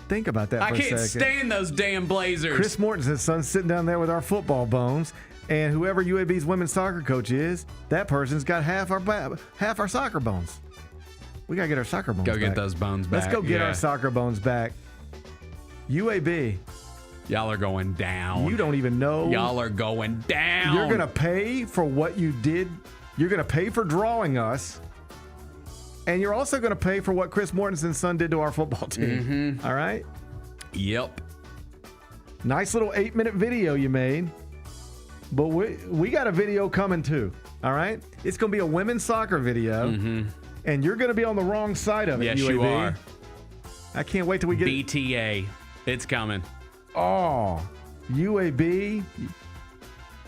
Speaker 12: Think about that for a second.
Speaker 9: I can't stand those damn Blazers.
Speaker 12: Chris Mortensen's son sitting down there with our football bones. And whoever UAB's women's soccer coach is, that person's got half our soccer bones. We got to get our soccer bones back.
Speaker 9: Go get those bones back.
Speaker 12: Let's go get our soccer bones back. UAB,
Speaker 9: Y'all are going down.
Speaker 12: You don't even know.
Speaker 9: Y'all are going down.
Speaker 12: You're going to pay for what you did. You're going to pay for drawing us. And you're also going to pay for what Chris Mortensen's son did to our football team. All right?
Speaker 9: Yep.
Speaker 12: Nice little 8-minute video you made. But we got a video coming too. All right? It's going to be a women's soccer video. And you're going to be on the wrong side of it,
Speaker 9: Yes,
Speaker 12: UAB.
Speaker 9: you are.
Speaker 12: I can't wait till we get...
Speaker 9: BTA. It's coming.
Speaker 12: Oh, UAB.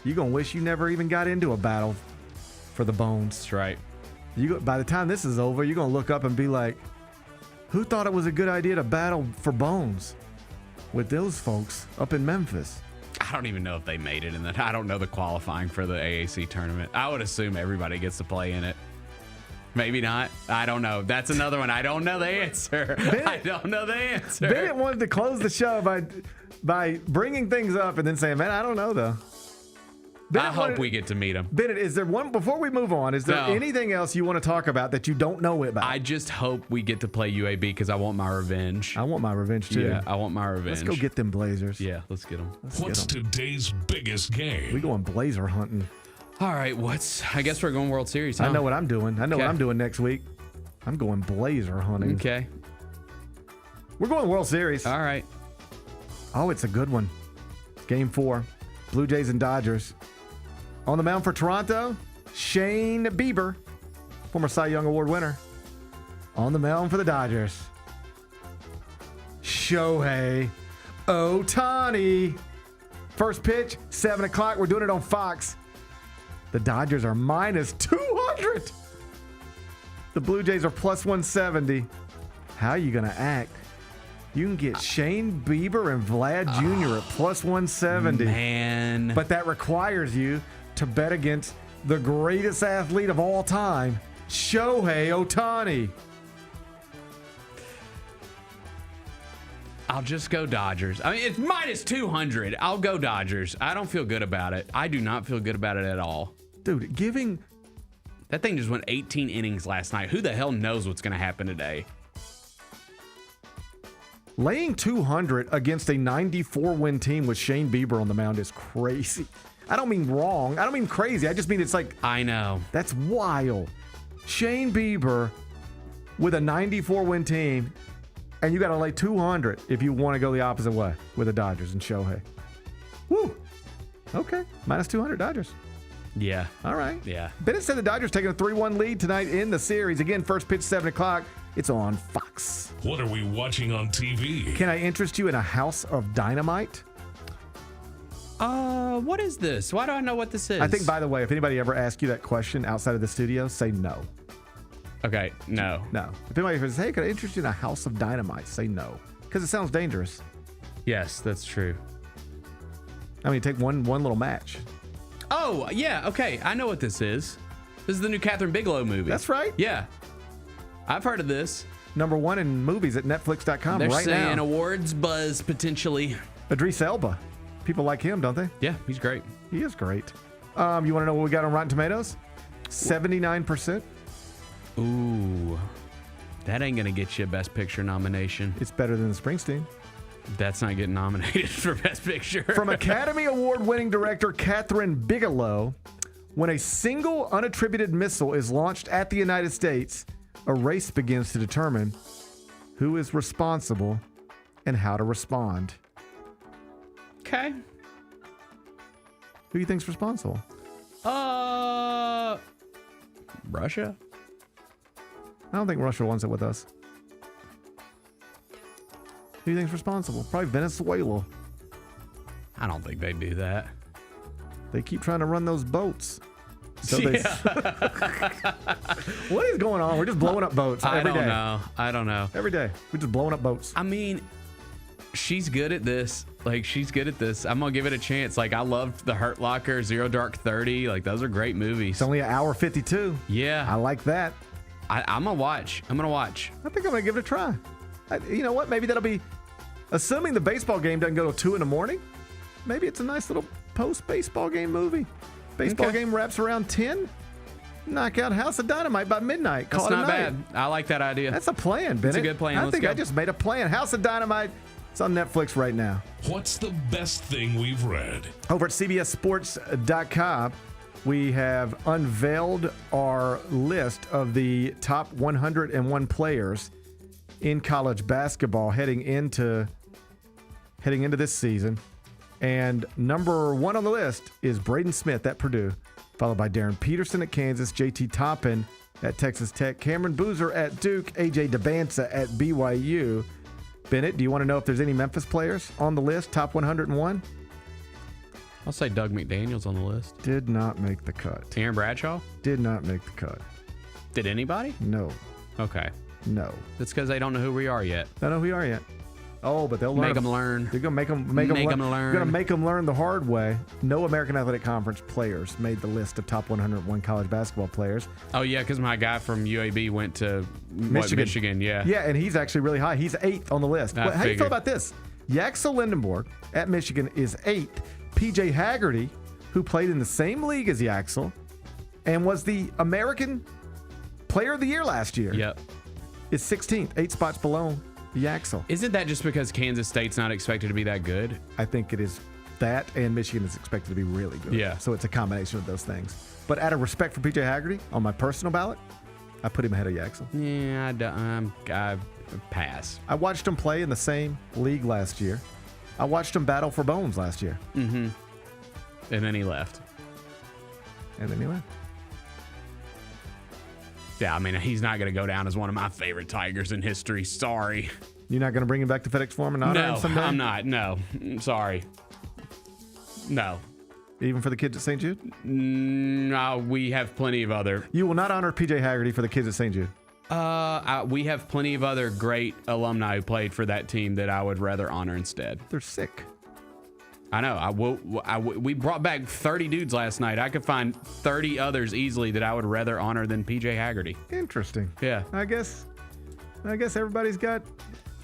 Speaker 12: You're going to wish you never even got into a battle for the bones.
Speaker 9: That's right.
Speaker 12: By the time this is over, you're going to look up and be like, who thought it was a good idea to battle for bones with those folks up in Memphis?
Speaker 9: I don't even know if they made it in that. I don't know the qualifying for the AAC tournament. I would assume everybody gets to play in it. Maybe not. I don't know. That's another one. I don't know the answer. I don't know the answer.
Speaker 12: Bennett wanted to close the show by bringing things up and then saying, man, I don't know, though.
Speaker 9: I hope we get to meet him.
Speaker 12: Bennett, is there one, before we move on, is there anything else you want to talk about that you don't know about?
Speaker 9: I just hope we get to play UAB because I want my revenge.
Speaker 12: I want my revenge, too.
Speaker 9: Yeah, I want my revenge.
Speaker 12: Let's go get them Blazers.
Speaker 9: Yeah, let's get them.
Speaker 7: What's today's biggest game?
Speaker 12: We going Blazer hunting.
Speaker 9: All right, I guess we're going World Series, huh?
Speaker 12: I know what I'm doing. I know what I'm doing next week. I'm going Blazer hunting.
Speaker 9: Okay.
Speaker 12: We're going World Series.
Speaker 9: All right.
Speaker 12: Oh, it's a good one. Game 4. Blue Jays and Dodgers. On the mound for Toronto, Shane Bieber, former Cy Young Award winner. On the mound for the Dodgers, Shohei Ohtani. First pitch, 7 o'clock. We're doing it on Fox. The Dodgers are minus 200. The Blue Jays are plus 170. How are you going to act? You can get Shane Bieber and Vlad Jr. at plus 170.
Speaker 9: Man.
Speaker 12: But that requires you to bet against the greatest athlete of all time, Shohei Ohtani.
Speaker 9: I'll just go Dodgers. I mean, it's minus 200. I'll go Dodgers. I don't feel good about it. I do not feel good about it at all.
Speaker 12: Dude,
Speaker 9: that thing just went 18 innings last night. Who the hell knows what's going to happen today?
Speaker 12: Laying 200 against a 94-win team with Shane Bieber on the mound is crazy. I don't mean wrong. I don't mean crazy. I just mean it's like...
Speaker 9: I know.
Speaker 12: That's wild. Shane Bieber with a 94-win team, and you got to lay 200 if you want to go the opposite way with the Dodgers and Shohei. Woo. Okay. Minus 200 Dodgers.
Speaker 9: Yeah.
Speaker 12: All right.
Speaker 9: Yeah.
Speaker 12: Bennett said the Dodgers taking a 3-1 lead tonight in the series. Again, first pitch, 7 o'clock. It's on Fox.
Speaker 7: What are we watching on TV?
Speaker 12: Can I interest you in a House of Dynamite?
Speaker 9: What is this? Why do I know what this is?
Speaker 12: I think, by the way, if anybody ever asks you that question outside of the studio, say no.
Speaker 9: Okay, no.
Speaker 12: No. If anybody says, hey, can I interest you in a House of Dynamite? Say no. Because it sounds dangerous.
Speaker 9: Yes, that's true.
Speaker 12: I mean, take one little match.
Speaker 9: Oh, yeah, okay. I know what this is. This is the new Catherine Bigelow movie.
Speaker 12: That's right.
Speaker 9: Yeah. I've heard of this.
Speaker 12: #1 in movies at Netflix.com
Speaker 9: They're
Speaker 12: right
Speaker 9: saying
Speaker 12: now.
Speaker 9: awards buzz potentially.
Speaker 12: Idris Elba. People like him, don't they?
Speaker 9: Yeah, he's great.
Speaker 12: He is great. You want to know what we got on Rotten Tomatoes? 79%.
Speaker 9: Ooh. That ain't going to get you a Best Picture nomination.
Speaker 12: It's better than Springsteen.
Speaker 9: That's not getting nominated for Best Picture.
Speaker 12: From Academy Award-winning director Catherine Bigelow, when a single unattributed missile is launched at the United States, a race begins to determine who is responsible and how to respond.
Speaker 9: Okay.
Speaker 12: Who do you think's responsible?
Speaker 9: Russia?
Speaker 12: I don't think Russia wants it with us. Who do you think's responsible? Probably Venezuela.
Speaker 9: I don't think they do that.
Speaker 12: They keep trying to run those boats. So what is going on? We're just blowing up boats every day.
Speaker 9: I don't know.
Speaker 12: Every day. We're just blowing up boats.
Speaker 9: I mean, she's good at this. She's good at this. I'm going to give it a chance. I loved The Hurt Locker, Zero Dark 30. those are great movies.
Speaker 12: It's only an hour 52.
Speaker 9: Yeah.
Speaker 12: I like that.
Speaker 9: I'm going to watch. I think
Speaker 12: I'm going to give it a try. You know what? Maybe that'll be, assuming the baseball game doesn't go till 2 in the morning, maybe it's a nice little post-baseball game movie. Baseball game wraps around 10. Knock out House of Dynamite by midnight.
Speaker 9: That's not bad. I like that idea.
Speaker 12: That's a plan, Bennett.
Speaker 9: It's a good plan.
Speaker 12: I think I just made a plan. House of Dynamite It's on Netflix right now.
Speaker 7: What's the best thing we've read?
Speaker 12: Over at CBSSports.com, we have unveiled our list of the top 101 players in college basketball heading into this season. And number 1 on the list is Braden Smith at Purdue, followed by Darren Peterson at Kansas, JT Toppin at Texas Tech, Cameron Boozer at Duke, AJ DeBanza at BYU. Bennett, do you want to know if there's any Memphis players on the list, top 101?
Speaker 9: I'll say Doug McDaniel's on the list.
Speaker 12: Did not make the cut.
Speaker 9: Aaron Bradshaw?
Speaker 12: Did not make the cut.
Speaker 9: Did anybody?
Speaker 12: No.
Speaker 9: Okay.
Speaker 12: No.
Speaker 9: That's because they don't know who we are yet.
Speaker 12: Don't know who we are yet. Oh, but they'll learn.
Speaker 9: Make them learn.
Speaker 12: They're gonna make them
Speaker 9: learn.
Speaker 12: You're gonna make them learn the hard way. No American Athletic Conference players made the list of top 101 college basketball players.
Speaker 9: Oh yeah, because my guy from UAB went to Michigan. Yeah.
Speaker 12: Yeah, and he's actually really high. He's 8th on the list. How do you feel about this? Yaxel Lindenborg at Michigan is 8th. PJ Haggerty, who played in the same league as Yaxel and was the American Player of the Year last year, is 16th, 8 spots below Yaxel.
Speaker 9: Isn't that just because Kansas State's not expected to be that good?
Speaker 12: I think it is that, and Michigan is expected to be really good.
Speaker 9: Yeah.
Speaker 12: So it's a combination of those things. But out of respect for PJ Haggerty, on my personal ballot, I put him ahead of Yaxel.
Speaker 9: Yeah, I pass.
Speaker 12: I watched him play in the same league last year. I watched him battle for bones last year.
Speaker 9: Mm-hmm. And then he left. Yeah, I mean, he's not going to go down as one of my favorite Tigers in history. Sorry.
Speaker 12: You're not going to bring him back to FedExForum and honor him someday?
Speaker 9: No, I'm not. No. Sorry. No.
Speaker 12: Even for the kids at St. Jude?
Speaker 9: No, we have plenty of other.
Speaker 12: You will not honor PJ Haggerty for the kids at St. Jude?
Speaker 9: We have plenty of other great alumni who played for that team that I would rather honor instead.
Speaker 12: They're sick.
Speaker 9: I know. We brought back 30 dudes last night. I could find 30 others easily that I would rather honor than PJ Haggerty.
Speaker 12: Interesting.
Speaker 9: Yeah.
Speaker 12: I guess everybody's got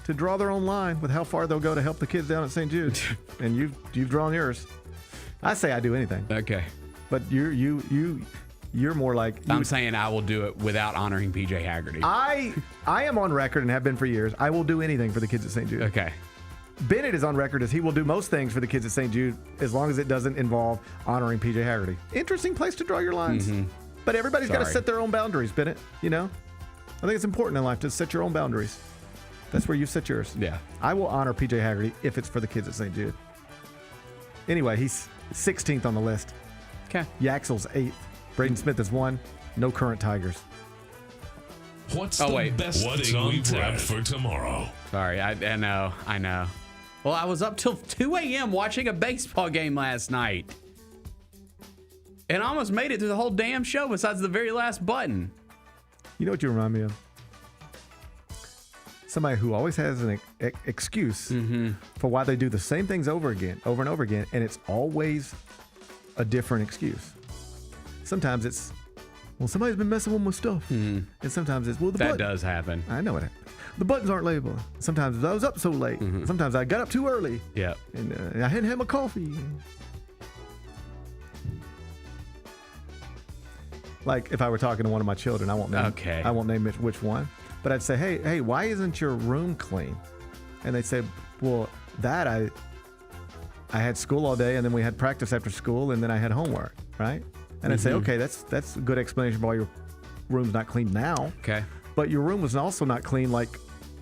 Speaker 12: to draw their own line with how far they'll go to help the kids down at St. Jude. And you've drawn yours. I say I do anything.
Speaker 9: Okay.
Speaker 12: But you're more like...
Speaker 9: I'm saying I will do it without honoring PJ Haggerty.
Speaker 12: I am on record and have been for years. I will do anything for the kids at St. Jude.
Speaker 9: Okay.
Speaker 12: Bennett is on record as he will do most things for the kids at St. Jude as long as it doesn't involve honoring PJ Haggerty. Interesting place to draw your lines. Mm-hmm. But everybody's got to set their own boundaries, Bennett. You know? I think it's important in life to set your own boundaries. That's where you set yours.
Speaker 9: Yeah.
Speaker 12: I will honor PJ Haggerty if it's for the kids at St. Jude. Anyway, he's 16th on the list.
Speaker 9: Okay.
Speaker 12: Yaxel's 8th. Braden Smith is 1. No current Tigers.
Speaker 7: What's the best thing we've read for tomorrow?
Speaker 9: Sorry, I know. Well, I was up till 2 a.m. watching a baseball game last night. And I almost made it through the whole damn show besides the very last button.
Speaker 12: You know what you remind me of? Somebody who always has an excuse for why they do the same things over and over again, and it's always a different excuse. Sometimes it's, well, somebody's been messing with my stuff. And sometimes it's, well,
Speaker 9: that does happen.
Speaker 12: I know it happens. The buttons aren't labeled. Sometimes I was up so late. Sometimes I got up too early.
Speaker 9: Yeah.
Speaker 12: And I hadn't had my coffee. Like if I were talking to one of my children, I won't name which one, but I'd say, hey, why isn't your room clean? And they'd say, well, I had school all day, and then we had practice after school, and then I had homework, right? And I'd say, okay, that's a good explanation for why your room's not clean now.
Speaker 9: Okay.
Speaker 12: But your room was also not clean like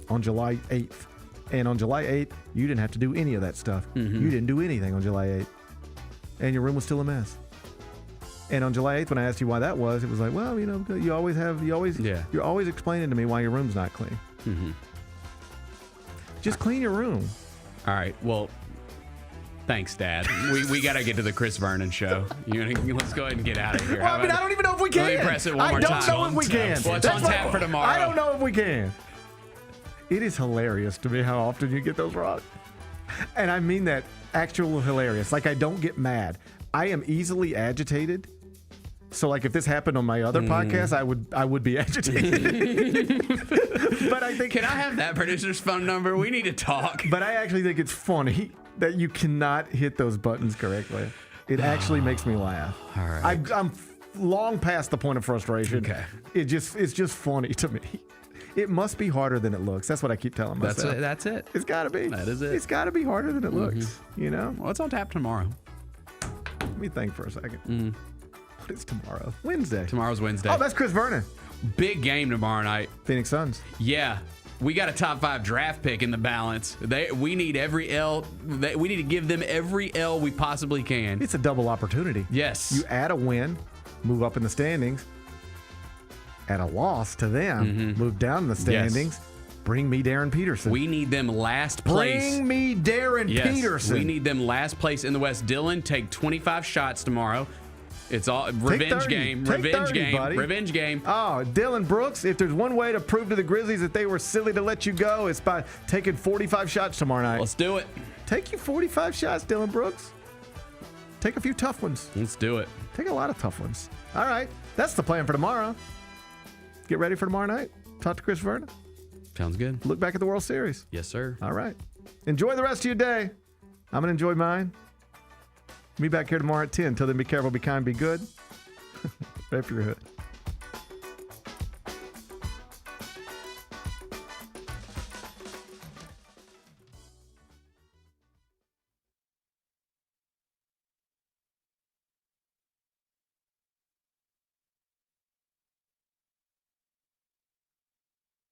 Speaker 12: on July 8th. And on July 8th, you didn't have to do any of that stuff. You didn't do anything on July 8th. And your room was still a mess. And on July 8th, when I asked you why that was, it was like, well, you know, you're always explaining to me why your room's not clean. Just clean your room.
Speaker 9: All right. Well, thanks, Dad. We got to get to the Chris Vernon show. Let's go ahead and get out of here.
Speaker 12: Well, I don't even know if we can.
Speaker 9: Let me press it one more time.
Speaker 12: I don't know if we can.
Speaker 9: Well, it's on tap for tomorrow.
Speaker 12: I don't know if we can. It is hilarious to me how often you get those wrong. And I mean that actual hilarious. Like, I don't get mad. I am easily agitated. So, like, if this happened on my other podcast, I would be agitated. But I think...
Speaker 9: Can I have that producer's phone number? We need to talk.
Speaker 12: But I actually think it's funny that you cannot hit those buttons correctly. It actually makes me laugh.
Speaker 9: All right.
Speaker 12: I'm long past the point of frustration.
Speaker 9: Okay.
Speaker 12: It's just funny to me. It must be harder than it looks. That's what I keep telling myself.
Speaker 9: That's it.
Speaker 12: It's got to be.
Speaker 9: That is it.
Speaker 12: It's got to be harder than it looks. You know?
Speaker 9: Well, it's on tap tomorrow.
Speaker 12: Let me think for a second. What is tomorrow? Wednesday.
Speaker 9: Tomorrow's Wednesday.
Speaker 12: Oh, that's Chris Vernon.
Speaker 9: Big game tomorrow night.
Speaker 12: Phoenix Suns.
Speaker 9: Yeah. We got a top 5 draft pick in the balance. We need every L. We need to give them every L we possibly can.
Speaker 12: It's a double opportunity.
Speaker 9: Yes.
Speaker 12: You add a win, move up in the standings. Add a loss to them, move down in the standings. Yes. Bring me Darren Peterson.
Speaker 9: We need them last place.
Speaker 12: Bring me Darren Peterson.
Speaker 9: We need them last place in the West. Dylan, take 25 shots tomorrow. It's all revenge game. Revenge game. Buddy. Revenge game.
Speaker 12: Oh, Dylan Brooks, if there's one way to prove to the Grizzlies that they were silly to let you go, it's by taking 45 shots tomorrow night.
Speaker 9: Let's do it.
Speaker 12: Take you 45 shots, Dylan Brooks. Take a few tough ones.
Speaker 9: Let's do it.
Speaker 12: Take a lot of tough ones. All right. That's the plan for tomorrow. Get ready for tomorrow night. Talk to Chris Vernon.
Speaker 9: Sounds good.
Speaker 12: Look back at the World Series.
Speaker 9: Yes, sir.
Speaker 12: All right. Enjoy the rest of your day. I'm going to enjoy mine. Be back here tomorrow at 10. Until then, be careful, be kind, be good. Ready for your hood.